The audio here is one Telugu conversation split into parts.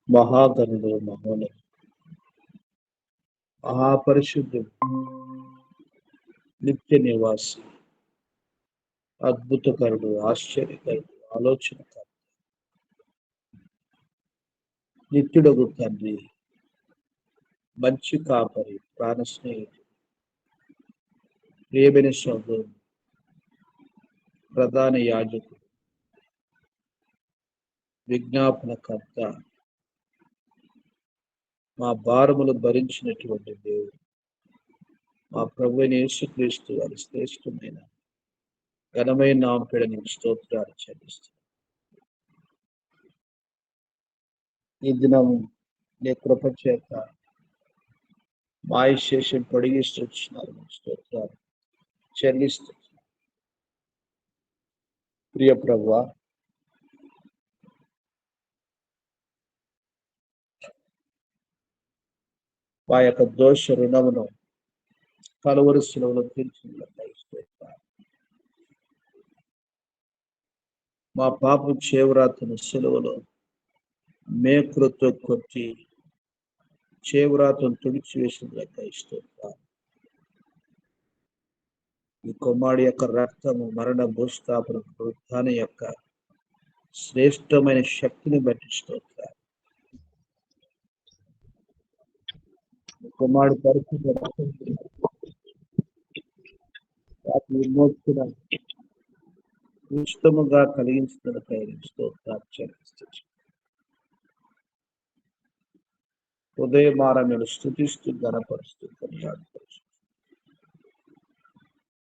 మహాగణుడు, మహోన్నతుడు, మహాపరిశుద్ధుడు, నిత్య నివాసి, అద్భుతకరుడు, ఆశ్చర్యకరుడు, ఆలోచనకరుడు, నిత్యుడగు తండ్రి, మంచి కాపరి, ప్రాణ స్నేహితుడు, ప్రియమైన సోదరుడు, ప్రధాన యాజకుడు, విజ్ఞాపనకర్త, మా భారములు భరించినటువంటి దేవుడు, మా ప్రభువైన యేసుక్రీస్తు వారి శ్రేష్టమైన ఘనమైన నామపేడ నీకు స్తోత్రాలు చెల్లిస్తున్నాను. ఈ దినం నీ కృప చేత మా విశేషం పొడిగిస్తూ వచ్చినారు. స్తోత్రాలు చెల్లిస్తున్నాను. ప్రియ ప్రభువా, మా యొక్క దోష రుణమును కలువరి శిలువలో తీర్చినట్లయితే మా పాపం చేవరాతను శిలువలో మేకులతో కొట్టి చేవరాతను తుడిచివేసినట్లయితే ఇష్టం. ఈ కుమారుడి యొక్క రక్తము మరణ భూస్థాపన వృద్ధాన్ని యొక్క శ్రేష్టమైన శక్తిని బట్టి స్తోత్రాలు. కుమారుడు పరిస్థితి విమోచన ఇష్టముగా కలిగించినట్లయితే స్తోత్రాలు చెల్లిస్తున్నాను. హృదయమారమును స్తుతిస్తూ ఘనపరుస్తూ కొనియాడపరుస్తూ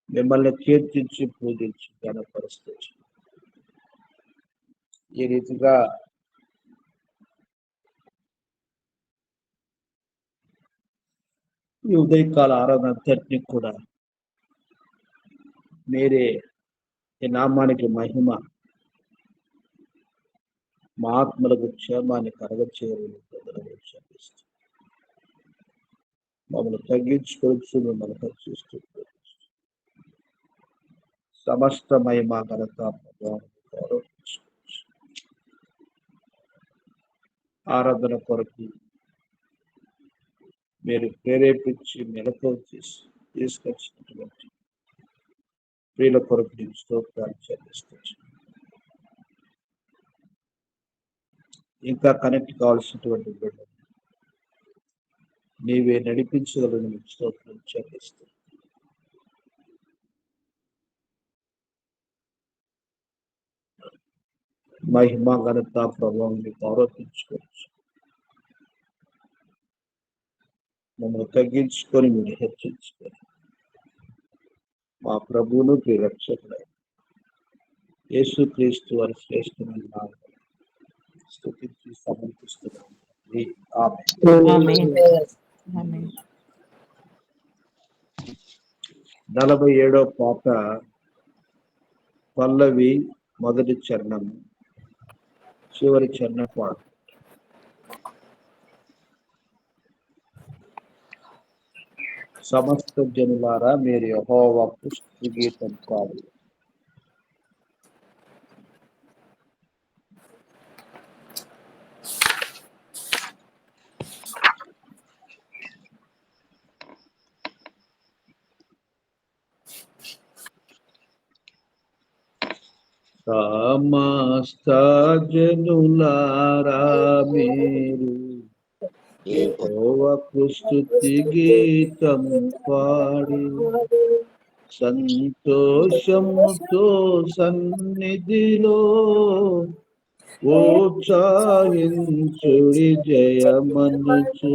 మిమ్మల్ని కీర్తించి పూజించి ఘనపరుస్తూ ఈ రీతిగా ఈ ఉదయకాల ఆరాధనంతటినీ కూడా మీరే ఈ నామానికి మహిమ, మా ఆత్మలకు క్షేమాన్ని కలగచేయని మమ్మల్ని తగ్గించుకోవచ్చు, మిమ్మల్ని హెచ్చిస్తూ సమస్త మహిమ ఘనత ఆరాధన కొరకు మీరు ప్రేరేపించి మెలకు చేసి తీసుకొచ్చినటువంటి ప్రియుల కొరకు నేను స్తోత్రాలు చెల్లిస్తాను. ఇంకా కనెక్ట్ కావాల్సినటువంటి బిడ్డలు నీవే నడిపించగలను మీకు స్తోత్రం చెల్లిస్తాను. మహిమ ఘనత ప్రభావం మీకు ఆరోపించుకోవచ్చు. మమ్మల్ని తగ్గించుకొని మీరు హెచ్చించుకొని మా ప్రభువును రక్షకుడైన యేసుక్రీస్తు వారి శ్రేష్టమైన నామములో స్తుతించి సమర్పిస్తున్నాము. ఆమేన్. 47వ పాట పల్లవి మొదటి చరణం చివరి చరణం పాడు. సమస్త జనులారా మీరు యెహోవాకు స్తుతి గీతం పాడు. సమస్త జనులారా మీరు యెహోవాకు స్తుతి గీతం పాడి సంతోషముతో సన్నిధిలో ఉత్సాహించుడి జయమనుచు.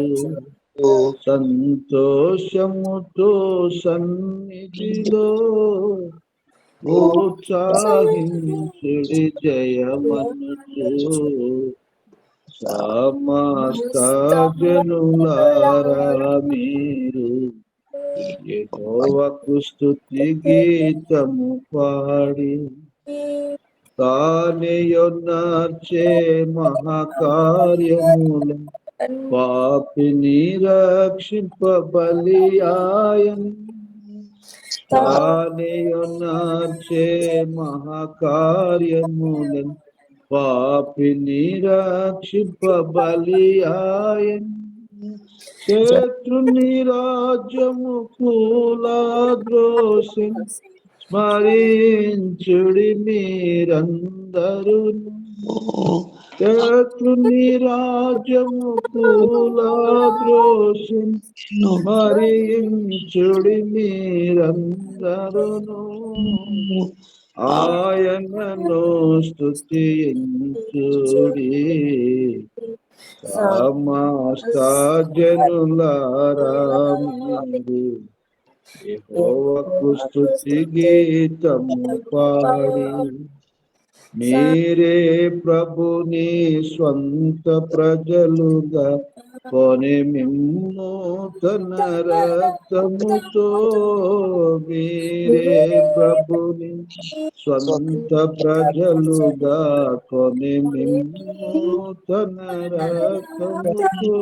సంతోషముతో సన్నిధిలో ఉత్సాహించుడి జయమనుచు. సమస్త జనులారా మీరు యెహోవాకు స్తుతి గీతము పాడి తానేయున్నార్చే మహాకార్యముల పాపిని రక్షింప బలియాయన్. తానేయున్నార్చే మహాకార్యముల పాపిని రక్షింప బలియాయన్, శత్రుని రాజ్యము కూలద్రోసిన్. స్మరించుడి మీరందరును, శత్రుని రాజ్యము కూలద్రోసిన్. స్మరించుడి మీరందరును, ఆయనను స్తుతించుడి. సమస్త జనులారా మీరు యెహోవాకు స్తుతి గీతము పాడి, మీరే ప్రభుని స్వంత ప్రజలుగా కొని మిమ్ము తన రక్తముతో. మీరే ప్రభుని స్వంత ప్రజలుగా కొని మిమ్ము తన రక్తముతో.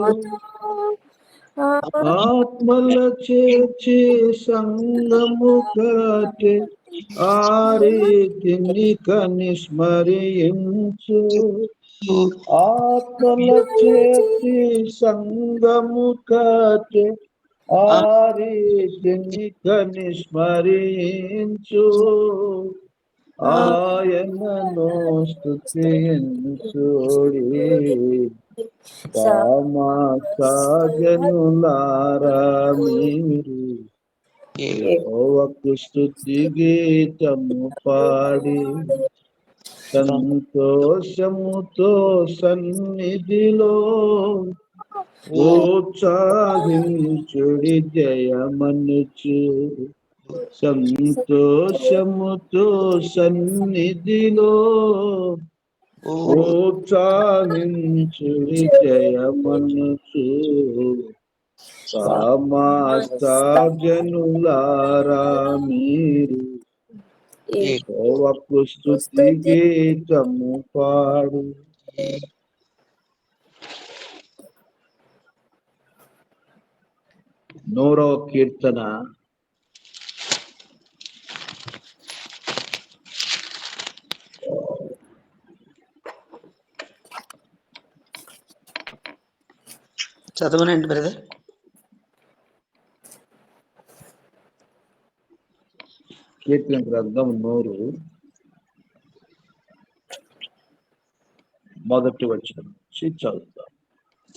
ఆత్మల చేర్చి సంగము కట్టే ఆ రీతిని కనిస్మరించు. ఆత్మల చేర్చి సంగము కట్టే ఆ రీతిని కనిస్మరించు. ఆయనను స్తుతించుడి. సమస్త జనులారా మీరు యెహోవాకు స్తుతి గీతము పాడి, సంతోషముతో సన్నిధిలో ఉత్సాహించుడి జయమనుచు. సంతోషముతో సన్నిధిలో ఉత్సాహించుడి జయమనుచు. సమస్త జనులారా మీరు యెహోవాకు స్తుతి గీతము పాడు. 100వ కీర్తన చదవనండి బ్రదర్. కీర్తన గ్రంథం 100 మొదటి వచనం చదువుతాం.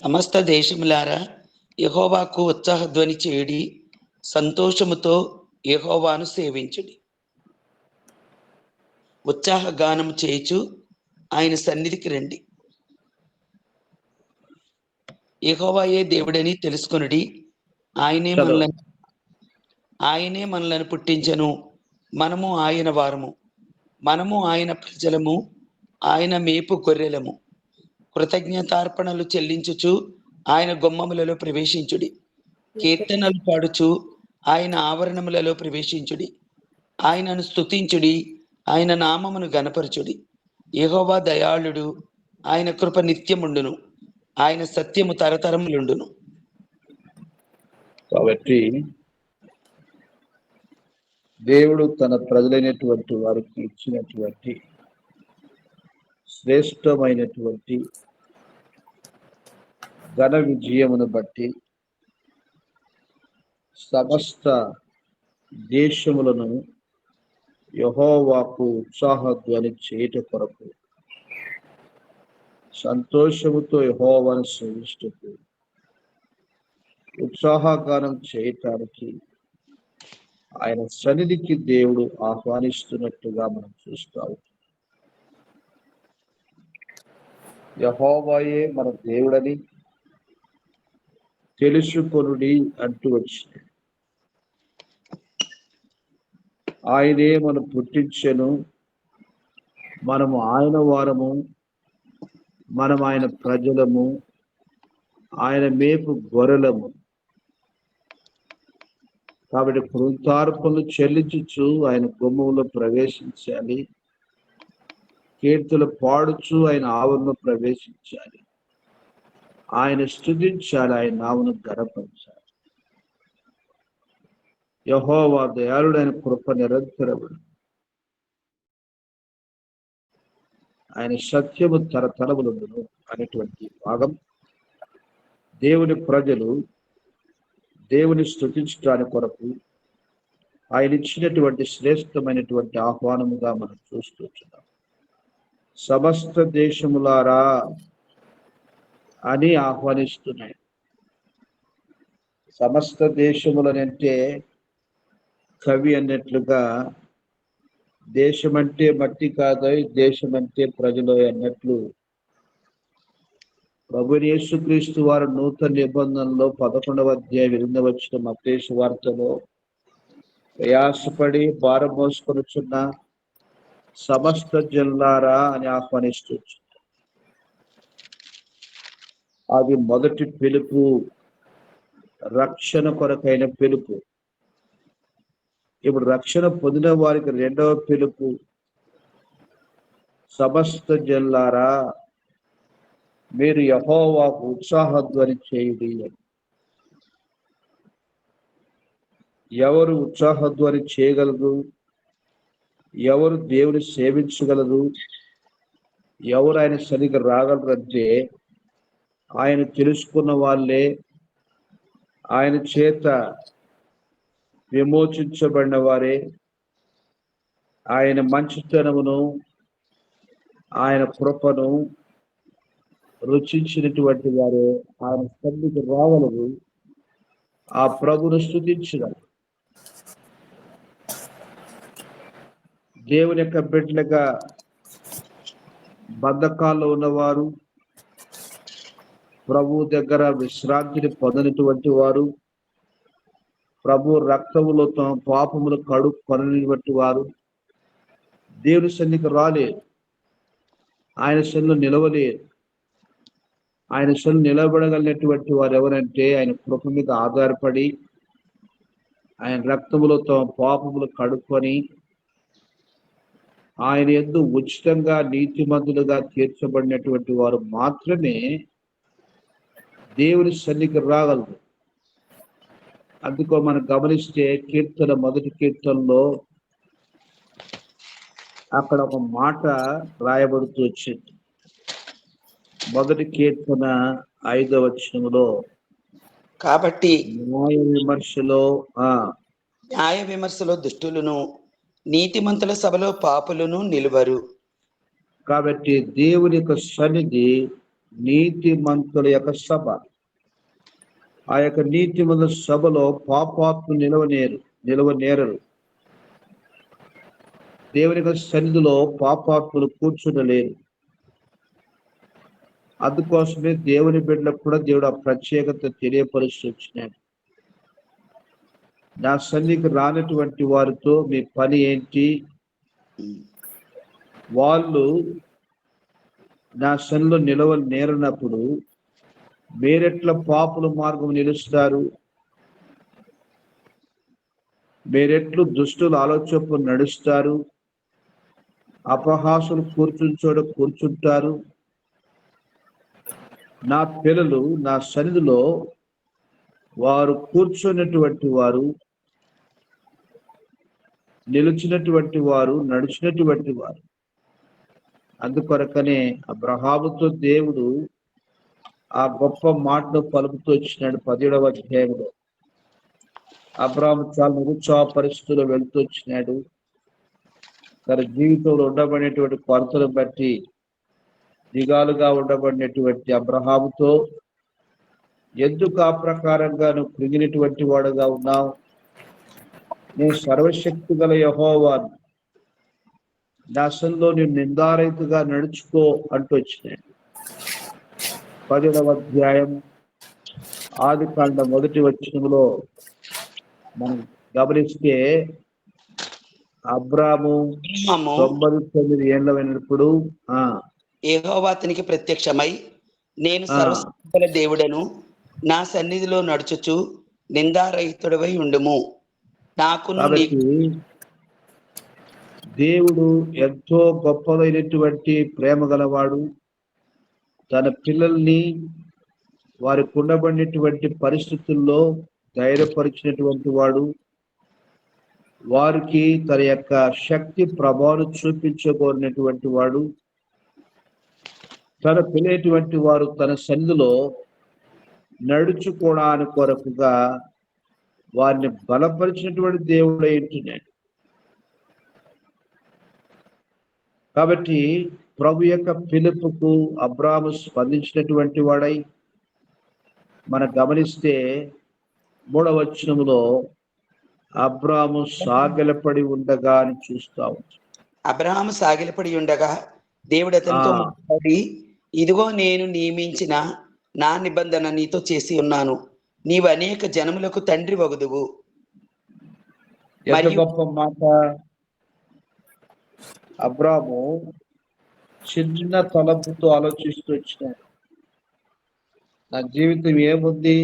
సమస్త దేశములారా యెహోవాకు ఉత్సాహ ధ్వని చేయుడి, సంతోషముతో యెహోవాను సేవించుడి. ఉత్సాహ గానము చేయుచు ఆయన సన్నిధికి రండి. యెహోవాయే దేవుడని తెలుసుకొనుడి. ఆయనే మనలను పుట్టించెను. మనము ఆయన వారము, మనము ఆయన ప్రజలము, ఆయన మేపు గొర్రెలము. కృతజ్ఞతార్పణలు చెల్లించుచు ఆయన గుమ్మములలో ప్రవేశించుడి. కీర్తనలు పాడుచు ఆయన ఆవరణములలో ప్రవేశించుడి. ఆయనను స్తుతించుడి, ఆయన నామమును గణపరచుడి. యెహోవా దయాళుడు, ఆయన కృప నిత్యముండును, ఆయన సత్యము తరతరములుండును. కాబట్టి దేవుడు తన ప్రజలైనటువంటి వారికి ఇచ్చినటువంటి శ్రేష్టమైనటువంటి ఘన విజయమును బట్టి సమస్త దేశములను యెహోవాకు ఉత్సాహ ధ్వని చేయుట కొరకు, సంతోషముతో యెహోవాను సేవించుటకు, ఉత్సాహగానం చేయటానికి ఆయన సన్నిధికి దేవుడు ఆహ్వానిస్తున్నట్టుగా మనం చూస్తాము. యెహోవాయే మన దేవుడని తెలుసుకొనుడి అంటూ వచ్చింది. ఆయనే మనం పుట్టించెను, మనము ఆయన వారము, మనం ఆయన ప్రజలము, ఆయన మేపు గొర్రెలము. కాబట్టి కృతార్పణలు చెల్లించుచు ఆయన గుమ్మములో ప్రవేశించాలి. కీర్తనలు పాడుచు ఆయన ఆవరణలో ప్రవేశించాలి. ఆయన స్తుతించాలి, ఆయన నామమును ఘనపరచాలి. యెహోవా దయాళుడైన కృప నిరంతరము. ఆయన సత్యము తరతరములుండును అనేటువంటి భాగం దేవుని ప్రజలు దేవుని స్తుతించడానికి కొరకు ఆయన ఇచ్చినటువంటి శ్రేష్టమైనటువంటి ఆహ్వానముగా మనం చూస్తున్నాం. సమస్త దేశములారా అని ఆహ్వానిస్తున్నాయి. సమస్త దేశములనంటే కవి అన్నట్లుగా దేశమంటే మట్టి కాదోయ్, దేశమంటే ప్రజలు అన్నట్లు ప్రభువైన యేసుక్రీస్తు వారు నూతన నిబంధనలో 11వ అధ్యాయం 8వ వచనం మత్తయి సువార్తలో ప్రయాసపడి భారం మోసుకొనుచున్న సమస్త జనులారా అని ఆహ్వానిస్తూ అది మొదటి పిలుపు, రక్షణ కొరకైన పిలుపు. ఇప్పుడు రక్షణ పొందిన వారికి రెండవ పిలుపు, సమస్త జనులారా మీరు యెహోవాకు ఉత్సాహధ్వని చేయుడి. ఎవరు ఉత్సాహధ్వని చేయగలరు? ఎవరు దేవుని సేవించగలరు? ఎవరు ఆయన సరిగ్గా రాగలరు అంటే ఆయన తెలుసుకున్న వాళ్ళే, ఆయన చేత విమోచించబడిన వారే, ఆయన మంచితనమును ఆయన కృపను రుచించినటువంటి వారే ఆయన సన్నిధికి రాగలరు, ఆ ప్రభును స్తుతించగలరు. దేవుని యొక్క బిడ్డలుగా బంధకాల్లో ఉన్నవారు, ప్రభు దగ్గర విశ్రాంతిని పొందినటువంటి వారు, ప్రభు రక్తములో తమ పాపములు కడుక్కొనటువంటి వారు దేవుని సన్నిధికి రాలేరు, ఆయన సన్నిధిలో నిలవలేరు. ఆయన సన్నిధిలో నిలబడగలిగినటువంటి వారు ఎవరంటే ఆయన కృప మీద ఆధారపడి ఆయన రక్తములో తమ పాపములు కడుక్కొని ఆయన యందు ఉచితంగా నీతిమంతులుగా తీర్చబడినటువంటి వారు మాత్రమే దేవుని సన్నిధికి రాగలరు. అందుకో మనం గమనిస్తే కీర్తన మొదటి కీర్తనలో అక్కడ ఒక మాట రాయబడుతూ వచ్చింది. మొదటి కీర్తన 5వ వచనంలో కాబట్టి న్యాయ విమర్శలో దుష్టులను, నీతిమంతుల సభలో పాపులను నిలువరు. కాబట్టి దేవుని యొక్క సన్నిధి నీతిమంతుల యొక్క సభ. ఆ యొక్క నీతిమంతుల సభలో పాపాత్మ నిలవనేరరు. దేవుని యొక్క సన్నిధిలో పాపాత్ములు కూర్చుండలేరు. అందుకోసమే దేవుని బిడ్డలకు కూడా దేవుడు ఆ ప్రత్యేకత తెలియపరుస్తూ వచ్చినాడు. నా సన్నిధికి రానటువంటి వారితో మీ పని ఏంటి? వాళ్ళు నా సన్నిధిలో నేరనప్పుడు మీరెట్లా పాపుల మార్గం నిలుస్తారు? మీరెట్లు దుష్టుల ఆలోచన నడుస్తారు? అపహాసులు కూర్చుంటారు. నా పిల్లలు నా సన్నిధిలో వారు కూర్చున్నటువంటి వారు, నిలిచినటువంటి వారు, నడిచినటువంటి వారు. అందుకొరకనే అబ్రహాముతో దేవుడు ఆ గొప్ప మాటను పలుకుతూ వచ్చినాడు. 17వ అధ్యాయంలో అబ్రహాము చాలా నిరుత్సాహ పరిస్థితుల్లో వెళ్తూ వచ్చినాడు. తన జీవితంలో ఉండబడినటువంటి కొరతను బట్టి దిగాలుగా ఉండబడినటువంటి అబ్రహాముతో ఎందుకు ఆ ప్రకారంగా నువ్వు కృంగినటువంటి వాడుగా ఉన్నావు? నేను సర్వశక్తి గల యెహోవాను, నా సన్నిధిలో నేను నిందారహితుగా నడుచుకో అంటూ వచ్చినాడు. 17వ అధ్యాయం ఆదికాండ 1వ వచనంలో మనం గమనిస్తే అబ్రాము 99 ఏళ్ళమైనప్పుడు యెహోవా అతనికి ప్రత్యక్షమై, నేను సర్వశక్తిగల దేవుడను, నా సన్నిధిలో నడుచుచు నిందారహితుడవై ఉండుము. కాబట్టి దేవుడు ఎంతో గొప్పదైనటువంటి ప్రేమ గలవాడు. తన పిల్లల్ని వారికి ఉండబడినటువంటి పరిస్థితుల్లో ధైర్యపరిచినటువంటి వాడు. వారికి తన యొక్క శక్తి ప్రభావం చూపించబోరినటువంటి వాడు. తన పిలేటువంటి వారు తన సన్నిధిలో నడుచుకోవడానికి కొరకుగా వారిని బలపరిచినటువంటి దేవుడు ఏంటున్నాడు. కాబట్టి ప్రభు యొక్క పిలుపుకు అబ్రాము స్పందించినటువంటి వాడై మనం గమనిస్తే 3వ వచనములో అబ్రాము సాగిలపడి ఉండగా అని చూస్తాము. అబ్రహాము సాగిలపడి ఉండగా దేవుడు అతనితో మాట్లాడి, ఇదిగో నేను నియమించిన నా నిబంధన నీతో చేసి ఉన్నాను, నీవు అనేక జనములకు తండ్రి వగుదువు. ఎంత గొప్ప మాట! అబ్రాము చిన్న తలంపుతో ఆలోచిస్తూ వచ్చినాడు. నా జీవితం ఏముంది,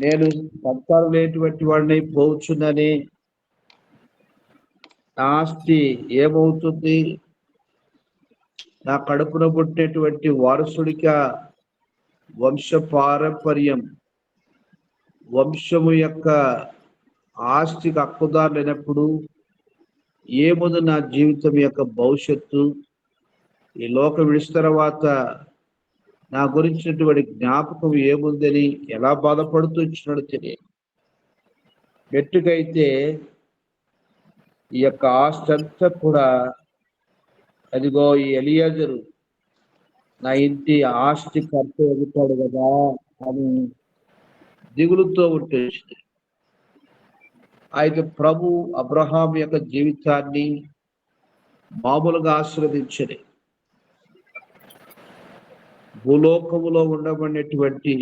నేను సంతానం లేనటువంటి వాడిని పోవచ్చునని, నా ఆస్తి ఏమవుతుంది, నా కడుపున పుట్టినటువంటి వారసుడిగా వంశ పారంపర్యం, వంశము యొక్క ఆస్తికి హక్కుదారు లేనప్పుడు ఏముంది నా జీవితం యొక్క భవిష్యత్తు, ఈ లోకం విడిచిన తర్వాత నా గురించినటువంటి జ్ఞాపకం ఏముందని ఎలా బాధపడుతూ ఇచ్చినాడో తెలియదు. మెట్టుకైతే ఈ యొక్క ఆస్తి అంతా కూడా, అదిగో ఈ ఎలియాజరు నా ఇంటి ఆస్తి కర్త ఎగుతాడు కదా అని దిగులుతో ఉంటుంది. అయితే ప్రభు అబ్రహాం యొక్క జీవితాన్ని మామూలుగా ఆశీర్వదించని, భూలోకములో ఉండబడినటువంటి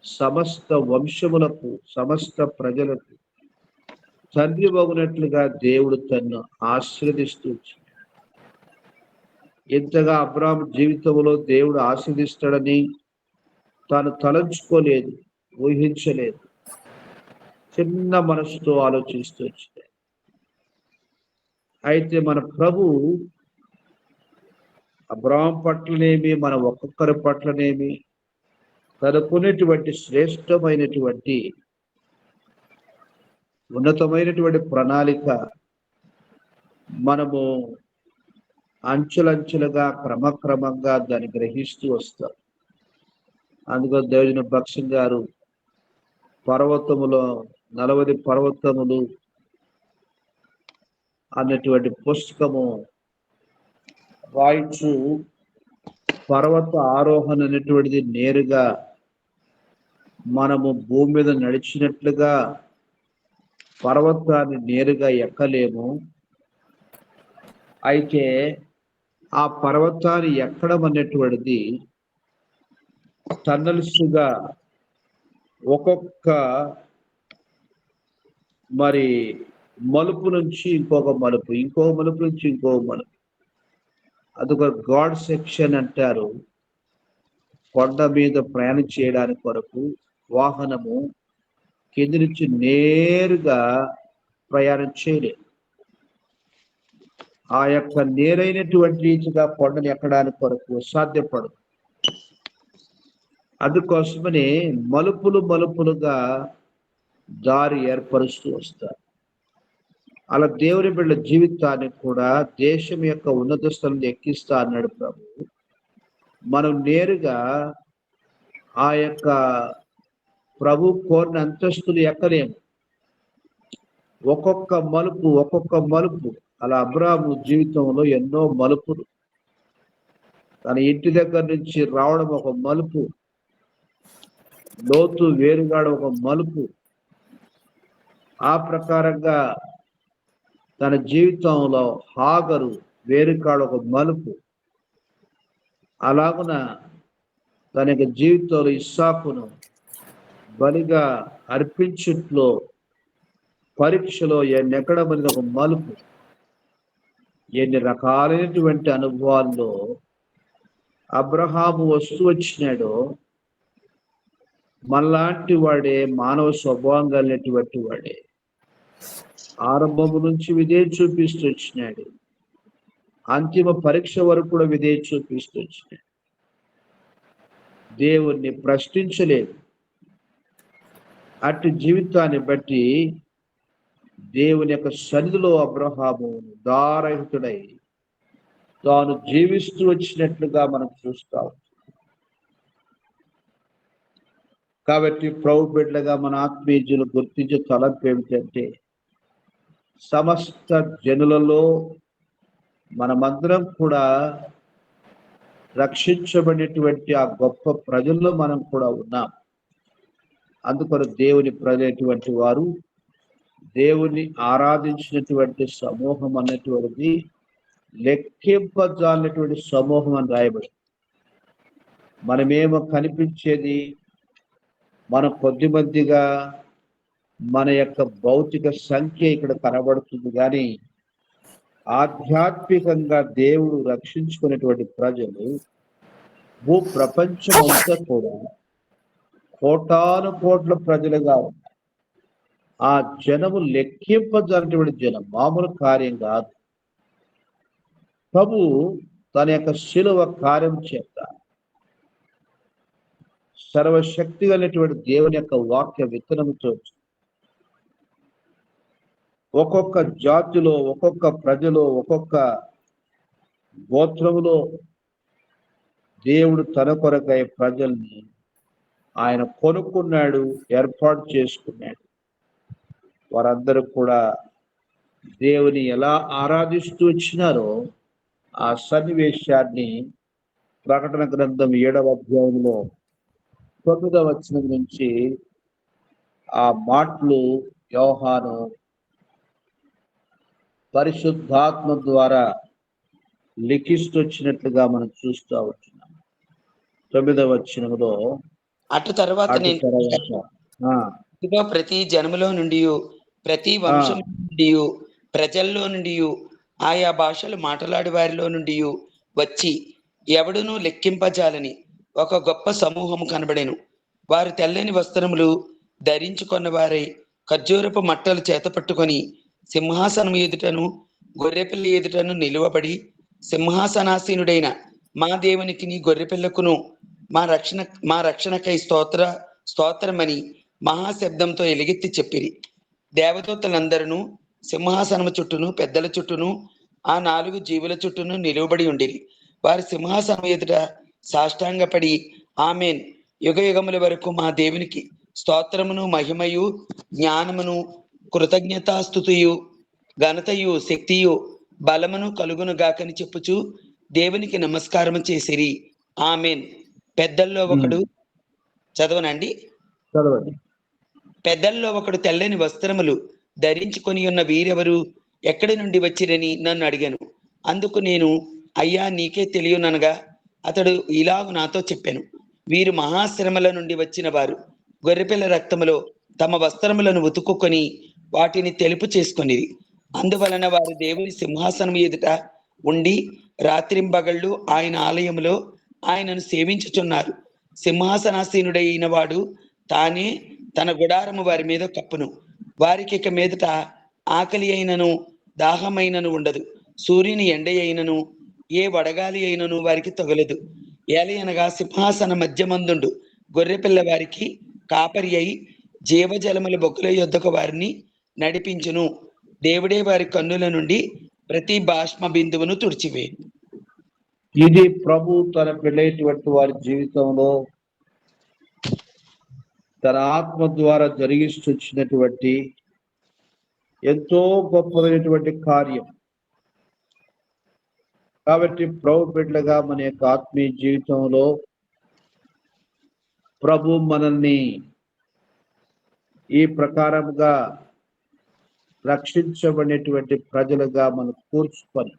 సమస్త వంశములకు, సమస్త ప్రజలకు తండ్రి బాగునట్లుగా దేవుడు తన్ను ఆశీర్వదిస్తూ వచ్చింది. ఇంతగా అబ్రాహాము జీవితంలో దేవుడు ఆశీర్వదిస్తాడని తాను తలంచుకోలేదు, ఊహించలేదు. చిన్న మనసుతో ఆలోచిస్తూ వచ్చింది. అయితే మన ప్రభు అబ్రాహాం పట్లనేమి, మన ఒక్కొక్కరి పట్లనేమి తనకున్నటువంటి శ్రేష్టమైనటువంటి ఉన్నతమైనటువంటి ప్రణాళిక మనము అంచెలంచెలుగా క్రమక్రమంగా దాన్ని గ్రహిస్తూ వస్తాం. అందుకో దేవజన భక్షన్ గారు పర్వతములో 40 పర్వతములు అన్నటువంటి పుస్తకము రాయిచు, పర్వత ఆరోహణ అనేటువంటిది నేరుగా మనము భూమి మీద నడిచినట్లుగా పర్వతాన్ని నేరుగా ఎక్కలేము. అయితే ఆ పర్వతాన్ని ఎక్కడం అనేటువంటిది టన్నల్స్గా ఒక్కొక్క మరి మలుపు నుంచి ఇంకొక మలుపు, ఇంకో మలుపు నుంచి ఇంకో మలుపు, అదొక గాడ్ సెక్షన్ అంటారు. కొండ మీద ప్రయాణం చేయడానికి కొరకు వాహనము కింది నుంచి నేరుగా ప్రయాణం చేయలేదు. ఆ యొక్క నేరైనటువంటి రీతిగా కొండను ఎక్కడానికి కొరకు సాధ్యపడదు. అందుకోసమని మలుపులు మలుపులుగా దారి ఏర్పరుస్తూ వస్తారు. అలా దేవుని బిడ్డ జీవితాన్ని కూడా దేశం యొక్క ఉన్నత స్థలం ఎక్కిస్తా అన్నాడు ప్రభు. మనం నేరుగా ఆ యొక్క ప్రభు కోరిన అంతస్తులు ఎక్కలేము. ఒక్కొక్క మలుపు అలా అబ్రాహాము జీవితంలో ఎన్నో మలుపులు. తన ఇంటి దగ్గర నుంచి రావడం ఒక మలుపు, లోతు వేరుగాడ ఒక మలుపు. ఆ ప్రకారంగా తన జీవితంలో హాగరు వేరుకాడు ఒక మలుపు. అలాగున తన యొక్క జీవితంలో ఇస్సాకును బలిగా అర్పించుట్లో పరీక్షలో ఎన్నెక్కడం అనేది ఒక మలుపు. ఎన్ని రకాలైనటువంటి అనుభవాల్లో అబ్రహాము వస్తూ వచ్చినాడో, మనలాంటి వాడే, మానవ స్వభావం కలిగినటువంటి వాడే. ఆరంభము నుంచి విధే చూపిస్తూ వచ్చినాడు, అంతిమ పరీక్ష వరకు కూడా విధే చూపిస్తూ వచ్చినాడు. దేవుణ్ణి ప్రశ్నించలేదు. అటు జీవితాన్ని బట్టి దేవుని యొక్క సన్నిధిలో అబ్రహాము దారహితుడై తాను జీవిస్తూ వచ్చినట్లుగా మనం చూస్తాం. కాబట్టి ప్రభు బిడ్డలుగా మన ఆత్మీయులు గుర్తించే తలంపు ఏమిటంటే, సమస్త జనులలో మనమందరం కూడా రక్షించబడినటువంటి ఆ గొప్ప ప్రజల్లో మనం కూడా ఉన్నాం. అందుకని దేవుని ప్రజలైనటువంటి వారు దేవుని ఆరాధించినటువంటి సమూహం అన్నటువంటిది లెక్కింపజాలినటువంటి సమూహం అని రాయబడి, మనమేమో కనిపించేది మన కొద్ది మందిగా మన యొక్క భౌతిక సంఖ్య ఇక్కడ కనబడుతుంది, కానీ ఆధ్యాత్మికంగా దేవుడు రక్షించుకునేటువంటి ప్రజలు భూ ప్రపంచం అంతా కూడా కోటాను కోట్ల ప్రజలుగా ఉన్నారు. ఆ జనము లెక్కింపజాలినటువంటి జనం, మామూలు కార్యం కాదు. ప్రభు తన యొక్క శిలువ కార్యం చేత సర్వశక్తి కలిగినటువంటి దేవుని యొక్క వాక్య విత్తనముతో ఒక్కొక్క జాతిలో, ఒక్కొక్క ప్రజలో, ఒక్కొక్క గోత్రములో దేవుడు తన కొరకై ప్రజల్ని ఆయన కొనుక్కున్నాడు, ఏర్పాటు చేసుకున్నాడు. వారందరూ కూడా దేవుని ఎలా ఆరాధిస్తూ వచ్చినారో ఆ సన్నివేశాన్ని ప్రకటన గ్రంథం 7వ అధ్యాయంలో 9వ వచనం నుంచి ఆ మాటలు యోహాను పరిశుద్ధాత్మ ద్వారా లిఖిస్తూ వచ్చినట్లుగా మనం చూస్తూ ఉంటున్నాం. 9వ వచనంలో అటు తర్వాత నేను ఇదిగో ప్రతి జనములో నుండి, ప్రతి వంశం నుండి, ప్రజల్లో నుండి, ఆయా భాషలు మాట్లాడే వారిలో నుండి వచ్చి ఎవడునూ లెక్కింపజాలని ఒక గొప్ప సమూహము కనబడెను. వారు తెల్లని వస్త్రములు ధరించుకున్న వారై ఖర్జూరపు మట్టలు చేత పట్టుకొని సింహాసనం ఎదుటను గొర్రెపిల్ల ఎదుటను నిలువబడి, సింహాసనాసీనుడైన మా దేవునికి గొర్రెపిల్లకును మా రక్షణకై స్తోత్రమని మహాశబ్దంతో ఎలుగెత్తి చెప్పిరి. దేవదూతలందరూ సింహాసనము చుట్టూను పెద్దల చుట్టూను ఆ 4 జీవుల చుట్టూను నిలువబడి ఉండిరి. వారి సింహాసనం ఎదుట సాష్టాంగపడి, ఆమేన్, యుగ యుగముల వరకు మా దేవునికి స్తోత్రమును మహిమయు జ్ఞానమును కృతజ్ఞతాస్తుతియు ఘనతయు శక్తియు బలమును కలుగును గాకని చెప్పుచు దేవునికి నమస్కారం చేసిరి. ఆమేన్. పెద్దల్లో ఒకడు చదవనండి. పెద్దల్లో ఒకడు తెల్లని వస్త్రములు ధరించుకొని ఉన్న వీరెవరు, ఎక్కడి నుండి వచ్చిరని నన్ను అడిగాను. అందుకు నేను, అయ్యా, నీకే తెలియననగా అతడు ఇలాగు నాతో చెప్పాను, వీరు మహాశ్రమల నుండి వచ్చిన వారు. గొర్రెపిల్ల రక్తములో తమ వస్త్రములను ఉతుకుకొని వాటిని తెలుపు చేసుకొనిది. అందువలన వారు దేవుని సింహాసనం ఎదుట ఉండి రాత్రింబగళ్ళు ఆయన ఆలయములో ఆయనను సేవించుచున్నారు. సింహాసనాసీనుడైన వాడు తానే తన గుడారము వారి మీద కప్పును. వారికి ఇక మీదట ఆకలి అయినను దాహమైనను ఉండదు. సూర్యుని ఎండ అయినను ఏ వడగాలి అయినను వారికి తగలదు. ఏలయనగా సింహాసన మధ్యమందుండు గొర్రెపిల్ల వారికి కాపరి అయి జీవజలముల బొక్కుల యొద్దకు వారిని నడిపించును. దేవుడే వారి కన్నుల నుండి ప్రతి బాష్మ బిందువును తుడిచివేయు. ఇది ప్రభు తన పిల్లైనటువంటి వారి జీవితంలో తన ఆత్మ ద్వారా జరిగిస్తున్నటువంటి ఎంతో గొప్పదైనటువంటి కార్యం. కాబట్టి ప్రభు బిడ్డలుగా మన యొక్క ఆత్మీయ జీవితంలో ప్రభు మనల్ని ఈ ప్రకారంగా రక్షించబడినటువంటి ప్రజలుగా మనం కూర్చుకొని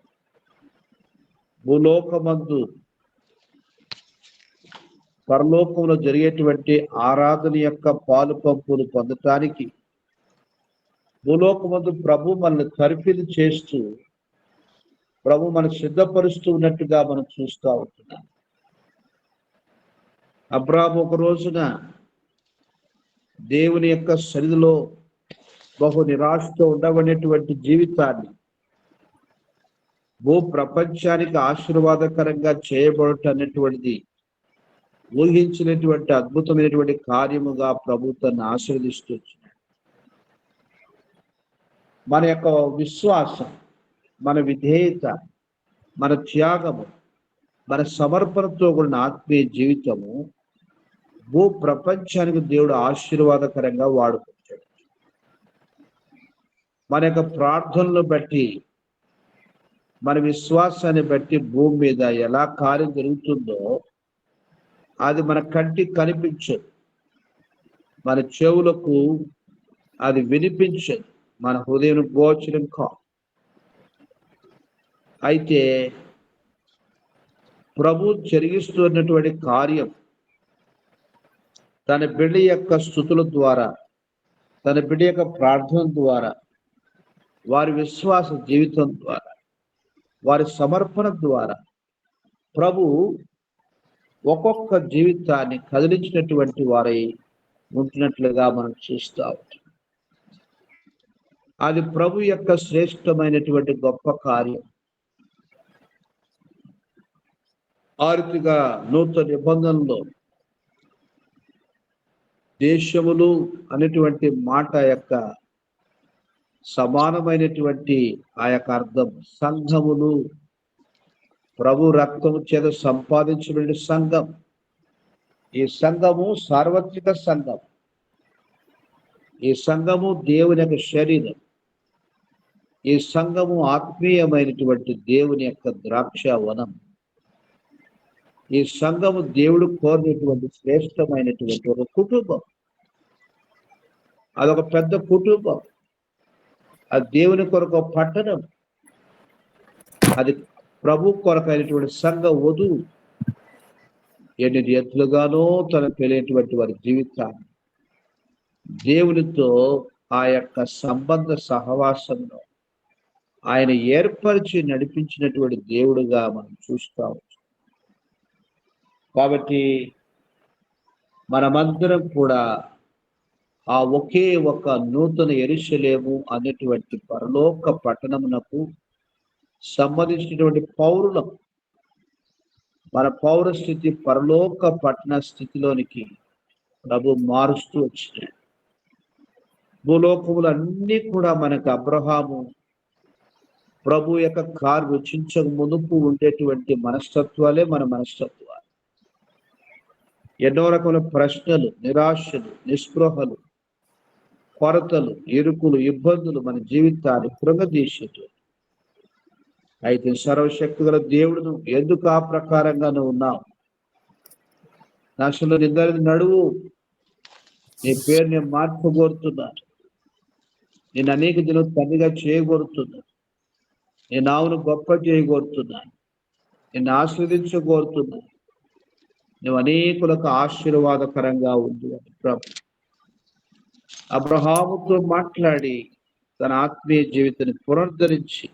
భూలోకమందు పరలోకంలో జరిగేటువంటి ఆరాధన యొక్క పాలు పంపులు పొందటానికి భూలోకమందు ప్రభు మనల్ని తర్ఫీదు చేస్తూ ప్రభు మనం సిద్ధపరుస్తూ ఉన్నట్టుగా మనం చూస్తూ ఉంటున్నాం. అబ్రాహాము ఒక రోజున దేవుని యొక్క సన్నిధిలో బహు నిరాశతో ఉండబడినటువంటి జీవితాన్ని భూ ప్రపంచానికి ఆశీర్వాదకరంగా చేయబడటం అనేటువంటిది ఊహించినటువంటి అద్భుతమైనటువంటి కార్యముగా ప్రభుత్వాన్ని ఆశీర్వదిస్తూ వచ్చినాడు. మన యొక్క విశ్వాసం, మన విధేయత మన త్యాగము, మన సమర్పణతో కూడిన ఆత్మీయ జీవితము భూ ప్రపంచానికి దేవుడు ఆశీర్వాదకరంగా వాడుకుంటాడు. మన యొక్క ప్రార్థనలు బట్టి, మన విశ్వాసాన్ని బట్టి భూమి మీద ఎలా కార్యం జరుగుతుందో అది మన కంటికి కనిపించదు, మన చెవులకు అది వినిపించదు, మన హృదయం గోచరం కాదు. అయితే ప్రభు జరిగిస్తున్నటువంటి కార్యం తన బిడ్డ యొక్క స్తుతుల ద్వారా, తన బిడ్డ యొక్క ప్రార్థన ద్వారా, వారి విశ్వాస జీవితం ద్వారా, వారి సమర్పణ ద్వారా ప్రభు ఒక్కొక్క జీవితాన్ని కదిలించినటువంటి వారై ఉంటున్నట్లుగా మనం చూస్తూ ఉంటాం. అది ప్రభు యొక్క శ్రేష్టమైనటువంటి గొప్ప కార్యం. ఆ రీతిగా నూతన నిబంధనలో దేశములు అనేటువంటి మాట యొక్క సమానమైనటువంటి ఆ యొక్క అర్థం సంఘములు, ప్రభు రక్తము చేత సంపాదించబడిన సంఘం. ఈ సంఘము సార్వత్రిక సంఘం. ఈ సంఘము దేవుని యొక్క శరీరం. ఈ సంఘము ఆత్మీయమైనటువంటి దేవుని యొక్క ద్రాక్షవనం. ఈ సంఘము దేవుడు కోరినటువంటి శ్రేష్టమైనటువంటి ఒక కుటుంబం. అదొక పెద్ద కుటుంబం. అది దేవుని కొరకు పట్టణం. అది ప్రభు కొరకైనటువంటి సంఘ వధువు. ఎన్ని ఎత్తులుగానో తనకు తెలియనటువంటి వారి జీవితాన్ని దేవునితో ఆ యొక్క సంబంధ సహవాసంలో ఆయన ఏర్పరిచి నడిపించినటువంటి దేవుడుగా మనం చూస్తాం. కాబట్టి మనమందరం కూడా ఆ ఒకే ఒక నూతన యెరూషలేము అనేటువంటి పరలోక పట్టణమునకు సంబంధించినటువంటి పౌరులం. మన పౌర స్థితి పరలోక పట్టణ స్థితిలోనికి ప్రభు మారుస్తూ వచ్చినాడు. భూలోకములు అన్నీ కూడా మనకు అబ్రహాము ప్రభు యొక్క కారు రుచించక మునుపు ఉండేటువంటి మనస్తత్వాలే మన మనస్తత్వాలు. ఎన్నో రకముల ప్రశ్నలు, నిరాశలు, నిస్పృహలు, కొరతలు, ఇరుకులు, ఇబ్బందులు మన జీవితాన్ని కృంగదీసేటు. అయితే సర్వశక్తి గల దేవుడు ఎందుకు ఆ ప్రకారంగా నువ్వు ఉన్నావు? అసలు నిందరి నడువు, నీ పేరు నేను మార్చుకోరుతున్నాను, నేను అనేక దినం తండ్రిగా చేయగోరుతున్నాను, నేను నావును గొప్ప చేయగోరుతున్నాను, నిన్ను ఆస్వాదించగోరుతున్నాను, నువ్వు అనేకులకు ఆశీర్వాదకరంగా ఉంది అని ప్రభు అబ్రహాముతో మాట్లాడి తన ఆత్మీయ జీవితాన్ని పునరుద్ధరించి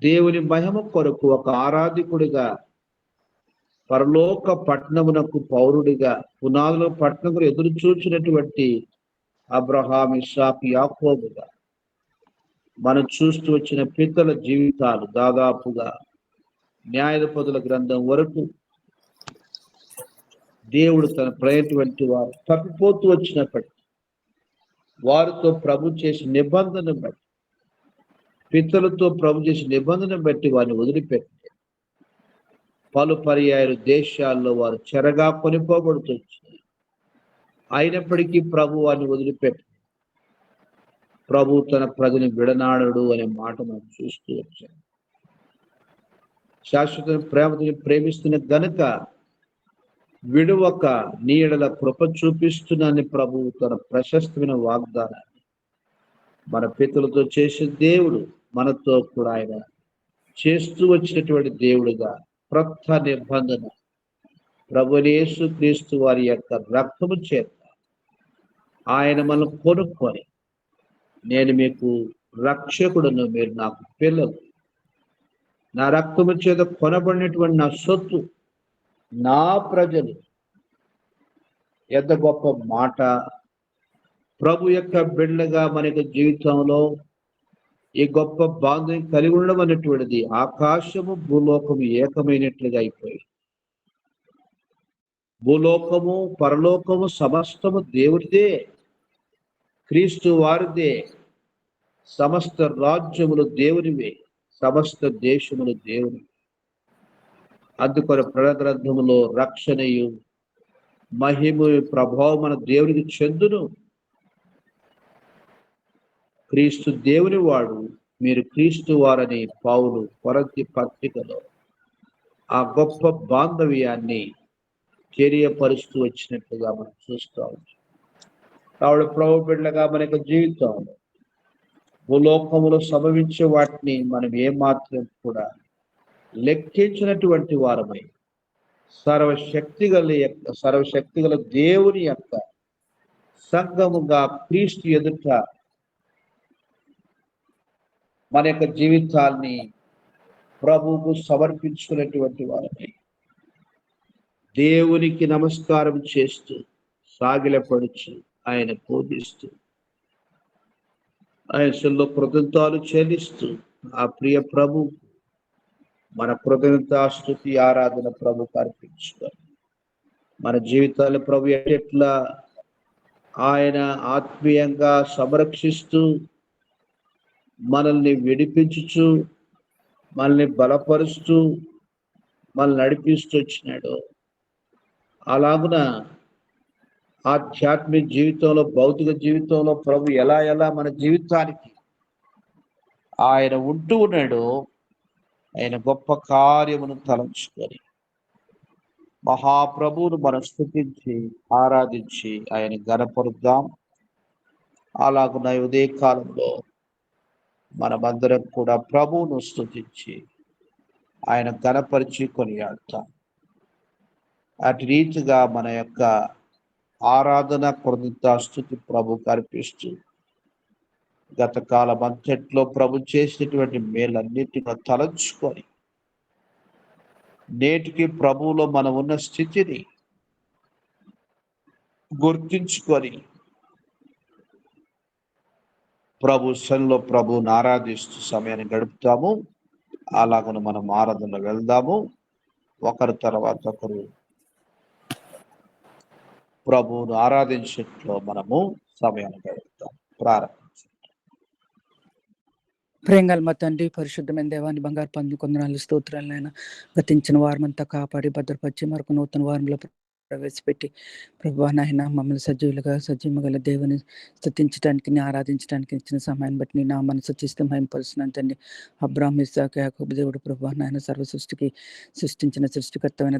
దేవుని మహిమ కొరకు ఒక ఆరాధికుడిగా, పరలోక పట్టణమునకు పౌరుడిగా, పునాదుల పట్టణం ఎదురు చూచినటువంటి అబ్రహాం, ఇస్సాకు, యాకోబుగా మనం చూస్తూ వచ్చిన పితల జీవితాలు దాదాపుగా న్యాయాధిపతుల గ్రంథం వరకు దేవుడు తన ప్రయత్నటువంటి వారు తప్పిపోతూ వచ్చినప్పటికీ వారితో ప్రభు చేసిన నిబంధన బట్టి, పితలతో ప్రభు చేసిన నిబంధన బట్టి వారిని వదిలిపెట్టి పలు పర్యాయాలు దేశాల్లో వారు చెరగా కొనిపోబడుతూ వచ్చినారు. అయినప్పటికీ ప్రభు వారిని వదిలిపెట్టి ప్రభు తన ప్రజని విడనాడడు అనే మాట మనం చూస్తూ వచ్చాం. శాశ్వత ప్రేమతో ప్రేమిస్తున్న గనుక విడువక నీ ఎడల కృప చూపిస్తున్నానని ప్రభువు తన ప్రశస్తమైన వాగ్దానాన్ని మన పితలతో చేసే దేవుడు మనతో కూడా ఆయన చేస్తూ వచ్చినటువంటి దేవుడుగా క్రొత్త నిబంధన ప్రభువు యేసు క్రీస్తు వారి యొక్క రక్తము చేత ఆయన మనల్ని కొనుక్కొని, నేను మీకు రక్షకుడును, మీరు నాకు పిల్లలు, నా రక్తము చేత కొనబడినటువంటి నా సొత్తు, నా ప్రజలు. ఎంత గొప్ప మాట! ప్రభు యొక్క బిడ్డగా మన యొక్క జీవితంలో ఈ గొప్ప బాంధవ్యం కలిగి ఉండడం అనేటువంటిది ఆకాశము భూలోకము ఏకమైనట్లుగా అయిపోయి, భూలోకము పరలోకము సమస్తము దేవుడిదే, క్రీస్తు వారిదే, సమస్త రాజ్యములు దేవునివే, సమస్త దేశములు దేవుని. అందుకొని ప్రణయ గ్రంథములో రక్షణయు మహిమ ప్రభావం మన దేవునికి చెందును. క్రీస్తు దేవుని వాడు, మీరు క్రీస్తు వారని పౌలు కొరింథీ పత్రికలో ఆ గొప్ప బాంధవ్యాన్ని తెలియపరుస్తూ వచ్చినట్లుగా మనం చూస్తూ ఉంటాం. కాబట్టి ప్రభు బిడ్డలుగా మన యొక్క జీవితంలో భూలోకములో సంభవించే వాటిని మనం ఏమాత్రం కూడా లెక్కించినటువంటి వారమై సర్వశక్తిగల దేవుని యొక్క సంఘముగా క్రీస్తు ఎదుట మన యొక్క జీవితాన్ని ప్రభువుకు సమర్పించుకున్నటువంటి వారమై దేవునికి నమస్కారం చేస్తూ సాగిలపడుచు ఆయన పూజిస్తూ ఆయనలో కృతజ్ఞతలు చెల్లిస్తూ ఆ ప్రియ ప్రభు మన కృతజ్ఞతాస్తుతి ఆరాధన ప్రభుకు అర్పించుకోవాలి. మన జీవితాలు ప్రభు ఎట్లా ఆయన ఆత్మీయంగా సంరక్షిస్తూ మనల్ని విడిపించుచు మనల్ని బలపరుస్తూ మనల్ని నడిపిస్తూ వచ్చినాడు. అలాగున ఆధ్యాత్మిక జీవితంలో భౌతిక జీవితంలో ప్రభు ఎలా మన జీవితానికి ఆయన ఉంటూ ఉన్నాడు. ఆయన గొప్ప కార్యమును తలంచుకొని మహాప్రభువును మనం స్తుతించి ఆరాధించి ఆయన గణపరుద్దాం. అలాగున ఉదయ కాలంలో మనమందరం కూడా ప్రభువును స్తుతించి ఆయన గణపరిచి కొనియాడతాం. అటు రీతిగా మన యొక్క ఆరాధన కృతజ్ఞతాస్తుతి ప్రభుకు అర్పిస్తూ గత కాలం అంతట్లో ప్రభు చేసినటువంటి మేలన్నిటిని తలంచుకొని నేటికి ప్రభువులో మనం ఉన్న స్థితిని గుర్తించుకొని ప్రభు సన్నిధిలో ప్రభువుని ఆరాధిస్తూ సమయాన్ని గడుపుతాము. అలాగను మనం ఆరాధన వెళ్దాము. ఒకరి తర్వాత ఒకరు ప్రభువును ఆరాధించట్లో మనము సమయాన్ని గడుపుతాం. ప్రారంభించండి. ప్రేంగల్ మా తండ్రి, పరిశుద్ధమైన దేవాన్ని బంగారు పంది కొందనాలు స్తోత్రాలైనా గతించిన వారమంతా కాపాడి భద్రపరిచి మరొక నూతన వారంలో ప్రవేశపెట్టి ప్రభు నాయన మమ్మల్ని సజీవులుగా గల దేవుని స్తుతించడానికి ఆరాధించడానికి ఇచ్చిన సమయాన్ని బట్టి నీ నామాన్ని స్తుతిస్తూ మహిమపరుస్తున్నాను తండ్రి. అబ్రాహాము, ఇస్సాకు, యాకోబు దేవుడు ప్రభు నాయన సర్వ సృష్టికి సృష్టించిన సృష్టికర్తమైన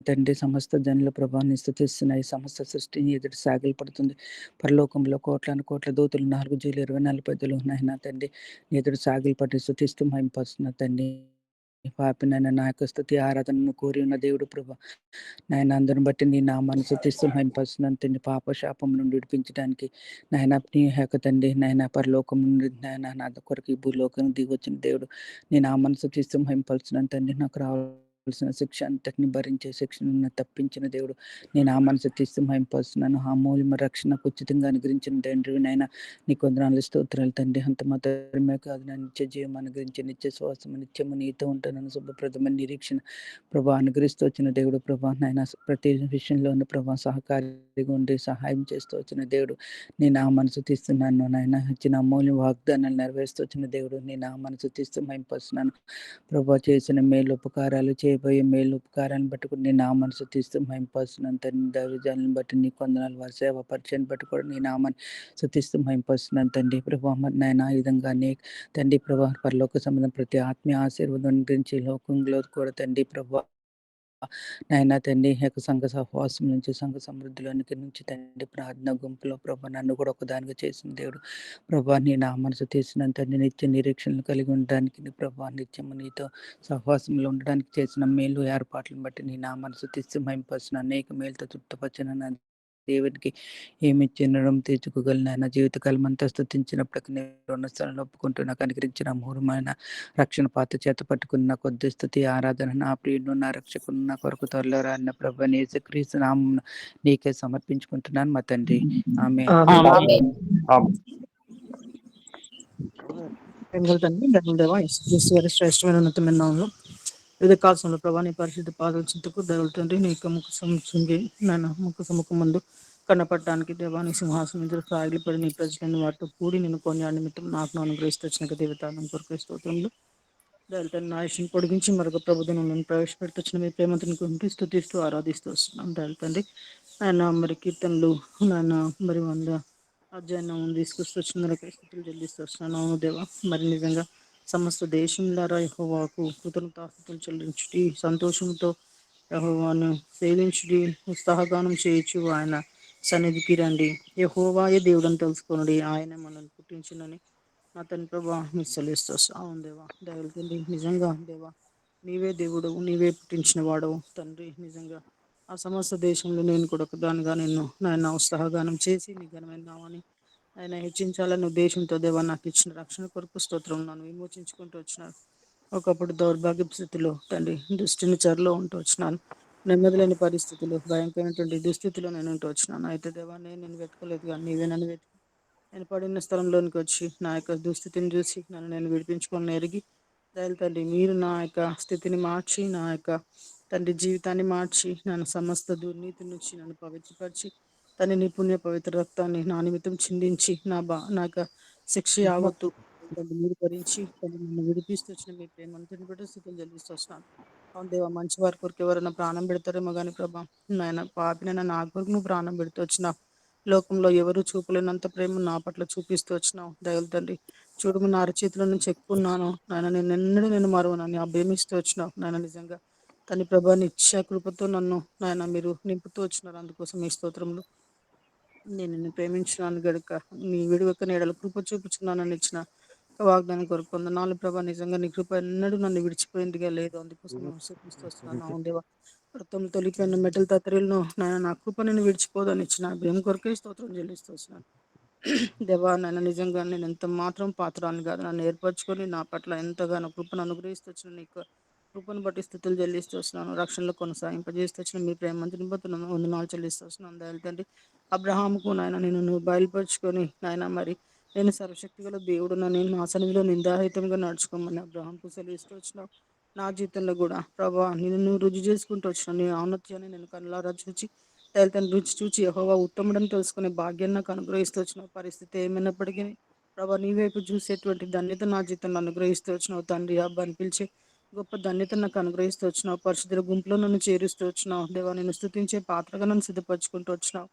తండ్రి, సమస్త జనుల ప్రభావాన్ని స్తుతిస్తున్నాయి. సమస్త సృష్టిని ఎదుటి సాగిలపడుతుంది. పరలోకంలో కోట్ల దూతలు 4 జీలు 24 పెద్దలు నాయన తండ్రి ఎదుటి సాగిలపడి స్తుతిస్తూ మహిమపరుస్తున్న తండ్రి. పాపినైనా నా యొక్క స్తుతి ఆరాధనను కోరి ఉన్న దేవుడు ప్రభా నాయన అందరిని బట్టి నీ నామాన్ని స్తుతిస్తూ మహిమపరుస్తున్నాను తండ్రి. పాప శాపం నుండి విడిపించడానికి నాయన నీ యొక్క తండ్రి నాయన పరలోకం నుండి నాయన నా కొరకు ఈ భూలోకం దిగి వచ్చిన దేవుడు నీ నామాన్ని స్తుతిస్తూ మహిమపరుస్తున్నాను తండ్రి. నాకు రావాల్సిన శిక్ష అంతటిని భరించే శిక్షను తప్పించిన దేవుడు నీ నామాన్ని స్తుతిస్తూ మహిమపరుస్తున్నాను. ఆ మూల్య రక్షణకు ఉచితంగా అనుగ్రహించిన తండ్రి నాయన నీ కొందనాలు స్తోత్రాలు తండ్రి. అంత మాత్రమే కాదు, నా నిత్య జీవం అనుగ్రహించి నిత్య శ్వాసము నిత్యము నీతో ఉంటానని శుభప్రదమైన నిరీక్షణ ప్రభా అనుగ్రహిస్తూ వచ్చిన దేవుడు ప్రభా నాయన ప్రతి విషయంలోనూ ప్రభా సహకారిగా ఉండి సహాయం చేస్తూ వచ్చిన దేవుడు నీ నామాన్ని స్తుతిస్తున్నాను. నాయన ఇచ్చిన అమూల్య వాగ్దానాలు నెరవేరుస్తూ వచ్చిన దేవుడు నీ నామాన్ని స్తుతిస్తూ మహిమపరుస్తున్నాను. ప్రభా చేసిన మేలు ఉపకారాలు చేయబోయే మేలు ఉపకారాలను బట్టి నీ నామాన్ని స్తుతిస్తూ మహిమపరుస్తున్నాను తండ్రి. దైవజనులను బట్టి నీ కొందనాలు వారి సేవ పరిచయాన్ని బట్టి కూడా నీ నామాన్ని స్తుతిస్తూ మహిమపరుస్తున్నాను తండ్రి. ప్రభా నాయన ఈ విధంగా నీ తండ్రి ప్రభా పరలోక సంబంధం ప్రతి ఆత్మీయ ఆశీర్వాదం గురించి లోకంలో కూడా తండ్రి ప్రభా నాయన తండ్రి యొక్క సంఘ సహవాసం నుంచి సంఘ సమృద్ధిలోనికి నుంచి తండ్రి ప్రార్థన గుంపులో ప్రభా నన్ను కూడా ఒకదానిగా చేసిన దేవుడు ప్రభా నీ నామాన్ని స్తుతిస్తున్నాను తండ్రి. నిత్య నిరీక్షణలు కలిగి ఉండడానికి నీ ప్రభా నిత్యము నీతో సహవాసంలో ఉండడానికి చేసిన మేలు ఏర్పాట్లను బట్టి నీ నామాన్ని స్తుతిస్తూ మహిమపరుస్తున్నాను. అనేక మేలుతో తృప్తిపరిచిన దేవుడికి ఏమి చిన్నడం తీర్చుకోగలను. ఆయన జీవితకాలం అంతా స్తుతించినప్పటికీ నేను ఉన్న స్థలంలో ఒప్పుకుంటూ నాకు అనుగ్రహించిన అమూల్యమైన రక్షణ పాత్ర చేత పట్టుకున్న కొద్ది స్తుతి ఆరాధన నా ప్రియుడు నా రక్షకుడు నా కొరకు త్వరలో రాన్న ప్రభు యేసుక్రీస్తు నామమున నీకే సమర్పించుకుంటున్నాను మా తండ్రి. ఆమేన్. శ్రేష్టమైన ఉన్నతమైన నామములో వివిధ కాల్సంలో ప్రభా నీ పరిశుద్ధ పాదాల చింతకు దేవుడు తండ్రి నీ యొక్క ముఖ సముఖం ముందు కన్నపడటానికి దేవాని సింహాసనం మీద సాగిలిపడి నీ ప్రజలను వాటితో కూడి నేను కొన్ని నిమిత్తం నాకు అనుగ్రహిస్తూ వచ్చిన దేవతాలను కొరకు స్తోత్రములు. దళితులను ఆయుష్ని పొడిగించి మరొక ప్రభుత్వం మేము ప్రవేశపెడుతున్న మీ ప్రేమతను గురించి స్తుతిస్తూ ఆరాధిస్తూ వస్తున్నాం దళితండి. ఆయన మరి కీర్తనలు నాయన మరి 100 అధ్యాయం తీసుకొస్తున్నారకి స్థుతులు చెల్లిస్తూ వస్తున్నాను. అవును దేవా, మరి నిజంగా సమస్త దేశంలారా యెహోవాకు కృతజ్ఞతాస్తుతులు చెల్లించుటి, సంతోషంతో యెహోవాను సేవించుడి, ఉత్సాహగానం చేయొచ్చు ఆయన సన్నిధికి రండి. యెహోవాయే దేవుడని తెలుసుకొనుడి, ఆయన మనల్ని పుట్టించినని నా తండ్రి ప్రభా మీకు సెలవిస్తూ అవును దేవా. దయలుతండి నిజంగా దేవా, నీవే దేవుడు, నీవే పుట్టించిన వాడవు తండ్రి. నిజంగా ఆ సమస్త దేశంలో నేను కూడా ఒకదానిగా నిన్ను నాయన ఉత్సాహగానం చేసి నీ ఘనమైన నామాన్ని ఆయన హెచ్చించాలనే ఉద్దేశంతో దేవా నాకు ఇచ్చిన రక్షణ కొరకు స్తోత్రం. నన్ను విమోచించుకుంటూ వచ్చినాను. ఒకప్పుడు దౌర్భాగ్య స్థితిలో తండ్రి దుష్టిని చెరలో ఉంటూ వచ్చినాను. నెమ్మది లేని పరిస్థితులు, భయంకరమైనటువంటి దుస్థితిలో నేను ఉంటూ వచ్చినాను. అయితే దేవా, నేను వెతకలేదు కానీ నీవే నన్ను వెతికి నేను పడిన స్థలంలోనికి వచ్చి నా యొక్క దుస్థితిని చూసి నన్ను నేను విడిపించుకొని ఎరిగి దయలు తండ్రి మీరు నా యొక్క స్థితిని మార్చి, నా యొక్క తండ్రి జీవితాన్ని మార్చి, నన్ను సమస్త దుర్నీతి నుంచి నన్ను పవిత్రపరిచి తన నీ పుణ్య పవిత్ర రక్తాన్ని నా నిమిత్తం చిందించి నా యొక్క శిక్ష యావత్తు తండ్రి మీరు భరించి తండ్రి నన్ను విడిపిస్తూ వచ్చిన మీ ప్రేమ అంతని బట్టి స్థితులు చెల్లిస్తూ వస్తున్నాను. అవును దేవా, మంచి వారి కొరకు ఎవరైనా ప్రాణం పెడతారేమో కానీ ప్రభా, నాయన పాపినైనా నా కొరకు నువ్వు ప్రాణం పెడుతూ వచ్చినావు. లోకంలో ఎవరు చూపలేనంత ప్రేమ నా పట్ల చూపిస్తూ వచ్చినావు దయలు తండ్రి. చూడుము నా అరచేతిలో నుంచి ఎక్కున్నాను నాయన, నేను ఎన్నడూ నేను మరువనని అభ్యమిస్తూ వచ్చినావు నాయన. నిజంగా తన ప్రభా నిత్య కృపతో నన్ను నాయన మీరు నింపుతూ వచ్చినారు. అందుకోసం మీ స్తోత్రములు. నేను నిన్ను ప్రేమించినాను గడుక నీ విడువక నీడల కృప చూపుచున్నానని ఇచ్చిన వాగ్దానం కొరకు కొందనాలు ప్రభా. నిజంగా నీ కృప ఎన్నడూ నన్ను విడిచిపోయిందిగా లేదు. అందుకోసం మేము చూపిస్తూ వస్తున్నాను. అవును దేవా, వృత్తం తొలిపోయిన మెటల్ తత్తరిలను నాయన నా కృప నేను విడిచిపోదని ఇచ్చిన భయం కొరకే స్తోత్రం చెల్లిస్తూ వస్తున్నాను. దేవా, నన్ను నిజంగా నేను ఎంత మాత్రం పాత్రాన్ని కాదు, నన్ను ఏర్పరచుకొని నా పట్ల ఎంతగానో కృపను అనుగ్రహిస్తూ వచ్చిన నీకు కృపను బట్టి స్థుతులు చెల్లిస్తూ వస్తున్నాను. రక్షణలో కొనసాగింపజేస్తూ వచ్చిన మీ ప్రేమ మంత్రిని బట్టి వందనాలు చెల్లిస్తూ వస్తున్నాను. దయలుతండి అబ్రహాముకు నాయన నేను నువ్వు బయలుపరుచుకొని నాయన మరి నేను సర్వశక్తి గల దేవుడు నేను నా సన్నిధిలో నిందారహితంగా నడుచుకోమని అబ్రహాంకు సెలవిస్తూ వచ్చినావు. నా జీవితంలో కూడా ప్రభా నేను నువ్వు రుజువు చేసుకుంటూ వచ్చినావు. నీ ఔన్నత్యాన్ని నేను కళ్ళారా చూచి తల్లిదండ్రులు రుచి చూచి యెహోవా ఉత్తముడని తెలుసుకునే భాగ్యాన్ని నాకు అనుగ్రహిస్తూ వచ్చిన పరిస్థితి ఏమైనప్పటికీ ప్రభా నీ వైపు చూసేటువంటి ధన్యత నా జీవితంలో అనుగ్రహిస్తూ వచ్చినావు. తండ్రి అబ్బా అని పిలిచి గొప్ప ధన్యత నాకు అనుగ్రహిస్తూ వచ్చినావు. పరిశుద్ధుల గుంపులో నన్ను చేరుస్తూ వచ్చినావు. దేవా, నేను స్తుతించే పాత్రగా నన్ను సిద్ధపరచుకుంటూ వచ్చినావు.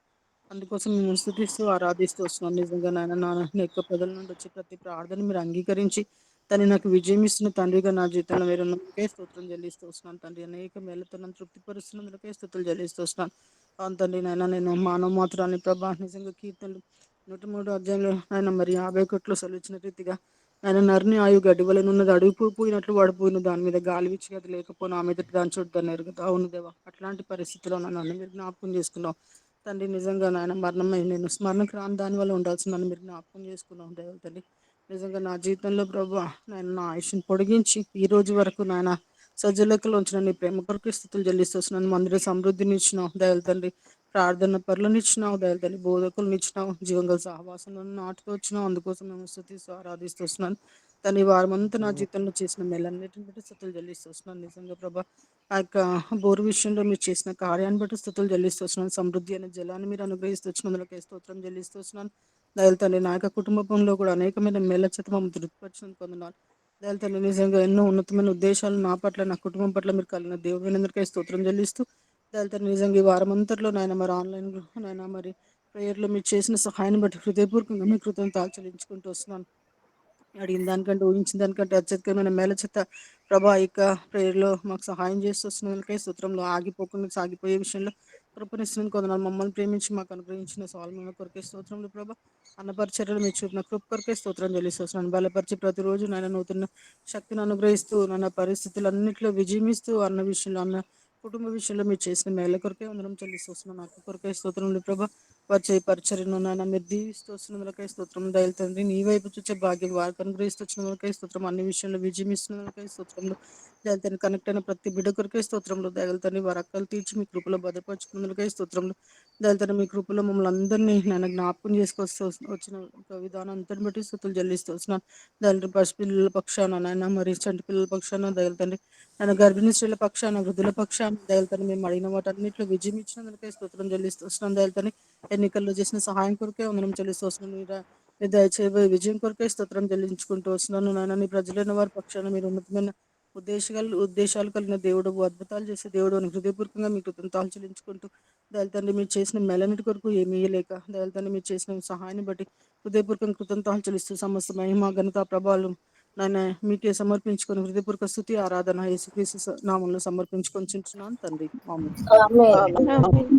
అందుకోసం మేము స్తుతిస్తూ ఆరాధిస్తూ వస్తున్నాం. నిజంగా నాయన నా యొక్క ప్రజల నుండి వచ్చే ప్రతి ప్రార్థన మీరు అంగీకరించి తను నాకు విజయం ఇస్తున్న తండ్రిగా నా జీవితంలో మీరు ఉన్నందుకే స్తోత్రం చెల్లిస్తూ వస్తున్నాను. తండ్రి అనేక మేలతో నన్ను తృప్తిపరుస్తున్నందుకే స్తుతులు చెల్లిస్తూ వస్తున్నాను. అవును తండ్రి నాయన నేను మానవ మాత్రాన్ని ప్రభా నిజంగా కీర్తనలు 103 అధ్యాయంలో ఆయన మరి 50 సెలవిచ్చిన రీతిగా ఆయన నరుని ఆయు గడ్డి వలె ఉన్నది, అడుగు పోయినట్లు వాడిపోయిన దాని మీద గాలి విచ్చి అది లేకపోయినా ఆమె దాని చూడదాన్ని ఎరుగుతా. అవును దేవా, అట్లాంటి పరిస్థితిలో నన్ను మీరు జ్ఞాపకం చేసుకున్నావు తండ్రి. నిజంగా నాయన మరణమై నేను స్మరణకు రాని దాని వల్ల ఉండాల్సిన నన్ను మీరు జ్ఞాపకం చేసుకున్నాం దేవ తండ్రి. నిజంగా నా జీవితంలో ప్రభు నేను నా ఆయుష్ని పొడిగించి ఈ రోజు వరకు నాయన సజ్జలెక్కలో ఉంచిన నీ ప్రేమ కొరకు స్థితులు చెల్లిస్తున్నాను. మందిర సమృద్ధిని ఇచ్చినావు దయలు తండ్రి, ప్రార్థన పరులను ఇచ్చినావు దయలు తండ్రి, బోధకులను ఇచ్చినావు, జీవంగల సహవాసంలో నాటుతూ వచ్చినావు. అందుకోసం మేము స్థుతిస్తూ ఆరాధిస్తూ వస్తున్నాను. తన ఈ వారమంతా నా జీవితంలో చేసిన మేలన్నిటిని బట్టి స్థుతులు చెల్లిస్తూ వస్తున్నాను. నిజంగా ప్రభా ఆ యొక్క బోరు విషయంలో మీరు చేసిన కార్యాన్ని బట్టి స్థుతులు చెల్లిస్తూ వస్తున్నాను. సమృద్ధి అనే జలాన్ని మీరు అనుగ్రహిస్తూ వచ్చినందుకే స్తోత్రం చెల్లిస్తూ వస్తున్నాను. దయలు తండ్రి నా యొక్క కుటుంబంలో కూడా అనేకమైన మేల చేత మమ్మల్ని తృప్తిపరిచినందుకు వందనాలు. దయలు తండ్రి నిజంగా ఎన్నో ఉన్నతమైన ఉద్దేశాలు నా పట్ల నా కుటుంబం పట్ల మీరు కలిగిన దేవుడినందుకే స్తోత్రం చెల్లిస్తూ దయలు తండ్రి నిజంగా ఈ వారం అంతట్లో నాయన మరి ఆన్లైన్లో నాయన మరి ప్రేయర్లో మీరు చేసిన సహాయాన్ని బట్టి హృదయపూర్వకంగా మీ కృతజ్ఞతలు చెల్లించుకుంటూ వస్తున్నాను. అడిగిన దానికంటే ఊహించిన దానికంటే అత్యధికమైన మేల చేత ప్రభా ఇక ప్రేయర్లో మాకు సహాయం చేస్తూ వస్తున్నందుకే స్తోత్రంలో ఆగిపోకుండా సాగిపోయే విషయంలో కృపనిస్తున్న కొందరు మమ్మల్ని ప్రేమించి మాకు అనుగ్రహించిన సాల్మీన కొరకే స్తోత్రంలో ప్రభా. అన్నపరిచర్యలు మీరు చూపిన కృప కొరకే స్తోత్రం చెల్లిస్తున్నాను. బలపరిచి ప్రతిరోజు నాయన నూతన శక్తిని అనుగ్రహిస్తూ నాన్న పరిస్థితులన్నింటిలో విజయమిస్తూ అన్న విషయంలో అన్న కుటుంబ విషయంలో మీరు చేసిన మేల కొరకే అందరం చెల్లిస్తున్నాను. నాకు కొరకే స్తోత్రంలో ప్రభా. వచ్చే పరిచర్యను నాన్న మీరు దీవిస్తూ వస్తున్నందుకే స్తోత్రం దయలు తండ్రి. నీ వైపు చూసే భాగ్యం వారికి అనుగ్రహిస్తూ వచ్చినందుకే స్తోత్రం. అన్ని విషయంలో విజయం ఇస్తున్నందుకే స్తోత్రంలో దయలు తండ్రి. కనెక్ట్ అయిన ప్రతి బిడ్డ కొరకే స్తోత్రంలో దయలు తండ్రి. వారి అక్కలు తీర్చి మీ కృపలో భద్రపరుచుకున్నందుకే స్తోత్రంలో దయలు తండ్రి. మీ కృపలో మమ్మల్ని అందరినీ నేను జ్ఞాపకం చేసుకొస్తూ వచ్చిన ఒక విధానం అంతని బట్టి స్తుతులు చెల్లిస్తూ వస్తున్నాను. దయలు పసిపిల్లల పక్షాన నాయన మరి చంటి పిల్లల పక్షాన దయలు తండ్రి. నేను గర్భిణీ స్త్రీల పక్షాన వృద్ధుల పక్షాన దయలు తండ్రి. మేము అడిగిన వాటన్నింటిలో విజయం ఇచ్చినందుకే స్తోత్రం చెల్లిస్తూ వస్తున్నాను. దయలు తండ్రి. ఎన్నికల్లో చేసిన సహాయం కొరకే వందనం చెల్లిస్తూ వస్తున్నాను. మీరు దయచేయబోయే విజయం కొరకై స్తోత్రం చెల్లించుకుంటూ వస్తున్నాను. నాయన నీ ప్రజలైన వారి పక్షాన మీరు ఉన్నతమైన ఉద్దేశాలు కలిగిన దేవుడు, అద్భుతాలు చేసే దేవుడు అని హృదయపూర్వకంగా మీకు కృతజ్ఞతలు చెల్లించుకుంటూ, దయల తండ్రి మీరు చేసిన మేలన్నిటి కొరకు ఏమీ ఇయ్యలేక, దయల తండ్రి మీరు చేసిన సహాయాన్ని బట్టి హృదయపూర్వకంగా కృతజ్ఞతలు చెల్లిస్తూ సమస్త మహిమ ఘనత ప్రభావాలు నాయన మీకే సమర్పించుకొని హృదయపూర్వక స్తుతి ఆరాధన యేసుక్రీస్తు నామంలో సమర్పించుకొని చుంటున్నాను తండ్రి. ఆమేన్. ఆమేన్.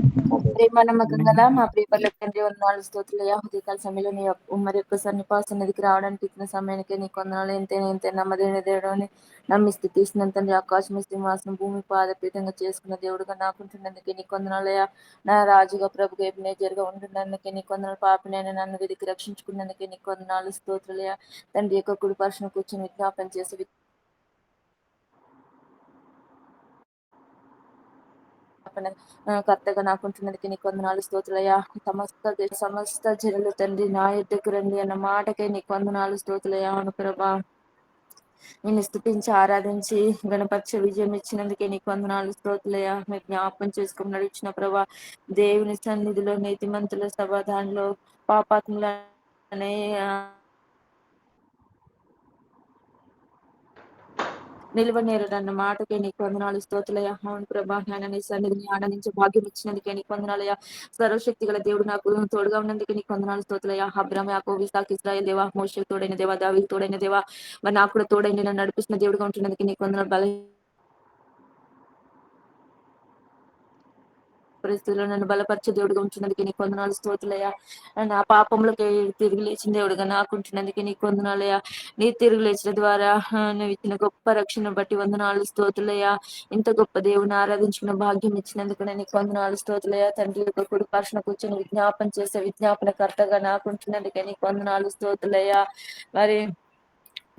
ప్రేమ నమ్మకం గల మా ప్రియపర్ల తండ్రి వందనాలు స్తోత్రులయ్యా. ఉదయకాల సమయంలో నీ మరి యొక్క సన్నిపాత సన్నిధికి రావడానికి ఇచ్చిన సమయానికి నీ కొందనాలు ఎంతే నమ్మదైన దేవుడు అని నమ్మి స్థితిస్తున్న తండ్రి. ఆకాశం సింహాసనం భూమి పాదపీఠంగా చేసుకున్న దేవుడుగా నాకుంటున్నందుకే నీ కొందనాలయ్యా. నా రాజుగా ప్రభుగా మేజర్గా ఉంటున్నందుకే నీ కొందనాలు. పాపినైనా నన్ను వెతికి రక్షించుకున్నందుకే నీ కొందనాలు స్తోత్రులయ్యా. తండ్రి యొక్క కుడి పర్శను కూర్చొని విజ్ఞాపన చేసి కర్తగా నాకుంటున్నది నీకు వందనాలు స్తోత్రులయ్యా. సమస్త జనులు తండ్రి నా యొద్దకు రండి అన్న మాటకే నీకు వందనాలు స్తోత్రులయ్యా. అవును ప్రభా, నేను స్తుతించి ఆరాధించి గణపక్ష విజయం ఇచ్చినందుకే నీకు వందనాలు స్తోత్రులయ్యా. మీరు జ్ఞాపకం చేసుకుని నడిచిన ప్రభా, దేవుని సన్నిధిలో నీతిమంతుల సమాధానంలో పాపాత్ములనే నిలువనేరడన్న మాటకే నీకు వందనాలు స్తోత్రులయ్యా. అవును ప్రభా, నాయన నీ సన్నిధిని ఆనందించే భాగ్యం ఇచ్చినందుకే నీకు వందనాలయ్యా. సర్వశక్తి గల దేవుడు నాకు తోడుగా ఉన్నందుకే నీకు వందనాలు స్తోత్రులయ్యా. అబ్రాహాము యాకోబు ఇస్సాకు ఇశ్రాయేలు దేవా, మోషేకు తోడైన దేవా, దావీదుకు తోడైన దేవా, మరి నాకు కూడా తోడైన నన్ను నడిపిస్తున్న దేవుడుగా ఉంటున్నందుకే నీకు వందనాలు. పరిస్థితుల్లో నన్ను బలపరిచే దేవుడిగా ఉంటున్నందుకే నీకు వందనాలు స్తోత్రులయ్యా. నా పాపంలోకి తిరిగి లేచిన దేవుడిగా నాకుంటున్నందుకే నీకు వందనాలయ్యా. నీ తిరిగి లేచిన ద్వారా నువ్వు ఇచ్చిన గొప్ప రక్షణ బట్టి వందనాలు స్తోత్రులయ్యా. ఇంత గొప్ప దేవుని ఆరాధించుకున్న భాగ్యం ఇచ్చినందుకు నీకు వందనాలు స్తోత్రులయ్యా. తండ్రి యొక్క కుడి పర్శన కూర్చొని విజ్ఞాపన చేసే విజ్ఞాపన కర్తగా నాకుంటున్నందుకే నీకు వందనాలు స్తోత్రులయ్యా. మరి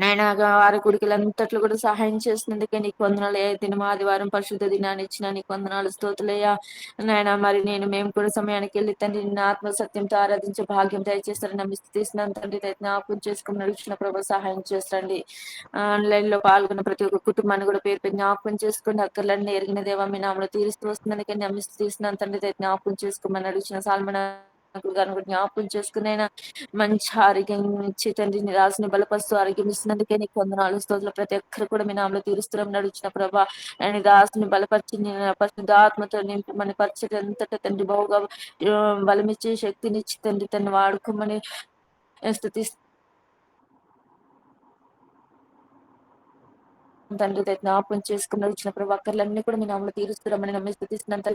నాయన వారి కుడికలంతట్లో కూడా సహాయం చేసినందుకే నీకు వందనాలయ్యా. దినం ఆదివారం పరిశుద్ధ దినాన్ని ఇచ్చిన నీకు వందనాలు స్తోత్రులయ్యా. నాయన మరి మేము కూడా సమయానికి వెళ్ళి తండ్రి నిన్ను ఆత్మ సత్యంతో ఆరాధించే భాగ్యం దయచేస్తారని నమ్మి స్థితిస్తున్నాను తండ్రి. జ్ఞాపకం చేసుకుని నడిచిన ప్రభు సహాయం చేస్తండి. ఆన్లైన్ లో పాల్గొన్న ప్రతి ఒక్క కుటుంబాన్ని కూడా పేరు జ్ఞాపకం చేసుకుని అక్కర్లన్నీ ఎరిగిన దేవా మీ నామలో తీరుస్తూ వస్తుందని నమ్మి స్థితిస్తున్నాను తండ్రి. జ్ఞాపకం చేసుకోమని నడిచిన సాల్మన జ్ఞాపకం చేసుకునైనా మంచి ఆరోగ్యం ఇచ్చి తండ్రి నీ రాసిన బలపరుస్తూ ఆరోగ్యం ఇస్తున్నందుకే నీకు వందనాలు స్తోత్రులు. ప్రతి ఒక్కరు కూడా మీ నామలో తీరుస్తున్నాం నడిచిన ప్రభా, నేను దాసుని బలపరిచి పరిశుద్ధాత్మతో నింపి మన పరిచయం అంతటా తండ్రి బావుగా బలమిచ్చి శక్తినిచ్చి తండ్రి తను వాడుకోమని స్తుతి తండ్రి. జ్ఞాపకం చేసుకుని నడిచిన ప్రభు అక్కర్లన్నీ కూడా మీ నామలో తీరుస్తున్నామని నమ్మి స్థుతిస్తున్నంత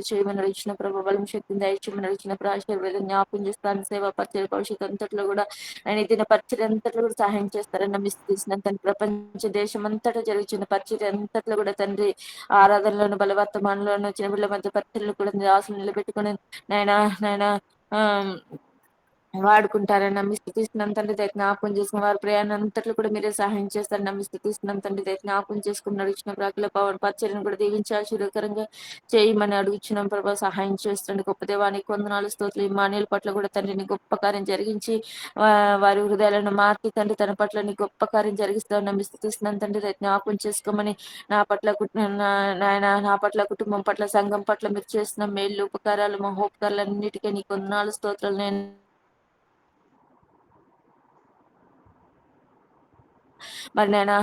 చేయమని నడిచిన ప్రభు బలం శక్తిని దయచేయమని నడిచిన ప్రాశీర్వేదం జ్ఞాపకం చేస్తాను. సేవ పరిచయ భవిష్యత్ అంతట్లో కూడా ఆయన దిన పరిచయ అంతట్లో కూడా సహాయం చేస్తారని నమ్మి స్థుతిస్తున్నాను తండ్రి. ప్రపంచ దేశం అంతటా జరుగుతున్న పరిచయ అంతట్లో కూడా తండ్రి ఆరాధనలోను బలవర్తమానంలోను చిన్న పిల్లల మధ్య పరిచయలు కూడా ఆశలు నిలబెట్టుకుని నాయన వాడుకుంటారని నమ్మి స్థితిస్తున్నాం తండ్రి. జ్ఞాపకం చేసుకున్న వారి ప్రయాణం అంతట్లో కూడా మీరే సహాయం చేస్తారని నమ్మి స్థితిస్తున్నాం తండ్రి. జ్ఞాపకం చేసుకుని నడిచిన ప్రాకుల పవన్ పరిచయను కూడా దీవించి ఆశీర్వకరంగా చేయమని అడుగుచున్నాం ప్రభావ. సహాయం చేస్తుంది గొప్ప దేవానికి వందనాలు స్తోత్రులు. ఇమ్మానుయేల్ పట్ల కూడా తండ్రిని గొప్ప కార్యం జరిగించి వారి హృదయాలను మార్చి తండ్రి తన పట్ల నీ గొప్ప కార్యం జరిగిస్తామని నమ్మి స్థితిస్తున్నాం తండ్రి. జ్ఞాపకం చేసుకోమని నా పట్ల కుటుంబం పట్ల సంఘం పట్ల మీరు చేస్తున్న మేలు ఉపకారాలు మహోపకారాలు అన్నిటికీ నీకు వందనాలు స్తోత్రాలు. నేను మరి నేను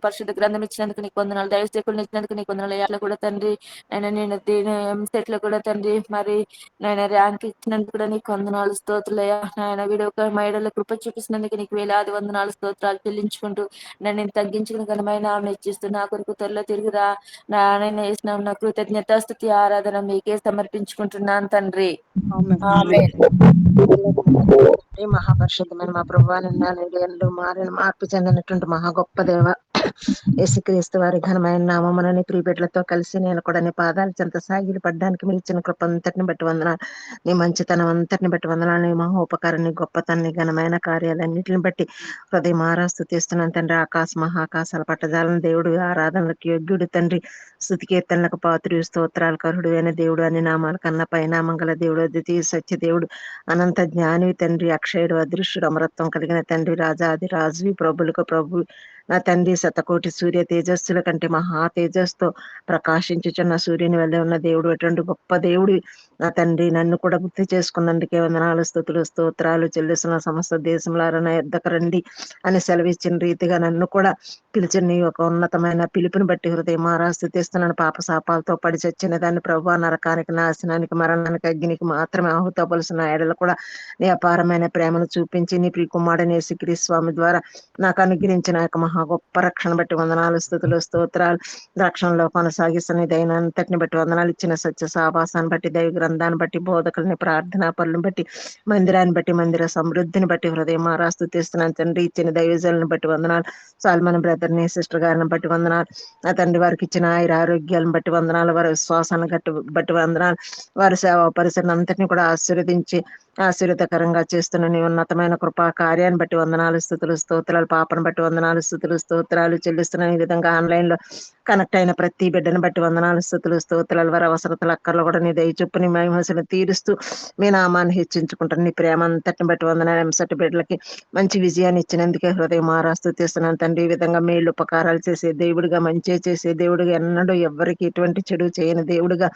పరిశుద్ధ గ్రంథం ఇచ్చినందుకు నీకు వందనాలు. దైవసేకులను ఇచ్చినందుకు నీకు వందనాలు. అట్లా కూడా తండ్రి నేను దీని ఎంసెట్ లో కూడా తండ్రి మరి నేను ర్యాంక్ ఇచ్చినందుకు కూడా నీకు వందనాలు స్తోత్రులయ్యా. నాయన వీడియో మహిళల కృప చూపిస్తున్నందుకు నీకు వేలాది వందనాలు స్తోత్రాలు చెల్లించుకుంటూ నేను తగ్గించుకుని ఘనమైన ఆమె ఇచ్చిస్తూ నా కొరకు త్వరలో తిరిగిరా నాయన వేసిన నా కృతజ్ఞత స్తుతి ఆరాధన మీకే సమర్పించుకుంటున్నాను తండ్రి. ఆమేన్. ఆమేన్. మహాపరిషుద్ధమైన మా ప్రభావాలు మార్పు చెందినటువంటి మహా గొప్ప దేవ యేసుక్రీస్తు వారి ఘనమైన నామమునని ప్రియబిడ్డలతో కలిసి నేను కూడా నీ పాదాలు చెంత సాగిలి పడ్డానికి మీరు ఇచ్చిన కృప అంతటిని బట్టి వందనాలు. నీ మంచితనం అంతటిని బట్టి వందనాలు. నీ మహోపకారాన్ని గొప్పతనాన్ని ఘనమైన కార్యాలన్నింటిని బట్టి హృదయం స్థుతిస్తున్నాను తండ్రి. మహాకాశాల పట్టజాలను దేవుడు ఆరాధనలకు యోగ్యుడు తండ్రి. స్తుతి కీర్తనలకు పాత్రుడు స్తోత్రాలు కరుడు అయిన దేవుడు అన్ని నామాల కన్నా పైనామం గల దేవుడు ద్వితీయ సత్య దేవుడు అనంత జ్ఞాని తండ్రి. అక్షయుడు అదృశ్యుడు అమరత్వం కలిగిన తండ్రి. రాజాది రాజు ప్రభులకు ప్రభు నా తండ్రి శతకోటి సూర్య తేజస్సుల కంటే మహా తేజస్తో ప్రకాశించుచున్న సూర్యుని వల్ల ఉన్న దేవుడు, అటువంటి గొప్ప దేవుడు నా తండ్రి. నన్ను కూడా గుర్తు చేసుకున్నందుకే వందనాలు, స్తుతులు, స్తోత్రాలు చెల్లిస్తున్న. సమస్త దేశంలారా నా యొద్దకు రండి అని సెలవిచ్చిన రీతిగా నన్ను కూడా పిలిచిన నీ ఒక ఉన్నతమైన పిలుపుని బట్టి హృదయమారా స్తుతిస్తున్నాను. పాప శాపాలతో పడి చచ్చిన దాన్ని ప్రభువా, నరకానికి, నాశనానికి, మరణానికి, అగ్నికి మాత్రమే ఆహుతపలుసిన ఎడల కూడా నీ అపారమైన ప్రేమను చూపించి నీ ప్రియకుమారుడైన యేసుక్రీస్తు స్వామి ద్వారా నాకు అనుగ్రహించిన యొక్క మహా గొప్ప రక్షణ బట్టి వందనాలు, స్తుతులు, స్తోత్రాలు. రక్షణలో కొనసాగిస్తున్న దైన అంతటిని బట్టి వందనాలు. ఇచ్చిన సత్య సావాసాన్ని బట్టి, దైవ గ్రంథాన్ని బట్టి, బోధకుల్ని, ప్రార్థనా పనులను బట్టి, మందిరాన్ని బట్టి, మందిర సమృద్ధిని బట్టి హృదయమారా స్తుతిస్తున్నాను తండ్రి. ఇచ్చిన దైవజనులను బట్టి వందనాలు. సాల్మన్ బ్రదర్ని, సిస్టర్ గారిని బట్టి వందనాలు. నా తండ్రి వారికి ఇచ్చిన ఆరోగ్యాలను బట్టి వందనాలు. వారి విశ్వాసాన్ని బట్టి వందనాలు. వారి సేవా పరిసరం అంతటిని కూడా ఆశీర్వదించి ఆశీర్వదకరంగా చేస్తున్న నీ ఉన్నతమైన కృపా కార్యాన్ని బట్టి వందనాలు, స్తుతులు, స్తోత్రాలు. పాపను బట్టి వందనాలు, స్తుతులు, స్తోత్రాలు చెల్లిస్తున్నాను. ఈ విధంగా ఆన్లైన్ లో కనెక్ట్ అయిన ప్రతి బిడ్డను బట్టి వందనాలు, స్తుతులు, స్తోత్రాలు. వారి అవసరతలు అక్కర్లు కూడా నీ దయ చొప్పుని మహిమను తీరుస్తూ మీ నామాన్ని హెచ్చించుకుంటాను. నీ ప్రేమ అంతటిని బట్టి వందనాలు. ఎంసటి బిడ్డలకి మంచి విజయాన్ని ఇచ్చినందుకే హృదయమారా స్తుతిస్తున్నాను తండ్రి. ఈ విధంగా మేలు ఉపకారాలు చేసే దేవుడిగా, మంచి చేసే దేవుడిగా, ఎన్నడూ ఎవ్వరికి ఎటువంటి చెడు చేయని దేవుడిగా,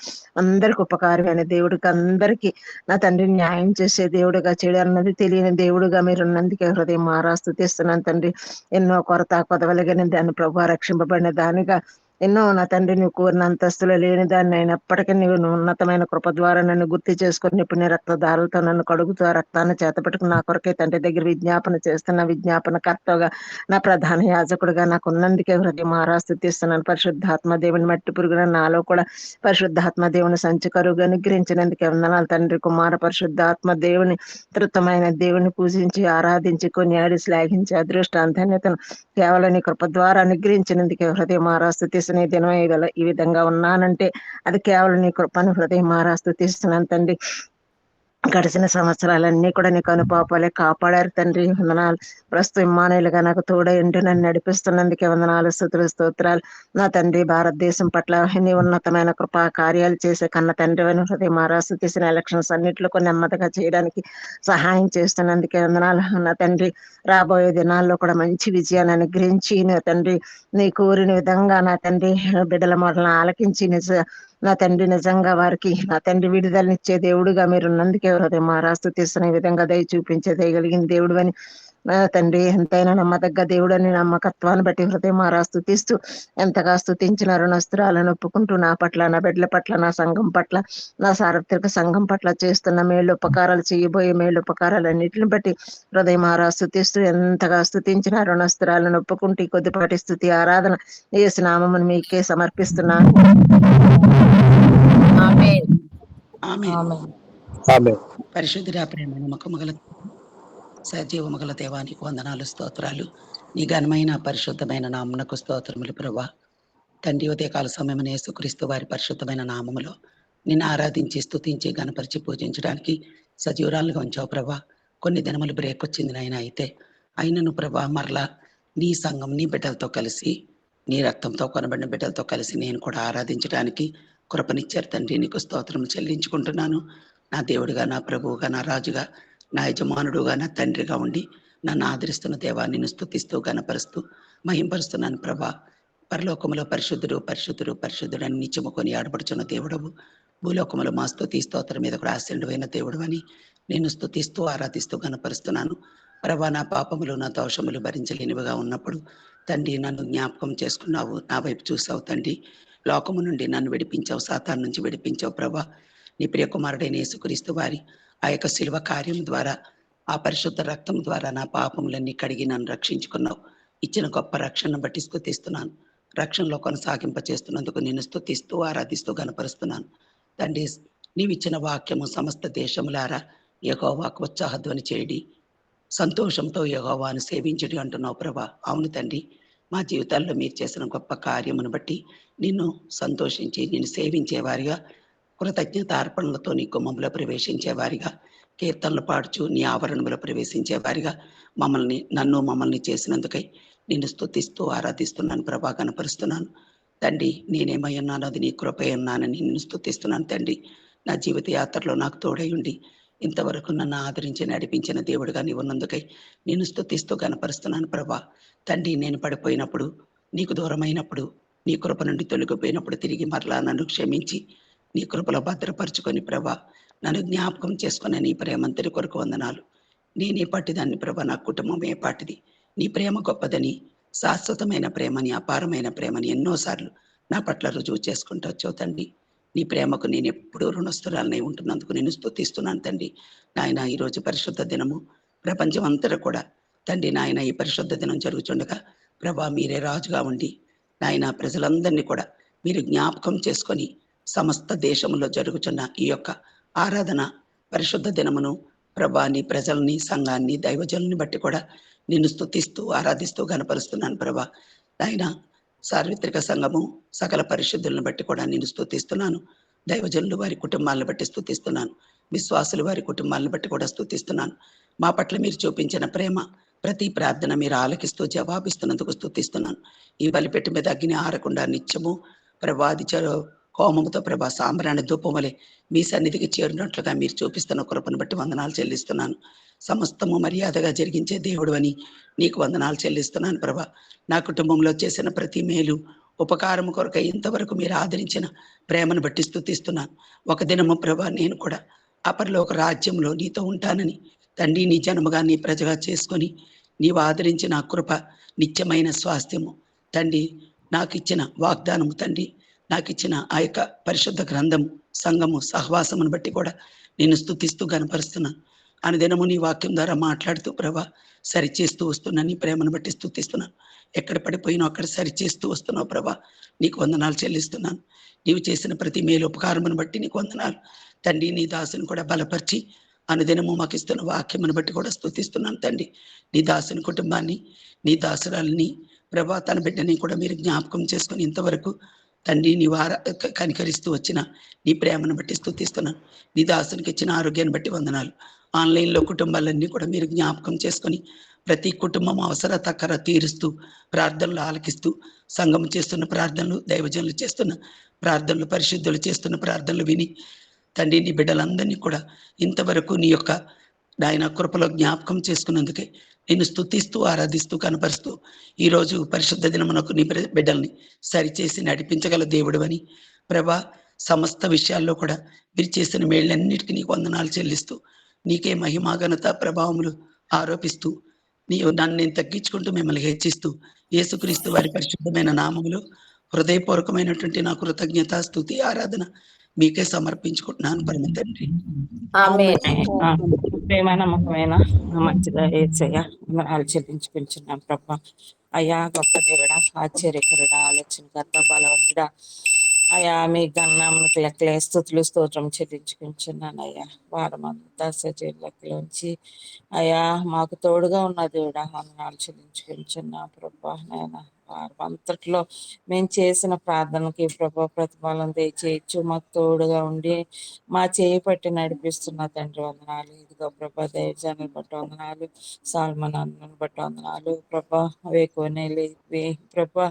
అందరికి ఉపకారమైన దేవుడిగా, అందరికీ నా తండ్రి న్యాయం చేసే దేవుడిగా, చెడు అన్నది తెలియని దేవుడిగా మీరు ఉన్నందుకే హృదయమారా స్తుతిస్తున్నాను తండ్రి. ఎన్నో కొరత కొదవలిగిన దాన్ని ప్రభు రక్షింపబడిన దానిగా, ఎన్నో నా తండ్రి నువ్వు కోరిన అంతస్తులు లేని దాన్ని అయినప్పటికీ నీవు ఉన్నతమైన కృప ద్వారా నన్ను గుర్తు చేసుకుని ఇప్పుడు నీ రక్తధారలతో నన్ను కడుగుతూ ఆ రక్తాన్ని చేతపట్టుకుని నా కొరకే తండ్రి దగ్గర విజ్ఞాపన చేస్తున్న విజ్ఞాపన కర్తగా, నా ప్రధాన యాజకుడిగా నాకు ఉన్నందుకే హృదయమారా స్తుతిస్తున్నాను. పరిశుద్ధాత్మ దేవుని మట్టి పురుగున నాలో కూడా పరిశుద్ధాత్మ దేవుని సంచకరుగా అనుగ్రహించినందుకే వందనాలు తండ్రి. కుమార పరిశుద్ధాత్మ దేవుని తృతమైన దేవుని పూజించి ఆరాధించి కొనియాడి శ్లాఘించి అదృష్ట ధన్యతను కేవలం నీ కృప ద్వారా అనుగ్రహించినందుకే హృదయమారా స్తుతిస్తున్న. ఈ దినం ఈ విధంగా ఉన్నానంటే అది కేవలం నీ కృపను హృదయమారా స్తుతిస్తున్నాను తండ్రి. గడిచిన సంవత్సరాలన్నీ కూడా నీకు అనుపాపాలే కాపాడారు తండ్రి. వందనాలు. ప్రస్తుతం ఇమ్మానుయేలుగా నాకు తోడైంటూ నన్ను నడిపిస్తున్నందుకే వందనాలు, స్తుతులు, స్తోత్రాలు. నా తండ్రి భారతదేశం పట్ల నీ ఉన్నతమైన కృపా కార్యాలు చేసే కన్న తండ్రి అని హృదయమారా స్తుతిస్తున్న. ఎలక్షన్స్ అన్నింటిలో నెమ్మదిగా చేయడానికి సహాయం చేస్తున్నందుకే వందనాలు. నా తండ్రి రాబోయే దినాల్లో కూడా మంచి విజయాన్ని అనుగ్రహించి నా తండ్రి నీ కోరిన విధంగా నా తండ్రి బిడ్డల మొదలను ఆలకించి నా తండ్రి నిజంగా వారికి నా తండ్రి విడుదలనిచ్చే దేవుడుగా మీరు ఉన్నందుకే హృదయమారా స్తుతిస్తున్న. ఈ విధంగా దయ చూపించే దయగలిగిన దేవుడు అని నా తండ్రి, ఎంతైనా నమ్మదగ్గ దేవుడు అని నమ్మకత్వాన్ని బట్టి హృదయమారా స్తుతిస్తూ ఎంతగా స్తుతించిన రుణస్త్రాలను ఒప్పుకుంటూ నా పట్ల, నా బిడ్డల పట్ల, నా సంఘం పట్ల, నా సార్వత్రిక సంఘం పట్ల చేస్తున్న మేలు ఉపకారాలు, చేయబోయే మేలు ఉపకారాలు అన్నిటిని బట్టి హృదయమారా స్తుతిస్తూ ఎంతగా స్తుతించిన రుణస్త్రాలను ఒప్పుకుంటూ కొద్దిపాటి స్తుతి ఆరాధన యేసు నామమును మీకే సమర్పిస్తున్నాను. ఆమేన్. ఆమేన్. పరిశుద్ధుడా, ప్రేమ నమ్మకము గల సజీవము గల దేవానికి వందనాలు, స్తోత్రాలు. నీ ఘనమైన పరిశుద్ధమైన నామమునకు స్తోత్రములు ప్రభా. తండ్రి ఉదయకాల సమయమున యేసుక్రీస్తు వారి పరిశుద్ధమైన నామములో నిన్ను ఆరాధించి, స్తుతించి, గణపరిచి పూజించడానికి సజీవురాలుగా ఉంచావు ప్రభా. కొన్ని దినములు బ్రేక్ వచ్చింది నాయన. అయితే అయినను ప్రభా మరలా నీ సంఘం, నీ బిడ్డలతో కలిసి, నీ రక్తంతో కొనబడిన బిడ్డలతో కలిసి నేను కూడా ఆరాధించడానికి కృపనిచ్చారు తండ్రి. నీకు స్తోత్రము చెల్లించుకుంటున్నాను. నా దేవుడిగా, నా ప్రభువుగా, నా రాజుగా, నా యజమానుడుగా, నా తండ్రిగా ఉండి నన్ను ఆదరిస్తున్న దేవా, నిన్ను స్తుతిస్తూ గణపరుస్తూ మహింపరుస్తున్నాను ప్రభా. పరలోకములో పరిశుద్ధుడు, పరిశుద్ధుడు, పరిశుద్ధుడు అని నిత్యము కొని ఆడబడుచున్న దేవుడవు. భూలోకములో మా స్తుతి స్తోత్రం మీద కూడా ఆశీనుడైన దేవుడు అని నేను స్తుతిస్తూ ఆరాధిస్తూ గణపరుస్తున్నాను ప్రభా. నా పాపములు, నా దోషములు భరించలేనివిగా ఉన్నప్పుడు తండ్రి నన్ను జ్ఞాపకం చేసుకున్నావు, నా వైపు చూసావు తండ్రి. లోకము నుండి నన్ను విడిపించావు, సాతాను నుంచి విడిపించావు ప్రభా. నీ ప్రియ కుమారుడైన యేసుక్రీస్తు వారి ఆ యొక్క శిలువ కార్యం ద్వారా, ఆ పరిశుద్ధ రక్తం ద్వారా నా పాపములన్నీ కడిగి నన్ను రక్షించుకున్నావు. ఇచ్చిన గొప్ప రక్షణను బట్టి స్తుతిస్తున్నాను. రక్షణలో కొనసాగింప చేస్తున్నందుకు నేను స్తుతిస్తూ ఆరాధిస్తూ గణపరుస్తున్నాను తండ్రి. నీవిచ్చిన వాక్యము సమస్త దేశములారా యెహోవాకు ఉత్సాహధ్వని చేయడి, సంతోషంతో యెహోవాను సేవించడి అంటున్నావు ప్రభా. అవును తండ్రి, మా జీవితాల్లో మీరు చేసిన గొప్ప కార్యమును బట్టి నిన్ను సంతోషించి, నిన్ను సేవించేవారిగా, కృతజ్ఞత అర్పణలతో నీ గుమ్మంలో ప్రవేశించేవారిగా, కీర్తనలు పాడుచు నీ ఆవరణంలో ప్రవేశించేవారిగా మమ్మల్ని చేసినందుకై నిన్ను స్తుతిస్తూ ఆరాధిస్తున్నాను ప్రభా, కనపరుస్తున్నాను తండ్రి. నేనేమై ఉన్నానో అది నీ కృపై ఉన్నానని నిన్ను స్తుతిస్తున్నాను తండ్రి. నా జీవిత యాత్రలో నాకు తోడై ఉండి ఇంతవరకు నన్ను ఆదరించి నడిపించిన దేవుడుగా నీవు ఉన్నందుకై నేను స్తుతిస్తూ కనపరుస్తున్నాను ప్రభా. తండ్రి, నేను పడిపోయినప్పుడు, నీకు దూరమైనప్పుడు, నీ కృప నుండి తొలగిపోయినప్పుడు తిరిగి మరలా నన్ను క్షమించి నీ కృపలో భద్రపరుచుకొని ప్రభా, నన్ను జ్ఞాపకం చేసుకున్న నీ ప్రేమంతరి కొరకు వందనాలు. నేనే పాటిదాన్ని ప్రభా, నా కుటుంబమే పాటిది. నీ ప్రేమ గొప్పదని, శాశ్వతమైన ప్రేమని, అపారమైన ప్రేమని ఎన్నోసార్లు నా పట్ల రుజువు చేసుకుంటూ వచ్చావు తండ్రి. నీ ప్రేమకు నేను ఎప్పుడూ రుణస్థురాలనై ఉంటున్నందుకు నేను స్తుతిస్తున్నాను తండ్రి. నాయన, ఈరోజు పరిశుద్ధ దినము, ప్రపంచం అంతటా కూడా తండ్రి నాయన ఈ పరిశుద్ధ దినం జరుగుతుండగా ప్రభా, మీరే రాజుగా ఉండి నాయన ప్రజలందరినీ కూడా మీరు జ్ఞాపకం చేసుకొని సమస్త దేశంలో జరుగుతున్న ఈ యొక్క ఆరాధన పరిశుద్ధ దినమును ప్రభా, నీ ప్రజల్ని, సంఘాన్ని, దైవజనుల్ని బట్టి కూడా నిన్ను స్తుతిస్తూ ఆరాధిస్తూ గనపరుస్తున్నాను ప్రభా. నాయన, సార్వత్రిక సంఘము సకల పరిశుద్ధులను బట్టి కూడా నేను స్తుతిస్తున్నాను. దైవజనులు వారి కుటుంబాలను బట్టి స్తుతిస్తున్నాను. విశ్వాసులు వారి కుటుంబాలను బట్టి కూడా స్తుతిస్తున్నాను. మా పట్ల మీరు చూపించిన ప్రేమ, ప్రతి ప్రార్థన మీరు ఆలకిస్తూ జవాబిస్తున్నందుకు స్తుతిస్తున్నాను. ఈ బలిపెట్టి మీద అగ్ని ఆరకుండా నిత్యము ప్రభాది హోమముతో ప్రభా సాంబ్రాణి ధూపం వలె మీ సన్నిధికి చేరినట్లుగా మీరు చూపిస్తున్న కృపను బట్టి వందనాలు చెల్లిస్తున్నాను. సమస్తము మర్యాదగా జరిగించే దేవుడు అని నీకు వందనాలు చెల్లిస్తున్నాను ప్రభా. నా కుటుంబంలో చేసిన ప్రతి మేలు, ఉపకారము కొరకై ఇంతవరకు మీరు ఆదరించిన ప్రేమను బట్టి స్తుతిస్తున్నాను. ఒక దినము ప్రభా, నేను కూడా అపరలోక రాజ్యంలో నీతో ఉంటానని తండ్రి, నీ జనముగా నీ ప్రజగా చేసుకొని నీవు ఆదరించిన ఆ కృప, నిత్యమైన స్వాస్థ్యము తండ్రి, నాకు ఇచ్చిన వాగ్దానము తండ్రి, నాకు ఇచ్చిన ఆ యొక్క పరిశుద్ధ గ్రంథము, సంఘము, సహవాసమును బట్టి కూడా నేను స్తుతిస్తూ గనపరుస్తున్నాను. అనుదినము నీ వాక్యం ద్వారా మాట్లాడుతూ ప్రభా సరిచేస్తూ వస్తున్నా. నీ ప్రేమను బట్టి స్తుతిస్తున్నాను. ఎక్కడ పడిపోయినా అక్కడ సరిచేస్తూ వస్తున్నావు ప్రభా, నీకు వందనాలు చెల్లిస్తున్నాను. నీవు చేసిన ప్రతి మేలు ఉపకారమును బట్టి నీకు వందనాలు తండ్రి. నీ దాసుని కూడా బలపరిచి అనుదినము మాకు ఇస్తున్న వాక్యమును బట్టి కూడా స్తుతిస్తున్నాను తండ్రి. నీ దాసుని కుటుంబాన్ని, నీ దాసురాలని ప్రభా, తన బిడ్డని కూడా మీరు జ్ఞాపకం చేసుకొని ఇంతవరకు తండ్రి నీ కనికరిస్తూ వచ్చిన నీ ప్రేమను బట్టి స్తుతిస్తున్నాను. నీ దాసునికి ఇచ్చిన ఆరోగ్యాన్ని బట్టి వందనాలు. ఆన్లైన్లో కుటుంబాలన్నీ కూడా మీరు జ్ఞాపకం చేసుకొని ప్రతి కుటుంబం అవసరత కర తీరుస్తూ, ప్రార్థనలు ఆలకిస్తూ, సంఘం చేస్తున్న ప్రార్థనలు, దైవజనులు చేస్తున్న ప్రార్థనలు, పరిశుద్ధులు చేస్తున్న ప్రార్థనలు విని తండ్రి, నీ బిడ్డలందరినీ కూడా ఇంతవరకు నీ యొక్క నాయన కృపలో జ్ఞాపకం చేసుకున్నందుకే నిన్ను స్తుతిస్తూ ఆరాధిస్తూ కనపరుస్తూ ఈరోజు పరిశుద్ధ దినమునకు నీ బిడ్డల్ని సరిచేసి నడిపించగల దేవుడు అని ప్రభా, సమస్త విషయాల్లో కూడా మీరు చేసిన మేళ్ళన్నిటికీ నీకు వందనాలు చెల్లిస్తూ నీకే మహిమా ఘనత ప్రభావములు ఆరోపిస్తూ నన్ను నేను తగ్గించుకుంటూ మిమ్మల్ని హెచ్చిస్తూ యేసుక్రీస్తు వారి పరిశుద్ధమైన నామములో హృదయపూర్వకమైనటువంటి నా కృతజ్ఞత, స్తుతి, ఆరాధన మీకే సమర్పించుకుంటున్నాను పరమ తండ్రి. ప్రేమ నమ్మకమైన మంచిగా ఏసయ్య వందనాలు చెల్లించుకుంటున్నాం ప్రభా. అయ్యా, గొప్ప దేవుడా, ఆశ్చర్యకరుడా, ఆలోచనకర్త, బలవంతుడా, అయ్యా మీ గన్నాములకు లెక్కలే స్తుతులు స్తోత్రం చెల్లించుకుంటున్నాను. అయ్యా, వారమంతా సజీవ లెక్కలోంచి అయ్యా మాకు తోడుగా ఉన్న దేవుడా వందనాలు చెల్లించుకుంటున్నా ప్రభా. నాయన, వారమంతట్లో మేము చేసిన ప్రార్థనకి ప్రభా ప్రతిఫలం దయచేయచ్చు. మాకు తోడుగా ఉండి మా చేయి పట్టి నడిపిస్తున్న తండ్రి వందనాలు. ఇదిగో ప్రభా, దైవజనులు బట్టి వందనాలు, సాల్మన్ అన్నను బట్టి వందనాలు ప్రభా. వేకోనేలి ప్రభా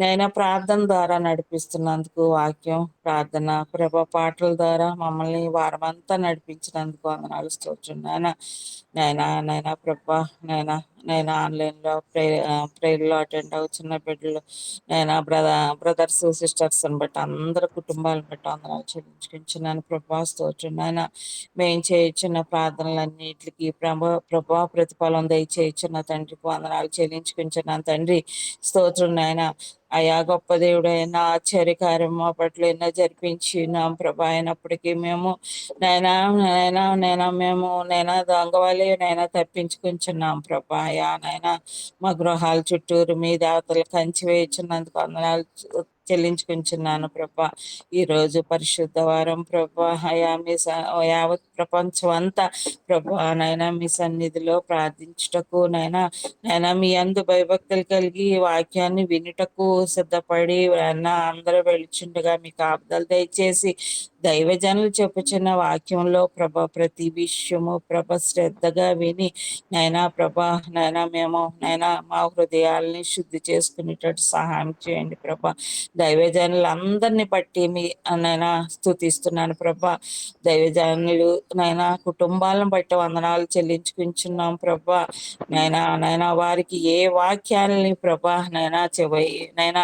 నైనా ప్రార్థన ద్వారా నడిపిస్తున్నందుకు, వాక్యం, ప్రార్థన, ప్రభా పాటల ద్వారా మమ్మల్ని వారమంతా నడిపించినందుకు వందనాలు స్తోత్రం నైనా ప్రభా. నైనా ఆన్లైన్లో ప్రేయర్లో అటెండ్ అవుతున్న బిడ్డలు నైనా బ్రదర్స్, సిస్టర్స్ అని బట్టి అందరి కుటుంబాలను బట్టి వందనాలు చెల్లించుకుంటున్నాను ప్రభా. స్తోత్రం నాయన. మేము చేయించిన ప్రార్థనలన్నిటికీ ప్రభా ప్రతిఫలం దయచేయించిన తండ్రికి వందనాలు చెల్లించుకుంటున్నాను తండ్రి. స్తోత్రం నాయన. అయా, గొప్ప దేవుడైనా ఆశ్చర్యకార్యం మా పట్ల ఎన్నో జరిపించినాం ప్రభా. అయినప్పటికీ మేము నైనా దొంగవాలి నైనా తప్పించుకుంటున్నాం ప్రభా. అయా నైనా, మా గృహాల చుట్టూరు మీ దేవతలు కంచి వేయించినందుకు వందనాలు చెల్లించుకుంటున్నాను ప్రభా. ఈరోజు పరిశుద్ధ వారం ప్రభా. అయా మీ యావత్ ప్రపంచం అంతా ప్రభా నైనా మీ సన్నిధిలో ప్రార్థించుటకు నైనా మీ అందు భయభక్తులు కలిగి వాక్యాన్ని వినుటకు సిద్ధపడి అందరూ వెళుచుండగా మీ కాపుదలు దయచేసి దైవజనులు చెప్పుచున్న వాక్యంలో ప్రభా ప్రతి విషయము ప్రభ శ్రద్ధగా విని ప్రభా మేము మా హృదయాల్ని శుద్ధి చేసుకునేటట్టు సహాయం చేయండి ప్రభా. దైవజనులందరినీ బట్టి మీ నైనా స్తుతిస్తున్నాను ప్రభా. దైవజనులు నైనా కుటుంబాలను బట్టి వందనాలు చెల్లించుకుంటున్నాం ప్రభా. నైనా వారికి ఏ వాక్యాలని ప్రభా నైనా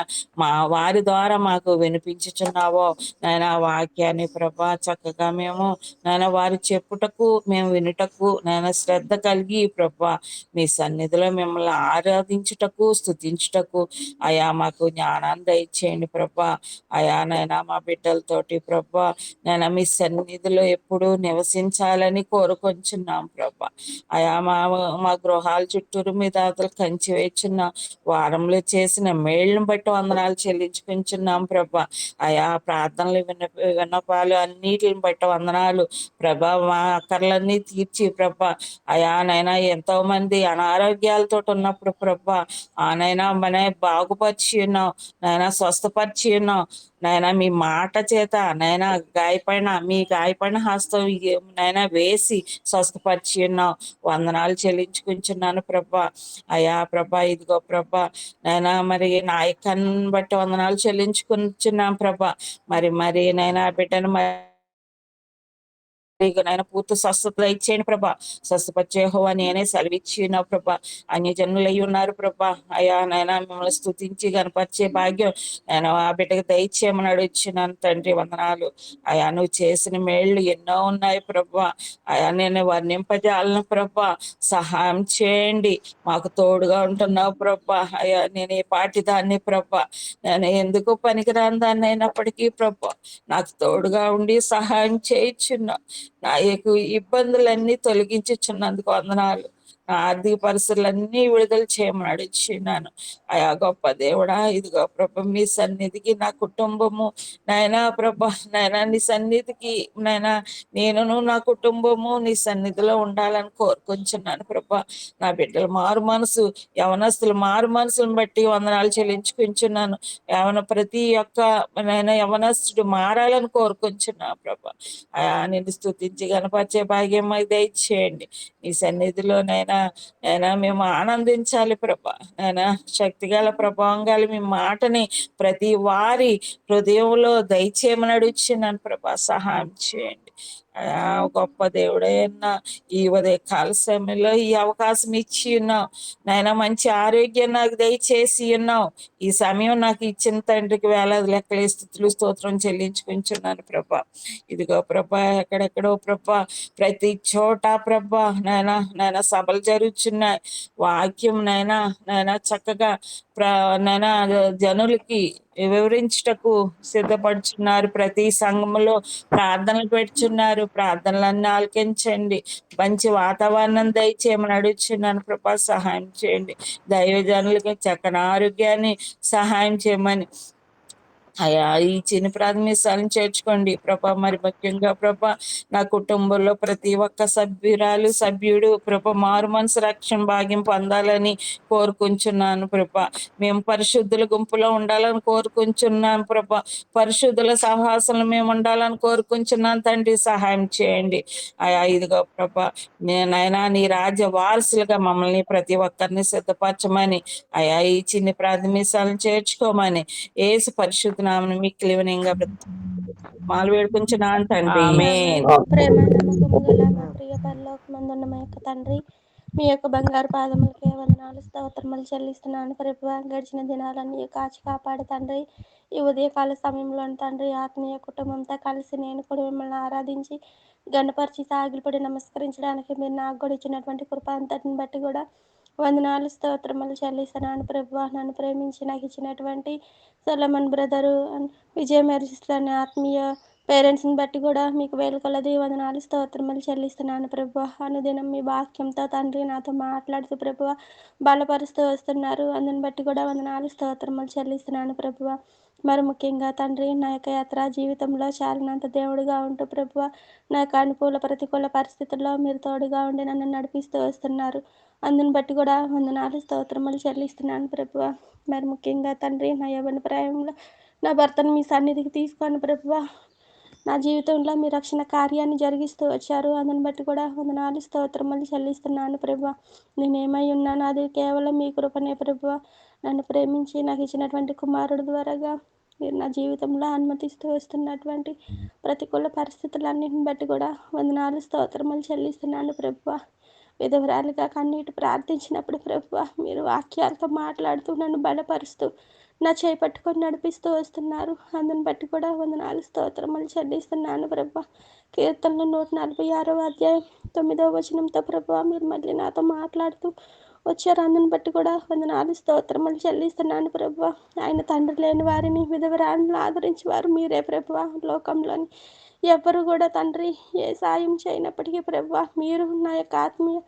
వారి ద్వారా మాకు వినిపించుచున్నావో నైనా వాక్యాన్ని ప్రభా చక్కగా మేము నైనా వారు చెప్పుటకు మేము వినుటకు నైనా శ్రద్ధ కలిగి ప్రభా మీ సన్నిధిలో మిమ్మల్ని ఆరాధించుటకు స్తుతించుటకు అయా మాకు జ్ఞానాన్ని దయచేయండి ప్రభా. అయా నైనా మా బిడ్డలతోటి ప్రభా నైనా మీ సన్నిధిలో ఎప్పుడు నివసించాలని కోరుకొంచున్నాం ప్రభా. అయా మా గృహాల చుట్టూరు మీద అతలు కంచి వేచున్న వారంలో చేసిన మేళ్ళను బట్టి వందనాలు చెల్లించుకుంటున్నాం ప్రభా. అయా ప్రార్థనలు విన్నపాలు అన్నిటిని బట్టి వందనాలు ప్రభా. మా అక్కర్లన్నీ తీర్చి ప్రభా అయా నైనా ఎంతో మంది అనారోగ్యాలతో ఉన్నప్పుడు ప్రభా నైనా మన బాగుపరిచి ఉన్నావు నైనా, స్వస్థపరిచి ఉన్నావు నైనా. మీ మాట చేత నైనా మీ గాయపడిన హస్తం నైనా వేసి స్వస్థపరిచి ఉన్నావు. వందనాలు చెల్లించుకుంటున్నాను ప్రభా. అయా ప్రభా ఇదిగో ప్రభా నైనా మరి నాయకన్ బట్టి వందనాలు చెల్లించుకుంటున్నాం ప్రభా. మరి నైనా బిడ్డను నాయన పూర్తి స్వస్థత ఇచ్చేయండి ప్రభా. స్వస్థపరిచే యెహోవా నేనే సెలవిచ్చి ఉన్నావు ప్రభా. అన్యజనులు అయి ఉన్నారు ప్రభా. అయా నైనా మిమ్మల్ని స్తుతించి కనపరిచే భాగ్యం నేను ఆ బిడ్డకి దయచేయమని అడుగుచున్నాను తండ్రి. వందనాలు అయా. నువ్వు చేసిన మేళ్ళు ఎన్నో ఉన్నాయి ప్రభా. అయా నేను వర్ణింపజాలను ప్రభా. సహాయం చేయండి. మాకు తోడుగా ఉంటున్నావు ప్రభా. అయా నేను ఏ పాటి దాన్ని ప్రభా. నేను ఎందుకు పనికిరాని దాన్ని అయినప్పటికీ ప్రభా నాకు తోడుగా ఉండి సహాయం చేయించున్నా. నా యొక్క ఇబ్బందులన్నీ తొలగించుచున్నందుకు వందనాలు. నా ఆర్థిక పరిస్థితులన్నీ విడుదల చేయమని అడుగుచున్నాను. అయా గొప్ప దేవుడా ఇదిగో ప్రభ మీ సన్నిధికి నా కుటుంబము నైనా ప్రభ నైనా నీ సన్నిధికి నైనా నేనును నా కుటుంబము నీ సన్నిధిలో ఉండాలని కోరుకుంటున్నాను ప్రభ. నా బిడ్డలు మారు మనసు యవనస్తులు మారు మనసులను బట్టి వందనాలు చెల్లించుకుంటున్నాను. ప్రతి ఒక్క నైనా యవనస్తుడు మారాలని కోరుకుంటున్నాను ప్రభ. నేను స్తుతించి గణపరిచే భాగ్యం మాకు దయచేయండి. ఈ సన్నిధిలోనైనా మేము ఆనందించాలి ప్రభా. నైనా శక్తిగల ప్రభావం గల మీ మాటని ప్రతి వారి హృదయంలో దయచేయమని అడుగుచున్నాను ప్రభా. సహాయం చేయండి. గొప్ప దేవుడైనా ఈ ఉదయ కాల సమయంలో ఈ అవకాశం ఇచ్చి ఉన్నావు నాయన. మంచి ఆరోగ్యం నాకు దయచేసి ఉన్నావు. ఈ సమయం నాకు ఇచ్చిన తండ్రికి వేలాది లెక్కలే స్తుతులు స్తోత్రం చెల్లించుకుంటున్నాను ప్రభా. ఇదిగో ప్రభా ఎక్కడెక్కడో ప్రభా ప్రతి చోట ప్రభా నాయన సభలు జరుగుతున్నాయి. వాక్యం నైనా చక్కగా నైనా జనులకి వివరించుటకు సిద్ధపడుచున్నారు. ప్రతి సంఘంలో ప్రార్థనలు పెడుచున్నారు. ప్రార్థనలన్నీ ఆలకించండి. మంచి వాతావరణం దయచేయమని అడుగుచున్నాను ప్రభా. సహాయం చేయండి. దైవజనులకి చక్కని ఆరోగ్యాన్ని సహాయం చేయమని అయా ఈ చిన్న ప్రాథమికాలను చేర్చుకోండి ప్రభా. మరి ముఖ్యంగా ప్రభా నా కుటుంబంలో ప్రతి ఒక్క సభ్యుడు ప్రభా మారు మనసు రక్షణ భాగ్యం పొందాలని కోరుకుంటున్నాను ప్రభా. మేము పరిశుద్ధుల గుంపులో ఉండాలని కోరుకుంటున్నాను ప్రభా. పరిశుద్ధుల సహవాసంలో మేము ఉండాలని కోరుకుంటున్నాను తండ్రి. సహాయం చేయండి. అయా ఇదిగో ప్రభా నేనైనా నీ రాజ్య వారసులుగా మమ్మల్ని ప్రతి ఒక్కరిని సిద్ధపరచమని అయా ఈ చిన్ని ప్రాథమికాలను చేర్చుకోమని యేసు పరిశుద్ధ నామమున మిక్కిలి వినయంగా మాలు వేడుకుంటున్నాను తండ్రి. ఆమేన్. ప్రేమ నమ్మకము గల మా ప్రియ పరలోకమందున్న మా యొక్క తండ్రి, మీ యొక్క బంగారు పాదములకే వందనాలు స్తోత్రములు చెల్లిస్తున్నాను ప్రభువా. గడిచిన దినాలన్నీ కాచి కాపాడు తండ్రి. ఈ ఉదయకాల సమయంలో తండ్రి ఆత్మీయ కుటుంబంతో కలిసి నేను కూడా మిమ్మల్ని ఆరాధించి గణపరిచి సాగిలపడి నమస్కరించడానికి మీరు నాకు కూడా ఇచ్చినటువంటి కృప అంతటిని బట్టి కూడా వందనాలు స్తోత్రములు చెల్లిస్తున్నాను ప్రభువా. నన్ను ప్రేమించి నాకు ఇచ్చినటువంటి సొలమన్ బ్రదరు విజయ మెరిసిస్లని ఆత్మీయ పేరెంట్స్ని బట్టి కూడా మీకు వేలు కొలది వందనాలు స్తోత్రములు చెల్లిస్తున్నాను ప్రభువా. అనుదినం మీ వాక్యంతో తండ్రి నాతో మాట్లాడుతూ ప్రభువా బలపరుస్తూ వస్తున్నారు. అందుని బట్టి కూడా వందనాలు స్తోత్రములు చెల్లిస్తున్నాను ప్రభువా. మరి ముఖ్యంగా తండ్రి నా యొక్క యాత్రా జీవితంలో చాలినంత దేవుడిగా ఉంటూ ప్రభువా నా యొక్క అనుకూల ప్రతికూల పరిస్థితుల్లో మీరు తోడుగా ఉండి నన్ను నడిపిస్తూ వస్తున్నారు. అందుని బట్టి కూడా వందనాలు స్తోత్రములు చెల్లిస్తున్నాను ప్రభువా. మరి ముఖ్యంగా తండ్రి నా యవ్వన ప్రాయంలో నా భర్తను మీ సన్నిధికి తీసుకొని ప్రభువా నా జీవితంలో మీ రక్షణ కార్యాన్ని జరిగిస్తూ వచ్చారు. అందుని బట్టి కూడా వందనాలు స్తోత్రములు చెల్లిస్తున్నాను ప్రభువా. నేనేమై ఉన్నాను అది కేవలం మీ కృపనే ప్రభువా. నన్ను ప్రేమించి నాకు ఇచ్చినటువంటి కుమారుడు ద్వారాగా మీరు నా జీవితంలో అనుమతిస్తూ వస్తున్నటువంటి ప్రతికూల పరిస్థితులన్నిటిని బట్టి కూడా వందనాలు స్తోత్రములు చెల్లిస్తున్నాను ప్రభువా. విధవరాలుగా కన్నీటి ప్రార్థించినప్పుడు ప్రభువా మీరు వాక్యాలతో మాట్లాడుతూ నన్ను బలపరుస్తూ నా చేయి పట్టుకొని నడిపిస్తూ వస్తున్నారు. అందుని బట్టి కూడా వందనాలు స్తోత్రములు చెల్లిస్తున్నాను ప్రభువా. కీర్తనలు 146వ అధ్యాయం 9వ వచనంతో ప్రభువా మీరు మళ్ళీ నాతో మాట్లాడుతూ వచ్చారు. అందుని బట్టి కూడా వందనాలు స్తోత్రములు చెల్లిస్తున్నాను ప్రభువా. ఆయన తండ్రి లేని వారిని విధవరాలను ఆదరించి వారు మీరే ప్రభువా. లోకంలోని ఎవ్వరు కూడా తండ్రి ఏ సాయం చేయనప్పటికీ ప్రభువా మీరు నా యొక్క ఆత్మీయ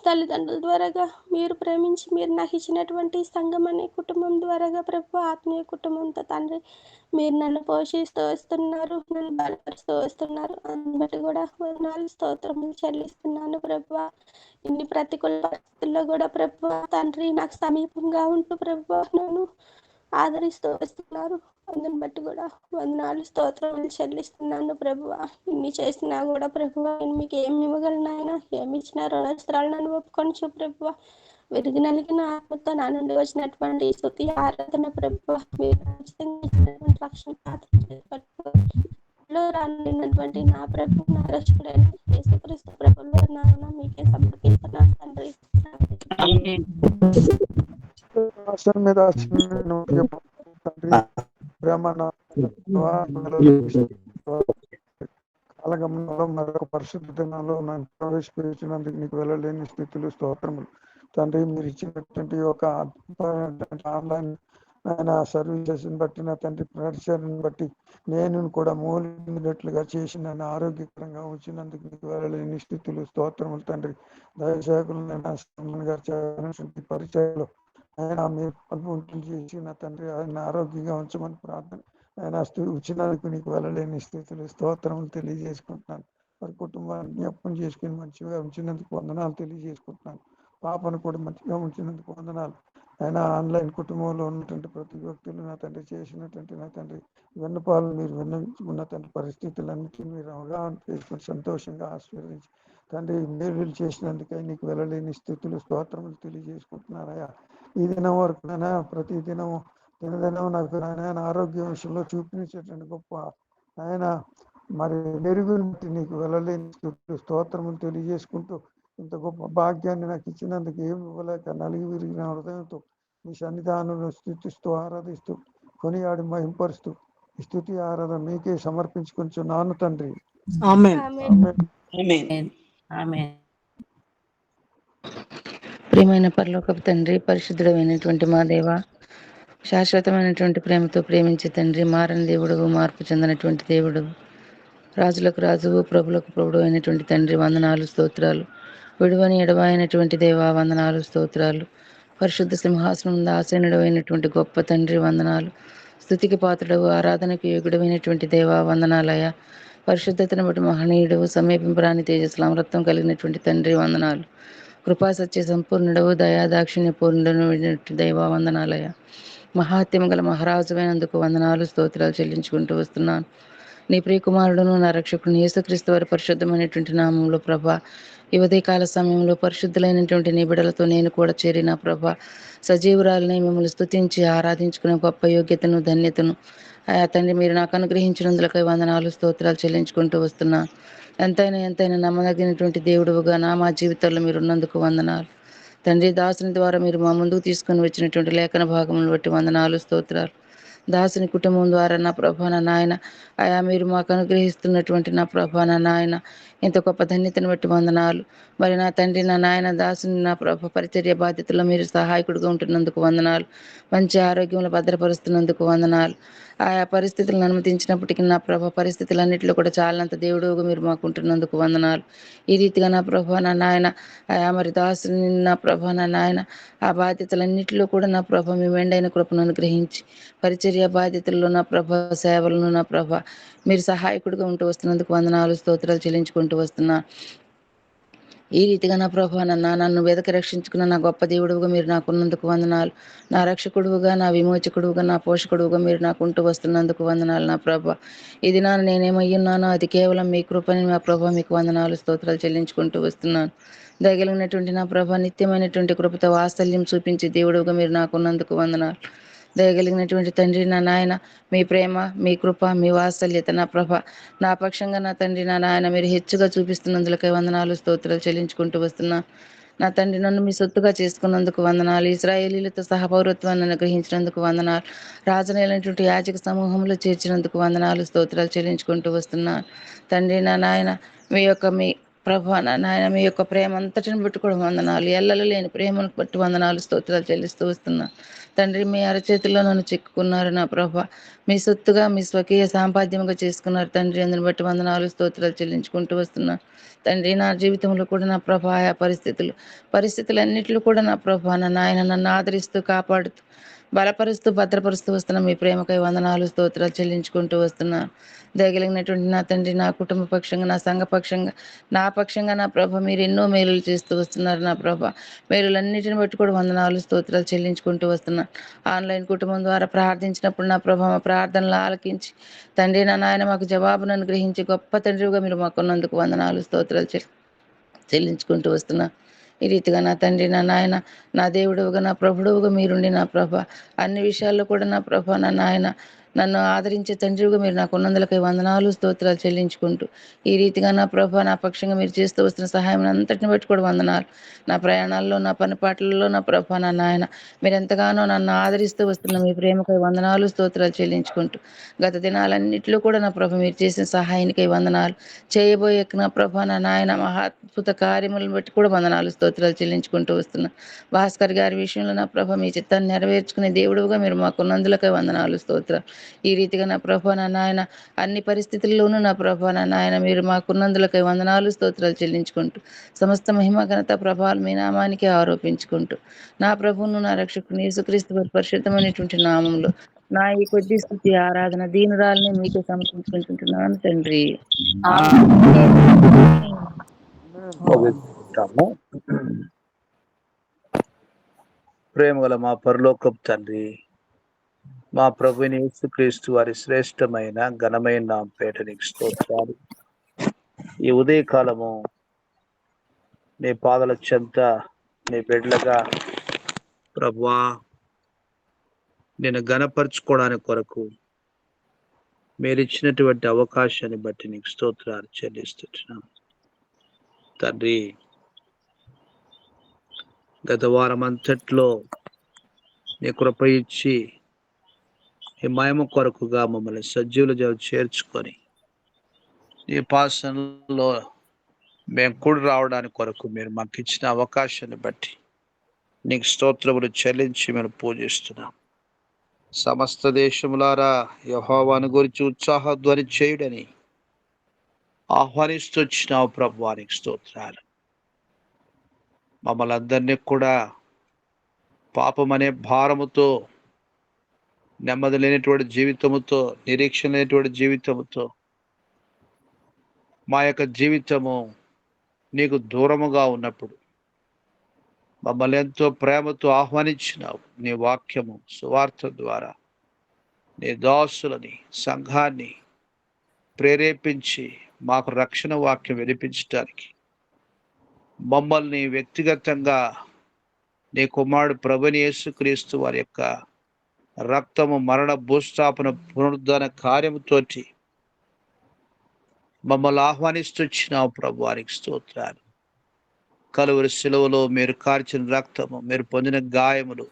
తల్లిదండ్రుల ద్వారాగా మీరు ప్రేమించి మీరు నాకు ఇచ్చినటువంటి సంఘం అనే కుటుంబం ద్వారాగా ప్రభు ఆత్మీయ కుటుంబంతో తండ్రి మీరు నన్ను పోషిస్తూ వస్తున్నారు, నన్ను బలపరుస్తూ వస్తున్నారు. అందుని బట్టి కూడా వందనాలు స్తోత్రములు చెల్లిస్తున్నాను ప్రభు. ఇన్ని ప్రతికూల పరిస్థితుల్లో కూడా ప్రభు తండ్రి నాకు సమీపంగా ఉంటూ ప్రభు నన్ను ఆదరిస్తూ వస్తున్నారు. అందుని బట్టి కూడా వందనాలు స్తోత్రములు చెల్లిస్తున్నాను ప్రభువ. ఇన్ని చేసినా కూడా ప్రభువ నేను మీకు ఏమి ఇవ్వగలను, ఆయన ఏమి ఇచ్చినా రుణస్త్రాలు నన్ను ఒప్పుకొనచ్చు ప్రభువ. విరిగి నలిగిన ఆత్మతో నా నుండి వచ్చినటువంటి స్తుతి ఆరాధన ప్రభువ మీరు ఖచ్చితంగా ఇచ్చినటువంటి రక్షణ పాత్రలో రానున్నటువంటి నా ప్రభు నా రక్షకుడైన యేసుక్రీస్తు ప్రభువుల నామమున మీకే సమర్పిస్తున్నాను తండ్రి. మీద తండ్రి ప్రేమ కాలగమనంలో మరొక పరిశుద్ధ దినాల్లో నన్ను ప్రవేశపెట్టినందుకు నీకు వెళ్ళలేని స్థితులు స్తోత్రములు తండ్రి. మీరు ఇచ్చినటువంటి ఒక ఆన్లైన్ ఆయన సర్వీసెస్ బట్టి నా తండ్రి పరిచయాన్ని బట్టి నేను కూడా మూలినట్లుగా చేసి నన్ను ఆరోగ్యకరంగా ఉంచినందుకు నీకు వెళ్ళలేని స్థితులు స్తోత్రములు తండ్రి. దయచేకులు గారు పరిచయాలు ఆయన మీరు పనులు చేసి నా తండ్రి ఆయన ఆరోగ్యంగా ఉంచమని ప్రార్థన ఆయన వచ్చినందుకు నీకు వెళ్ళలేని స్థితులు స్తోత్రములు తెలియజేసుకుంటున్నాను. వారి కుటుంబాన్ని జ్ఞాపకం చేసుకుని మంచిగా ఉంచినందుకు వందనాలు తెలియజేసుకుంటున్నాను. పాపను కూడా మంచిగా ఉంచినందుకు వందనాలు. ఆయన ఆన్లైన్ కుటుంబంలో ఉన్నటువంటి ప్రతి వ్యక్తులు నా తండ్రి చేసినటువంటి నా తండ్రి విన్నపాలు మీరు విన్నవించుకున్న తండ్రి పరిస్థితులన్నింటినీ మీరు అవగాహన చేసుకుని సంతోషంగా ఆశీర్వదించి తండ్రి మేలు చేసినందుకై నీకు వెళ్ళలేని స్థితులు స్తోత్రములు తెలియజేసుకుంటున్నారయ్యా. ఈ దినం వరకు నాయన ప్రతి దినదినం నాకు నాయన ఆరోగ్య విషయంలో చూపించేటువంటి గొప్ప ఆయన మరి మెరుగుని బట్టి నీకు వెళ్ళలేని స్తోత్రములు తెలియజేసుకుంటూ ఇంత గొప్ప భాగ్యాన్ని నాకు ఇచ్చినందుకు ఏమి ఇవ్వలేక నలిగి విరిగిన హృదయంతో మీ సన్నిధానంలో స్తుతిస్తూ ఆరాధిస్తూ కొనియాడి మహింపరుస్తూ ఈ స్తుతి ఆరాధన మీకే సమర్పించుకుంటున్నాను తండ్రి. ఆమేన్. ఆమేన్. ప్రియమైన పరలోకపు తండ్రి, పరిశుద్ధుడమైనటువంటి మా దేవ, శాశ్వతమైనటువంటి ప్రేమతో ప్రేమించే తండ్రి, మారని దేవుడు, మార్పు చెందినటువంటి దేవుడు, రాజులకు రాజువు, ప్రభులకు ప్రభుడు అయినటువంటి తండ్రి, వందనాలు స్తోత్రాలు. విడువని ఎడవైనటువంటి దేవ, వందనాలు స్తోత్రాలు. పరిశుద్ధ సింహాసనం ఆసీనుడు అయినటువంటి గొప్ప తండ్రి, వందనాలు. స్తుతికి పాత్రుడవు, ఆరాధనకు యోగుడమైనటువంటి దేవ, వందనాలయ. పరిశుద్ధతను బట్టి మహనీయుడు, సమీపింపరాని తేజస్సుల అమరత్వం కలిగినటువంటి తండ్రి, వందనాలు. కృపా సత్య సంపూర్ణుడవు, దయా దాక్షిణ్య పూర్ణుడు దైవ, వందనాలయ. మహాత్యం గల మహారాజువైనందుకు వందనాలు స్తోత్రాలు చెల్లించుకుంటూ వస్తున్నాను. నీ ప్రియకుమారుడును నా రక్షకుడు యేసుక్రీస్తు వారి పరిశుద్ధమైనటువంటి నామంలో ప్రభా, ఈ ఉదయకాల సమయంలో పరిశుద్ధులైనటువంటి నీ బిడలతో నేను కూడా చేరిన ప్రభా, సజీవురాలని మిమ్మల్ని స్తుతించి ఆరాధించుకునే గొప్ప యోగ్యతను ధన్యతను ఆయా తండ్రి మీరు నాకు అనుగ్రహించినందులకై వందనాలు స్తోత్రాలు చెల్లించుకుంటూ వస్తున్నాను. ఎంతైనా నమ్మదగినటువంటి దేవుడుగా మా జీవితాల్లో మీరు ఉన్నందుకు వందనాలు తండ్రి. దాసుని ద్వారా మీరు మా ముందుకు తీసుకొని వచ్చినటువంటి లేఖన భాగములను బట్టి వందనాలు స్తోత్రాలు. దాసుని కుటుంబం ద్వారా నా ప్రభా నా నాయన ఆయా మీరు మాకు అనుగ్రహిస్తున్నటువంటి నా ప్రభా నా నాయన ఇంత గొప్ప ధన్యతను బట్టి వందనాలు. మరి నా తండ్రి నా నాయన దాసుని నా ప్రభ పరిచర్య బాధ్యతలో మీరు సహాయకుడిగా ఉంటున్నందుకు వందనాలు. మంచి ఆరోగ్యంలో భద్రపరుస్తున్నందుకు వందనాలు. ఆయా పరిస్థితులను అనుమతించినప్పటికీ నా ప్రభ పరిస్థితులన్నింటిలో కూడా చాలంత దేవుడుగా మీరు మాకు ఉంటున్నందుకు వందనాలు. ఈ రీతిగా నా ప్రభా నా నాయన ఆయా మరి దాసుని నా ప్రభా నా నాయన ఆ బాధ్యతలన్నింటిలో కూడా నా ప్రభ మీ మెండైన కృపను అనుగ్రహించి పరిచర్య బాధ్యతల్లో నా ప్రభ సేవలను నా ప్రభ మీరు సహాయకుడిగా ఉంటూ వస్తున్నందుకు వందనాలు స్తోత్రాలు చెల్లించుకుంటూ వస్తున్నా. ఈ రీతిగా నా ప్రభా నన్ను వెదక రక్షించుకున్న నా గొప్ప దేవుడుగా మీరు నాకున్నందుకు వందనాలు. నా రక్షకుడుగా, నా విమోచకుడుగా, నా పోషకుడుగా మీరు నాకు ఉంటూ వస్తున్నందుకు వందనాలు. నా ప్రభ ఇది నేనేమయ్యున్నానో అది కేవలం మీ కృపని నా ప్రభ మీకు వందనాలు స్తోత్రాలు చెల్లించుకుంటూ వస్తున్నాను. దయగలిగినటువంటి నా ప్రభ నిత్యమైనటువంటి కృపతో వాత్సల్యం చూపించి దేవుడుగా మీరు నాకున్నందుకు వందనాలు. దయగలిగినటువంటి తండ్రి నా నాయన, మీ ప్రేమ, మీ కృప, మీ వాత్సల్యత నా ప్రభ నా పక్షంగా నా తండ్రి నా నాయన మీరు హెచ్చుగా చూపిస్తున్నందులకై వందనాలు స్తోత్రాలు చెల్లించుకుంటూ వస్తున్నా. నా తండ్రి నన్ను మీ సొత్తుగా చేసుకున్నందుకు వందనాలు. ఇశ్రాయేలీలతో సహపౌరత్వాన్ని అనుగ్రహించినందుకు వందనాలు. రాజునైనటువంటి యాజక సమూహంలో చేర్చినందుకు వందనాలు స్తోత్రాలు చెల్లించుకుంటూ వస్తున్నా. తండ్రి నా నాయన మీ ప్రభా నా నాయన మీ యొక్క ప్రేమ అంతటిని బట్టి కూడా వందనాలు. ఎల్లలు లేని ప్రేమను బట్టి వందనాలు స్తోత్రాలు చెల్లిస్తూ వస్తున్నా. తండ్రి మీ అరచేతుల్లో నన్ను చిక్కుకున్నారు నా ప్రభ. మీ సొత్తుగా మీ స్వకీయ సాంపాద్యంగా చేసుకున్నారు తండ్రి. అందుని బట్టి వందనాలు స్తోత్రాలు చెల్లించుకుంటూ వస్తున్నా. తండ్రి నా జీవితంలో కూడా నా ప్రభ ఆయా పరిస్థితులన్నింటిలో కూడా నా ప్రభ నా నాయన నన్ను ఆదరిస్తూ కాపాడుతూ బలపరుస్తూ భద్రపరుస్తూ వస్తున్న మీ ప్రేమకై వందనాలు స్తోత్రాలు చెల్లించుకుంటూ వస్తున్నా. దయగలిగినటువంటి నా తండ్రి నా కుటుంబ పక్షంగా నా సంఘ పక్షంగా నా పక్షంగా నా ప్రభ మీరు ఎన్నో మేలులు చేస్తూ వస్తున్నారు నా ప్రభ. మేలులన్నిటిని బట్టి కూడా వందనాలు స్తోత్రాలు చెల్లించుకుంటూ వస్తున్నా. ఆన్లైన్ కుటుంబం ద్వారా ప్రార్థించినప్పుడు నా ప్రభ మా ప్రార్థనలు ఆలకించి తండ్రి నా నాయన మాకు జవాబును అనుగ్రహించి గొప్ప తండ్రిగా మీరు మాకున్నందుకు వందనాలు స్తోత్రాలు చెల్లించుకుంటూ వస్తున్నా. ఈ రీతిగా నా తండ్రి నా నాయన నా దేవుడుగా నా ప్రభుడుగా మీరుండి నా ప్రభ అన్ని విషయాల్లో కూడా నా ప్రభ నా నాయన నన్ను ఆదరించే తండ్రిగా మీరు నాకు ఉన్నందులకై వందనాలు స్తోత్రాలు చెల్లించుకుంటూ ఈ రీతిగా నా ప్రభ నా పక్షంగా మీరు చేస్తూ వస్తున్న సహాయం అంతటిని బట్టి కూడా వందనాలు. నా ప్రయాణాల్లో నా పనిపాట్లలో నా ప్రభ నా నాయన మీరు ఎంతగానో నన్ను ఆదరిస్తూ వస్తున్న మీ ప్రేమకై వందనాలు స్తోత్రాలు చెల్లించుకుంటూ గత దినాలన్నింటిలో కూడా నా ప్రభ మీరు చేసిన సహాయానికై వందనాలు. చేయబోయే నా ప్రభ నా నాయన మహాద్భుత కార్యములను బట్టి కూడా వందనాలు స్తోత్రాలు చెల్లించుకుంటూ వస్తున్నా. భాస్కర్ గారి విషయంలో నా ప్రభ మీ చిత్తాన్ని నెరవేర్చుకునే దేవుడుగా మీరు మాకున్నందులకై వందనాలు స్తోత్రాలు. ఈ రీతిగా నా ప్రభ నా నాయన అన్ని పరిస్థితుల్లోనూ నా ప్రభ నా నాయన మీరు మాకున్నందులకై వందనాలు స్తోత్రాలు చెల్లించుకుంటూ సమస్త మహిమ ఘనత ప్రభావాలు మీ నామానికి ఆరోపించుకుంటూ నా ప్రభువును నా రక్షకుని యేసుక్రీస్తు వారి పరిశుద్ధమైనటువంటి నామంలో నా ఈ కొద్ది స్తుతి ఆరాధన దీనురాలని మీకు సమర్పించుకుంటున్నాను తండ్రి. ముగించుకుంటాము. ప్రేమగల మా పరలోకపు తండ్రి, మా ప్రభుని యేసుక్రీస్తు వారి శ్రేష్టమైన ఘనమైన నామమున పేట నీకు స్తోత్రాలు. ఈ ఉదయకాలము నీ పాదల చెంత నీ బిడ్డలుగా ప్రభువా నేను ఘనపరచుకోవడానికి కొరకు మీరు ఇచ్చినటువంటి అవకాశాన్ని బట్టి నీకు స్తోత్రాలు చెల్లిస్తున్నాను తండ్రి. గత వారం అంతట్లో నీ కృప ఇచ్చి ఈ మహిమ కొరకుగా మమ్మల్ని సజీవులుగా చేర్చుకొని ఈ పాసనలో మేము కూడి రావడానికి కొరకు మీరు మాకు ఇచ్చిన అవకాశాన్ని బట్టి నీకు స్తోత్రములు చెల్లించి మేము పూజిస్తున్నాం. సమస్త దేశములారా యెహోవాను గురించి ఉత్సాహధ్వని చేయుడని ఆహ్వానిస్తూ వచ్చినావు ప్రభువానికి స్తోత్రాలు. మమ్మల్ని అందరినీ కూడా పాపం అనే భారముతో నెమ్మది లేనటువంటి జీవితముతో నిరీక్షణ లేనటువంటి జీవితముతో మా యొక్క జీవితము నీకు దూరముగా ఉన్నప్పుడు మమ్మల్ని ఎంతో ప్రేమతో ఆహ్వానించినావు. నీ వాక్యము సువార్త ద్వారా నీ దాసులని సంఘాన్ని ప్రేరేపించి మాకు రక్షణ వాక్యం వినిపించడానికి మమ్మల్ని వ్యక్తిగతంగా నీ కుమారుడు ప్రభుని యేసుక్రీస్తు వారి యొక్క రక్తము మరణ భూస్థాపన పునరుద్ధరణ కార్యముతోటి మమ్మల్ని ఆహ్వానిస్తున్నావు ప్రభు వారికి స్తోత్రాలు. కలువరి శిలువలో మీరు కార్చిన రక్తము, మీరు పొందిన గాయములు,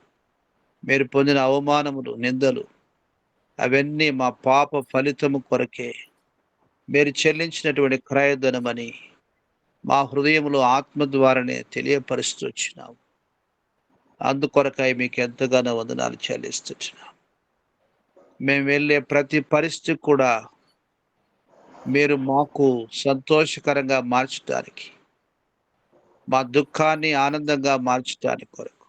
మీరు పొందిన అవమానములు, నిందలు అవన్నీ మా పాప ఫలితము కొరకే మీరు చెల్లించినటువంటి క్రయధనమని మా హృదయములో ఆత్మ ద్వారానే తెలియపరుస్తూ వచ్చినావు. అందుకొరకై మీకు ఎంతగానో వందనాలు చెల్లిస్తున్నాం. మేము వెళ్ళే ప్రతి పరిస్థితి కూడా మీరు మాకు సంతోషకరంగా మార్చడానికి, మా దుఃఖాన్ని ఆనందంగా మార్చడానికి కొరకు,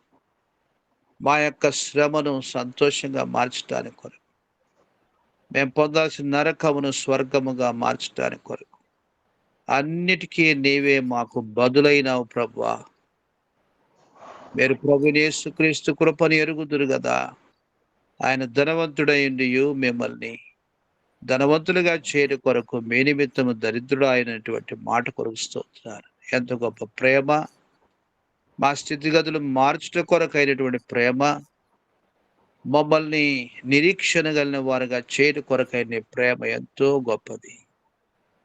మా యొక్క శ్రమను సంతోషంగా మార్చడానికి కొరకు, మేము పొందాల్సిన నరకమును స్వర్గముగా మార్చడానికి కొరకు అన్నిటికీ నీవే మాకు బదులైనావు ప్రభువా. మీరు ప్రభుని యేసుక్రీస్తు కృపను ఎరుగుదురు కదా. ఆయన ధనవంతుడైండియు మిమ్మల్ని ధనవంతులుగా చేరు కొరకు మీ నిమిత్తము దరిద్రుడు అయినటువంటి మాట కొరకు స్తోత్రాలు. ఎంత గొప్ప ప్రేమ! మా స్థితిగతులు మార్చుట కొరకు అయినటువంటి ప్రేమ, మమ్మల్ని నిరీక్షణ కలిగిన వారుగా చేయడం కొరకై నీ ప్రేమ ఎంతో గొప్పది.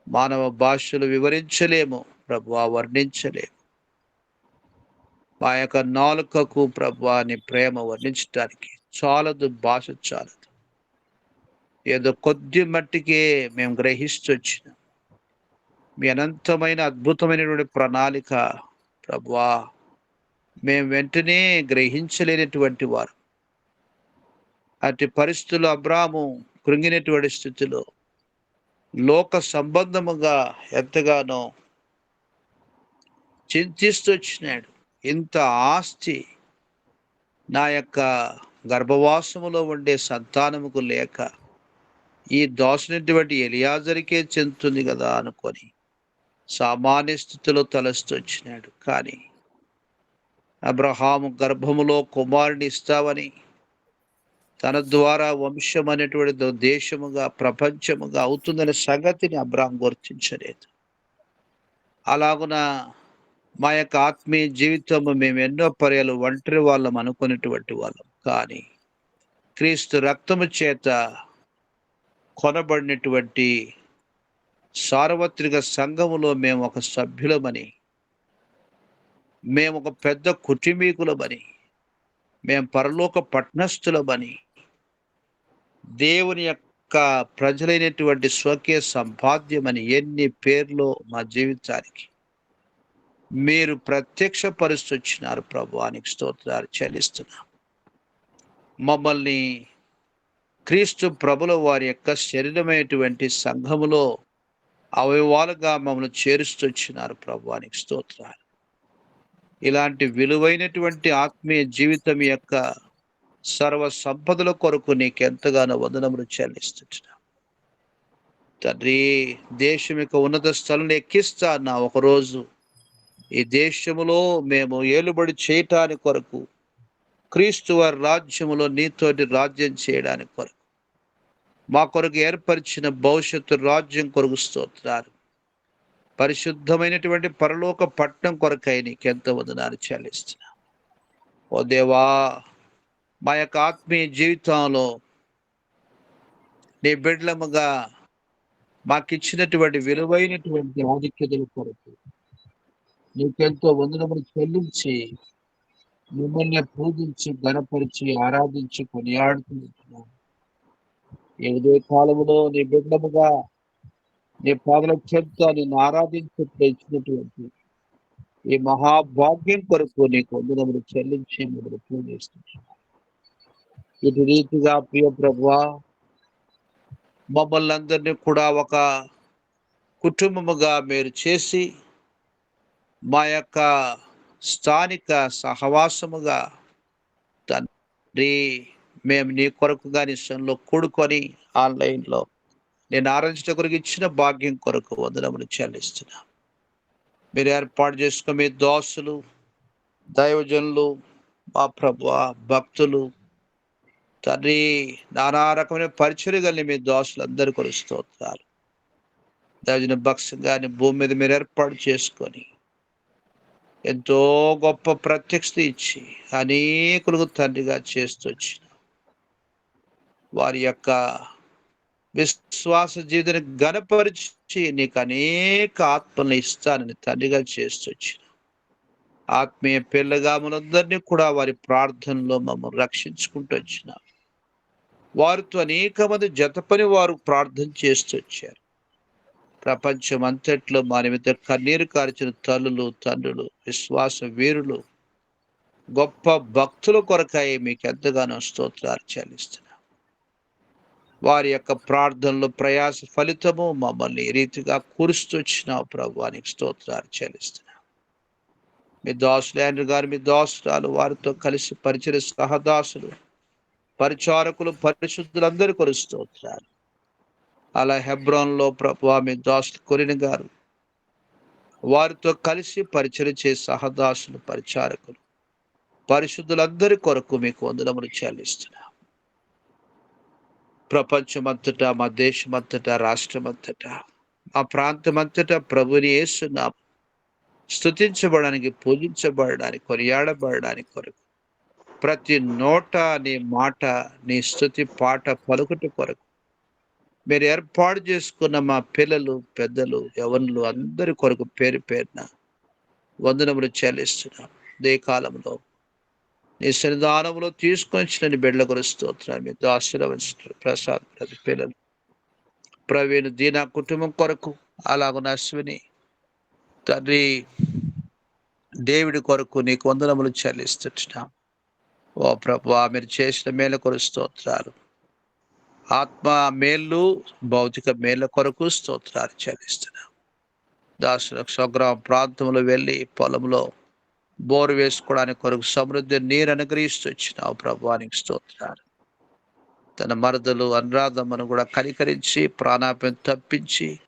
మానవ భాషలు వివరించలేము ప్రభువా, వర్ణించలేము. మా యొక్క నాలుకకు ప్రభువా నీ ప్రేమ వర్ణించడానికి చాలదు, భాష చాలదు. ఏదో కొద్ది మట్టికే మేము గ్రహిస్తొచ్చినాం మీ అనంతమైన అద్భుతమైనటువంటి ప్రణాళిక ప్రభువా. మేము వెంటనే గ్రహించలేనటువంటి వారు. అటు పరిస్థితుల్లో అబ్రాహాము కృంగినటువంటి స్థితిలో లోక సంబంధముగా ఎంతగానో చింతిస్తూ వచ్చినాడు. ఇంత ఆస్తి నా యొక్క గర్భవాసములో ఉండే సంతానముకు లేక ఈ దోషనటువంటి ఎలియాజరికే చెందుతుంది కదా అనుకొని సామాన్య స్థితిలో తలస్తూ వచ్చినాడు. కానీ అబ్రహాము గర్భములో కుమారుని ఇస్తావని, తన ద్వారా వంశం అనేటువంటి దేశముగా ప్రపంచముగా అవుతుందనే సంగతిని అబ్రహాం గుర్తించలేదు. అలాగున మా యొక్క ఆత్మీయ జీవితము మేము ఎన్నో పర్యాలు ఒంటరి వాళ్ళం అనుకునేటువంటి వాళ్ళం. కానీ క్రీస్తు రక్తము చేత కొనబడినటువంటి సార్వత్రిక సంఘములో మేము ఒక సభ్యులమని, మేము ఒక పెద్ద కుటుంబీకులమని, మేము పరలోక పట్నస్థులమని, దేవుని యొక్క ప్రజలైనటువంటి స్వకీయ సంపాద్యమని ఎన్ని పేర్లు మా జీవితానికి మీరు ప్రత్యక్షపరుస్తున్నారు ప్రభువానికి స్తోత్రాలు చెల్లిస్తున్నాం. మమ్మల్ని క్రీస్తు ప్రభుల వారి యొక్క శరీరమైనటువంటి సంఘములో అవయవాలుగా మమ్మల్ని చేరుస్తున్నారు ప్రభువానికి స్తోత్రాలు. ఇలాంటి విలువైనటువంటి ఆత్మీయ జీవితం యొక్క సర్వ సంపదల కొరకు నీకెంతగానో వందనములు చెల్లిస్తున్నాం తండ్రి. దేశం యొక్క ఉన్నత స్థలం ఎక్కిస్తా నా ఒకరోజు ఈ దేశములో మేము ఏలుబడి చేయటానికి కొరకు, క్రీస్తు వారి రాజ్యములో నీతోటి రాజ్యం చేయడానికి కొరకు, మా కొరకు ఏర్పరిచిన భవిష్యత్తు రాజ్యం కొరకు స్తోత్రాలు. పరిశుద్ధమైనటువంటి పరలోక పట్టణం కొరకై నీకెంత వందనాలు చెల్లిస్తున్నా. ఓ దేవా, మా యొక్క ఆత్మీయ జీవితంలో నీ బిడ్డలముగా మాకిచ్చినటువంటి విలువైనటువంటి ఆధిక్యతల కొరకు నీకెంతో వందనములు చెల్లించి మిమ్మల్ని పూజించి గణపరిచి ఆరాధించి కొనియాడుతున్నాం. ఏదో కాలములో నీ బిడ్డలముగా నీ పాదల చెంత నిన్ను ఆరాధించి ఇచ్చినటువంటి ఈ మహాభాగ్యం కొరకు నీకు వందనములు చెల్లించి మిమ్మల్ని పూజిస్తున్నాం. ఇటు రీతిగా ప్రియ ప్రభువా, మమ్మల్ని అందరినీ కూడా ఒక కుటుంబముగా మీరు చేసి మా యొక్క స్థానిక సహవాసముగా తండ్రి మేము నీ కొరకుగా నిశ్చయంలో కూడుకొని ఆన్లైన్లో నేను ఆరాధించడం కొరకు ఇచ్చిన భాగ్యం కొరకు వందనములు చెల్లిస్తున్నా. మీరు ఏర్పాటు చేసుకున్న మీ దాసులు, దైవజనులు, మా ప్రభువా, భక్తులు తండ్రి, నానా రకమైన పరిచర్య కలిగిన మీ దాసులందరూ కొరకు స్తోత్రాలు. దైవజన భక్తంగాని భూమి మీద మీరు ఏర్పాటు చేసుకొని ఎంతో గొప్ప ప్రత్యక్షత ఇచ్చి అనేకులకు తండ్రిగా చేస్తూ వచ్చిన వారి యొక్క విశ్వాస జీవితాన్ని గణపరిచి నీకు అనేక ఆత్మలను ఇస్తానని తండ్రిగా చేస్తూ వచ్చిన ఆత్మీయ పిల్లగా మనందరినీ కూడా వారి ప్రార్థనలో మమ్మల్ని రక్షించుకుంటూ వచ్చిన వారితో అనేక మంది జతపని వారు ప్రార్థన చేస్తూ వచ్చారు. ప్రపంచం అంతట్లో మా నిమిత్తం కన్నీరు కార్చిన తల్లులు, తండ్రులు, విశ్వాస వీరులు, గొప్ప భక్తుల కొరకై మీకు ఎంతగానో స్తోత్రాలు చెల్లిస్తున్నాం. వారి యొక్క ప్రార్థనలు ప్రయాస ఫలితము మమ్మల్ని ఈ రీతిగా కురుస్తూ వచ్చినావు ప్రభువానికి స్తోత్రాలు చెల్లిస్తున్నాం. మీ దాసులు ఆండ్రూ గారు, మీ దాసురాలు, వారితో కలిసి పరిచయ సహదాసులు, పరిచారకులు, పరిశుద్ధులందరూ కొరకు స్తోత్రాలు. అలా హెబ్రోన్లో ప్రభువా మీ దాసులు కొరిన గారు, వారితో కలిసి పరిచయం చేసే సహదాసులు, పరిచారకులు, పరిశుద్ధులందరి కొరకు మీకు వందనములు చెల్లిస్తున్నాం. ప్రపంచమంతటా, మా దేశమంతటా, రాష్ట్రమంతటా, మా ప్రాంతమంతటా ప్రభుని యేసునామం స్తుతించబడడానికి, పూజించబడడానికి, కొనియాడబడడానికి కొరకు ప్రతి నోట నీ మాట, నీ స్తుతి పాట పలుకుట కొరకు మీరు ఏర్పాటు చేసుకున్న మా పిల్లలు, పెద్దలు, యవనులు అందరి కొరకు పేరు పేరున వందనములు చెల్లిస్తున్నాం. ఇదే కాలంలో నీ సన్నిధానంలో తీసుకొని వచ్చిన బిడ్డల కొరకు స్తోత్రాలు. మీతో ఆశీర్వదిస్తున్నారు. ప్రసాద్ ప్రతి పిల్లలు, ప్రవీణ్, దీనా కుటుంబం కొరకు, అలాగున అశ్విని తండ్రి డేవిడ్ కొరకు నీకు వందనములు చెల్లిస్తున్నాం. ఓ ప్రభువా, మీరు చేసిన మేలు కొరకు స్తోత్రాలు. ఆత్మ మేళ్ళు, భౌతిక మేళ్ళ కొరకు స్తోత్రాలు చెల్లిస్తున్నాం. దాసులకు స్వగ్రామ ప్రాంతంలో వెళ్ళి పొలంలో బోరు వేసుకోవడానికి కొరకు సమృద్ధి నీరు అనుగ్రహిస్తూ వచ్చినావు ప్రభువానికి స్తోత్రాలు. తన మరదలు అనురాధమ్మను కూడా కనికరించి ప్రాణాపాయం తప్పించి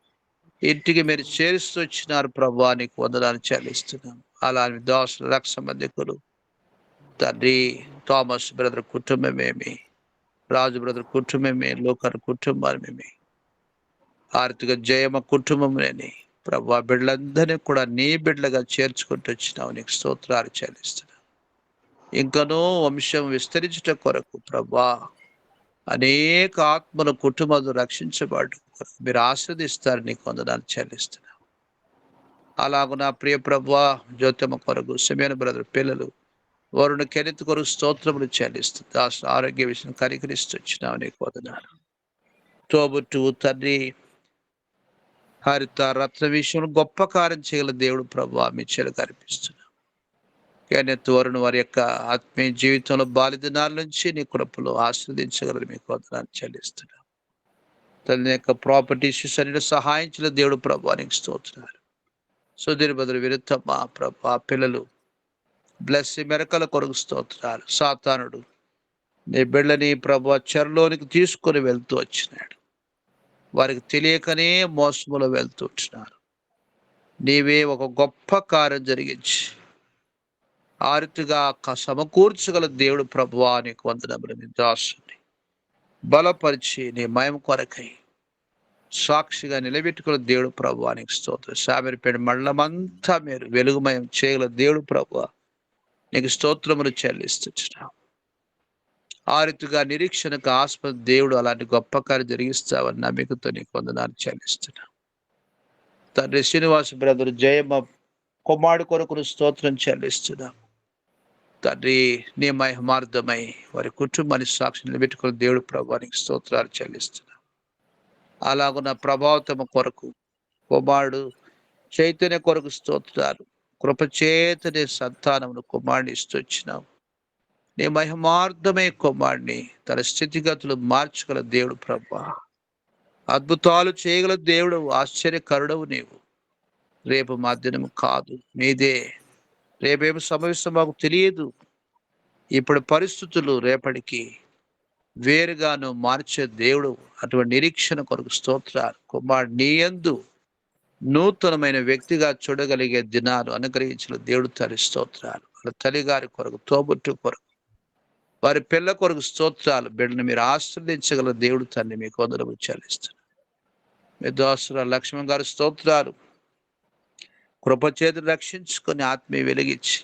ఇంటికి మీరు చేరుస్తూ వచ్చినారు ప్రభువానికి వందనాలు చెల్లిస్తున్నాం. అలానే దాసుల రక్ష మందికులు తండ్రి థామస్ బ్రదర్ కుటుంబమేమి, రాజు బ్రదర్ కుటుంబమే, లోకర్ కుటుంబమేమి, ఆర్థిక జయమ కుటుంబమేని ప్రభా బిడ్డలందరినీ కూడా నీ బిడ్డలుగా చేర్చుకుంటూ వచ్చినావు. నీకు స్తోత్రాలు చెల్లిస్తున్నావు. ఇంకనూ వంశం విస్తరించుట కొరకు ప్రభా అనేక ఆత్మల కుటుంబాలు రక్షించబడు కొరకు మీరు ఆస్వాదిస్తారు. నీకు వందనాలు చెల్లిస్తున్నావు. అలాగూ నా ప్రియ ప్రభా జ్యోతిమ కొరకు సిమేన్ బ్రదర్ పిల్లలు వరుణ కెనెత్ కొరకు స్తోత్రములు చెల్లిస్తుంది. ఆరోగ్య విషయం కనికరిస్తూ వచ్చినావు. నీకు వందనాలు. తోబుట్టు తండ్రి హరిత రత్న విషయంలో గొప్ప కార్యం చేయగల దేవుడు ప్రభు మీ చెలకు అర్పిస్తున్నాం. కెనెత్ వరుణ్ వారి యొక్క ఆత్మీయ జీవితంలో బాల్య దినాల నుంచి నీ కృపలో ఆస్వాదించగలరు. మీకు వందనాలు చెల్లిస్తున్నాం. తన యొక్క ప్రాపర్టీ ఇష్యూస్ అన్ని సహాయించిన దేవుడు ప్రభు నీకు స్తోత్రాలు. సుధీర్ బదులు విరుద్ధమా ప్రభు పిల్లలు బ్లెస్ మెరకల కొరకు స్తోత్రాలు. సాతానుడు నీ బిడ్డని ప్రభు చెరలోనికి తీసుకొని వెళ్తూ వచ్చినాడు. వారికి తెలియకనే మోసములో వెళ్తుంటున్నారు. నీవే ఒక గొప్ప కార్యం జరిగించి ఆ రీతిగా సమకూర్చగల దేవుడు ప్రభువా నీకు వందనములు. నీ దాసుని బలపరిచి నీ మయం కొరకై సాక్షిగా నిలబెట్టుకున్న దేవుడు ప్రభువా నీకు స్తోత్రం. సామెరిపేట మండలమంతా మీరు వెలుగుమయం చేయగల దేవుడు ప్రభువా నీకు స్తోత్రములు చెల్లిస్తున్నాం. ఆ రీతిగా నిరీక్షణకు ఆస్పద దేవుడు అలాంటి గొప్ప కార్యం జరిగిస్తావని నమ్మికతో నీకు వందనాలు చెల్లిస్తున్నాం. తండ్రి శ్రీనివాస బ్రదర్ జయమ్మ కుమారుడు కొరకు స్తోత్రం చెల్లిస్తున్నాం. తండ్రి నీ మహిమార్థమై వారి కుటుంబాన్ని సాక్షి నిలబెట్టుకున్న దేవుడు ప్రభానికి స్తోత్రాలు చెల్లిస్తున్నాం. అలాగున్న ప్రభావతమ కొరకు కుమారుడు చైతన్య కొరకు స్తోత్రాలు. కృపచేతనే సంతానమును కుమారుని ఇస్తూ వచ్చినావు. నీ మహిమార్థమే కుమారుని తన స్థితిగతులు మార్చగల దేవుడు ప్రభా. అద్భుతాలు చేయగల దేవుడు, ఆశ్చర్యకరుడవు నీవు. రేపు మా దినము కాదు, నీదే. రేపేమి సంభవిస్తా మాకు తెలియదు. ఇప్పుడు పరిస్థితులు రేపటికి వేరుగాను మార్చే దేవుడు. అటువంటి నిరీక్షణ కొరకు స్తోత్రాలు. కుమారుడు నీ యందు నూతనమైన వ్యక్తిగా చూడగలిగే దినాలు అనుగ్రహించిన దేవుడు తల్లి స్తోత్రాలు. వాళ్ళ తల్లిగారి కొరకు, తోబుట్టు కొరకు, వారి పిల్ల కొరకు స్తోత్రాలు. బిడ్డను మీరు ఆశ్రదించగల దేవుడు తండ్రి మీకు వందనములు చెల్లిస్తున్నారు. మీ దోస్తుల లక్ష్మణ్ గారు స్తోత్రాలు. కృపచేతులు రక్షించుకొని ఆత్మీయ వెలిగించి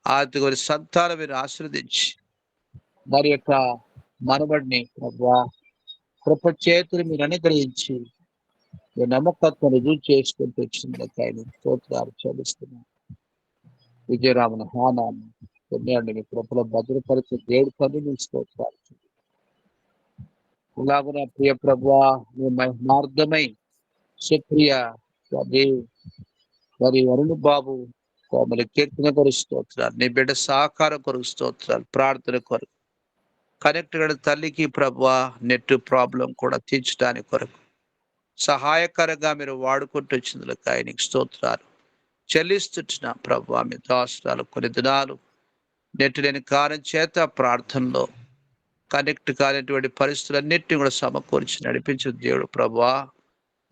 ఆత్మ వారి సంతానం మీరు ఆశ్రదించి వారి యొక్క మనబడిని ప్రభా కృపచేతులు మీరు అనుగ్రహించి మీ నమ్మకత్వం రుజువు చేసుకుంటూ వచ్చింది. ఆయన స్తోత్రాలు చెల్లిస్తున్నాను. విజయరామన్ హానాన్ని కొన్నిండి మీ కృపలో భద్రపరిచే దేవుడు పని మీ స్తోత్రాలు. ఇలాగున ప్రియ ప్రభా మీ మహిమార్థమై సుప్రియ మరి అరుణ్ బాబు కోమలి కీర్తన కొరకు స్తోత్రాలు. నీ బిడ్డ సహకారం కొరకు స్తోత్రాలు. ప్రార్థన కొరకు కనెక్ట్ అయిన తల్లికి ప్రభా నెట్ ప్రాబ్లం కూడా తీర్చడానికి కొరకు సహాయకరంగా మీరు వాడుకుంటూ వచ్చినందుకు ఆయనకి స్తోత్రాలు చెల్లిస్తుంటున్నాం. ప్రభా మీ దాసురాలు కొన్ని దినాలు నెట్ లేని కారణం చేత ప్రార్థనలో కనెక్ట్ కానిటువంటి పరిస్థితులన్నిటిని కూడా సమకూర్చి నడిపించిన దేవుడు ప్రభా.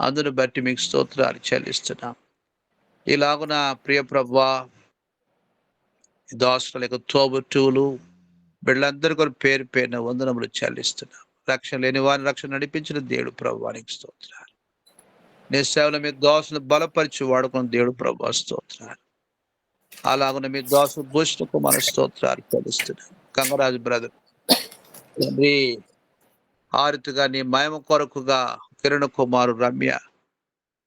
అందును బట్టి మీకు స్తోత్రాలు చెల్లిస్తున్నాం. ఇలాగున ప్రియ ప్రభా దాసుల యొక్క తోబుట్టువులు బిడ్డలందరూ కూడా పేరు పేరున వందనములు చెల్లిస్తున్నాం. రక్షణ లేని వారిని రక్షణ నడిపించిన దేవుడు ప్రభువానికి స్తోత్రాలు. నీ సేవల మీ దోసును బలపరిచి వాడుకున్న దేవుడు ప్రభు స్తోత్రాలు. అలాగున మీ దోసు భూషణకు మన స్తోత్రాలు చెల్లిస్తున్నాం. గంగరాజు బ్రదర్ తండ్రి, ఆ రీతిగా నీ మహిమ కొరకుగా కిరణ్ కుమారు, రమ్య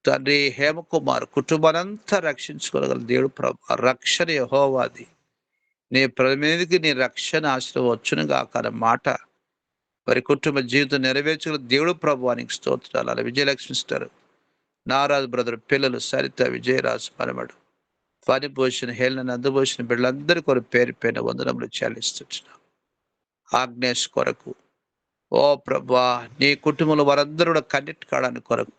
తండ్రి, హేమకుమార్ కుటుంబానంతా రక్షించుకోగల దేవుడు ప్రభు. రక్షణ యెహోవాది, నీ మీదకి నీ రక్షణ ఆశ్రయం వచ్చును గాక అనే మాట వారి కుటుంబ జీవితం నెరవేర్చగల దేవుడు ప్రభువానికి స్తోత్రాలు. అలా విజయలక్ష్మి సిస్టర్, నారాజు బ్రదర్ పిల్లలు, సరిత, విజయరాజు మనమడు, పనిభూషణ, హేళన, నందభూషణ బిడ్డలందరి కొరకు పేరు పైన వందనములు చెల్లిస్తున్నాం. ఆగ్నేష్ కొరకు, ఓ ప్రభా, నీ కుటుంబంలో వారందరూ కూడా కన్నెట్ కావడానికి కొరకు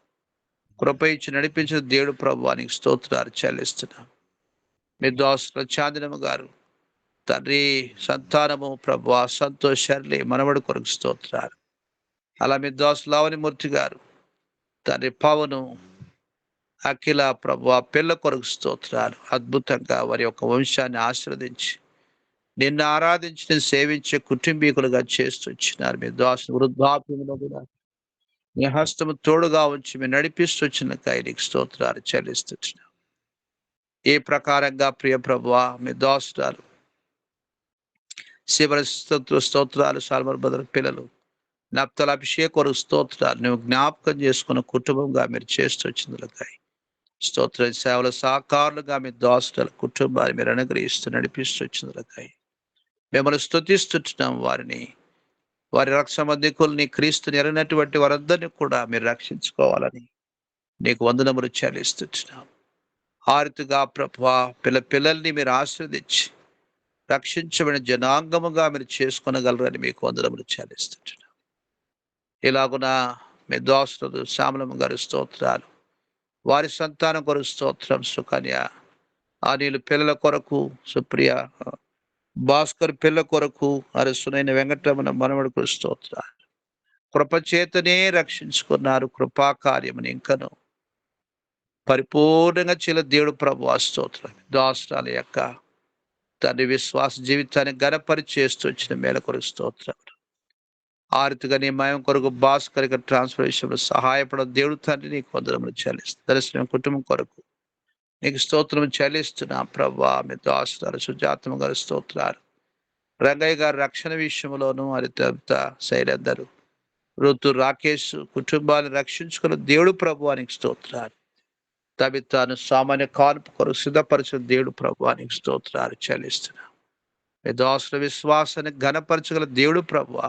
కృప ఇచ్చి నడిపించిన దేవుడు ప్రభువానికి స్తోత్రాలు చెల్లిస్తున్నాం. మీ దోస్తుల చాందినమ్మ గారు తండ్రి, సంతానము ప్రభా, సంతోష్ షర్లీ మనవడి కొరకు స్తోత్రాలు. అలా మీ దోస్తు లావణి మూర్తి గారు తండ్రి, పవను, అఖిల ప్రభా పిల్ల కొరకు స్తోత్రాలు. అద్భుతంగా వారి యొక్క వంశాన్ని ఆశీర్వదించి నిన్ను ఆరాధించి నేను సేవించే కుటుంబీకులుగా చేస్తూ వచ్చినారు. మీ దోస్తు వృద్ధాప్యంలో కూడా నీ హస్తము తోడుగా ఉంచి మీరు నడిపిస్తూ వచ్చిన నీకు స్తోత్రాలు చెల్లిస్తున్నాం. ఏ ప్రకారంగా ప్రియ ప్రభువా మీ దోస్తాలు శివ స్తోత్రాలు, సాల్మర్ బదర్ పిల్లలు, నప్తల అభిషేక స్తోత్రాలు నువ్వు జ్ఞాపకం చేసుకున్న కుటుంబంగా మీరు చేస్తూ వచ్చిందులకై స్తోత్ర. సేవల సహకారులుగా మీ దోస్తుల కుటుంబాన్ని మీరు అనుగ్రహిస్తూ నడిపిస్తూ వచ్చిందులకై మిమ్మల్ని స్తుతిస్తున్నాం. వారి రక్షమందికుల్ని, క్రీస్తుని ఎరిగినటువంటి వారందరినీ కూడా మీరు రక్షించుకోవాలని నీకు వందనములు చెల్లిస్తున్నాం. హారతిగా ప్రభువా పిల్లల్ని మీరు ఆశీర్వదించి రక్షించబడిన జనాంగముగా మీరు చేసుకొనగలరని మీకు వందనములు చెల్లిస్తున్నాం. ఇలాగున మీ దోస్తులు శ్యామలమ్మ గారి స్తోత్రాలు, వారి సంతానం కొరకు స్తోత్రం. సుకన్య, అనిల్ పిల్లల కొరకు, సుప్రియ, భాస్కర్ పిల్ల కొరకు, అరసునైన వెంకటరమణ మనవడికు స్తోత్రాలు. కృపచేతనే రక్షించుకున్నారు. కృపా కార్యముని ఇంకను పరిపూర్ణంగా చేల దేవుడు ప్రభువా స్తోత్రం. దాసురాల యొక్క తండ్రి విశ్వాస జీవితాన్ని గణపరిచి చేస్తూ వచ్చిన మేల కొరకు స్తోత్రం. ఆ రీతిగా నీ మయం కొరకు భాస్కర్ ట్రాన్స్ఫర్ విషయంలో సహాయపడ దేవుడు తండ్రి నీకు వందనములు చెల్లిస్తుంది. దర్శనం కుటుంబం కొరకు నీకు స్తోత్రం చెల్లిస్తున్నా ప్రభా. మీ దాసురాలు సుజాతమ్మ గారి స్తోత్రాలు. రంగయ్య గారి రక్షణ విషయంలోనూ హరిత, శైలందరూ, ఋతు, రాకేష్ కుటుంబాన్ని రక్షించుకున్న దేవుడు ప్రభువానికి స్తోత్రాలు. తబితాను సామాన్య కాన్పు కొరకు సిద్ధపరిచిన దేవుడు ప్రభువానికి స్తోత్రాలు చెల్లిస్తున్నా. మీ దాసుల విశ్వాసాన్ని ఘనపరచగల దేవుడు ప్రభువా,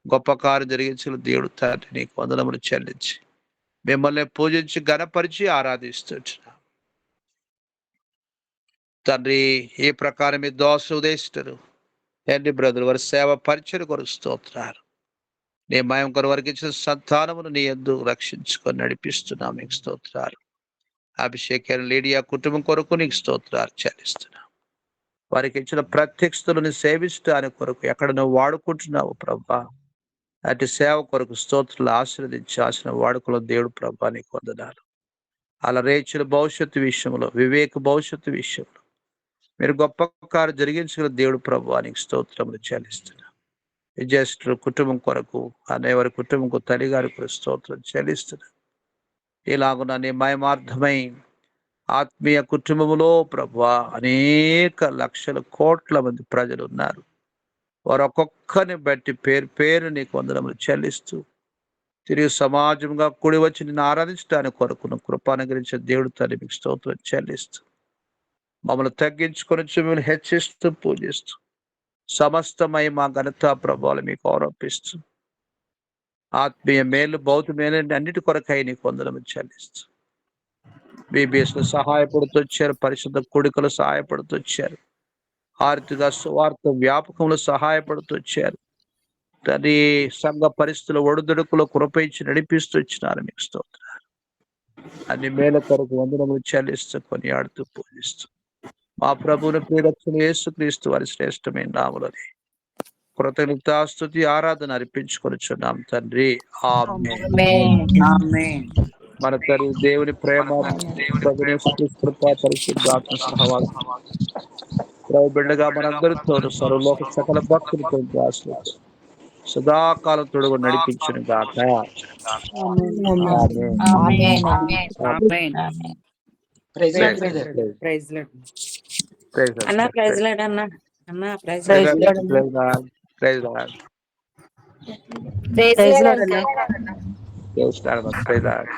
గొప్ప కార్యం జరిగించగల దేవుడు తండ్రి నీకు వందనములు చెల్లించి మిమ్మల్ని పూజించి ఘనపరిచి ఆరాధిస్తున్నా తండ్రి. ఈ ప్రకారం మీ దోష ఉదేశిస్తారు తండ్రి బ్రదర్ వారి సేవ పరిచయం కొరకు స్తోత్రాలు. నీ మయం కొరకు వారికి ఇచ్చిన సంతానమును నీ యందు రక్షించుకొని నడిపిస్తున్నా మీకు స్తోత్రాలు. అభిషేక్ లీడియా కుటుంబం కొరకు నీకు స్తోత్రాలు చెల్లిస్తున్నా. వారికి ఇచ్చిన ప్రత్యక్షతలను సేవించడానికి కొరకు ఎక్కడ నువ్వు వాడుకుంటున్నావు ప్రభా, అటు సేవ కొరకు స్తోత్రాలు ఆశీర్వదించాల్సిన వాడుకలో దేవుడు ప్రభా నీకు వందనాలు. అలా రేచుల భవిష్యత్తు విషయంలో, వివేక భవిష్యత్తు విషయంలో మీరు గొప్ప కార్యం జరిగించగల దేవుడు ప్రభువానికి స్తోత్రములు చెల్లిస్తున్నా. విజయశ్రీ కుటుంబం కొరకు, అనేవారి కుటుంబం తల్లిగారి కొరకు స్తోత్రం చెల్లిస్తున్నా. ఇలాగున నీ మయమార్థమై ఆత్మీయ కుటుంబములో ప్రభువా అనేక లక్షల కోట్ల మంది ప్రజలు ఉన్నారు. వారు ఒక్కొక్కరిని బట్టి పేరు నీకు వందనములు చెల్లిస్తూ తిరిగి సమాజంగా కూడి వచ్చి నిన్ను ఆరాధించడానికి కొరకు కృప అనుగ్రహించే దేవుడు తల్లి మీకు స్తోత్రం చెల్లిస్తూ మమ్మల్ని తగ్గించుకొని మిమ్మల్ని హెచ్చిస్తూ పూజిస్తూ సమస్తమై మా ఘనత ప్రభావాలు మీకు ఆరోపిస్తూ ఆత్మీయ మేలు, భౌతిక మేలు అన్నిటి కొరకై నీకు వందనములు చెల్లిస్తూ బీబీఎస్ లో సహాయపడుతూ వచ్చారు. పరిశుద్ధ కొడుకులు సహాయపడుతూ వచ్చారు. ఆర్థిక సువార్త వ్యాపకంలో సహాయపడుతూ వచ్చారు. తది సంఘ పరిస్థితుల ఒడిదుడుకులో కృప ఇచ్చి నడిపిస్తూ వచ్చినారు. మీకు స్తోత్రాలు. అన్ని మేల కొరకు వందనములు చెల్లిస్తూ కొనియాడుతూ పూజిస్తూ మా ప్రభువుని ప్రియరక్షణ యేసుక్రీస్తు వారి శ్రేష్టమైన నామములోని కృతజ్ఞతాస్తుతి ఆరాధన అర్పించుకొనిచున్నాం తండ్రి. ఆమేన్. మన తండ్రి దేవుని ప్రేమ, కృప, పరిశుద్ధాత్మ సహవాసం బిడ్డగా మనందరితో సర్వలోక సకల భక్తులతో ఆశ్రయించి సదాకాలం తోడుగా నడిపించును గాక. అన్నా ప్రైజ్ లార్డ్ అన్నా. అన్న ప్రైజ్ ప్రైజ్ లార్డ్. లార్డ్ అన్న. Praise Lord. ప్రైజ్ లార్డ్ అన్న. Praise lord.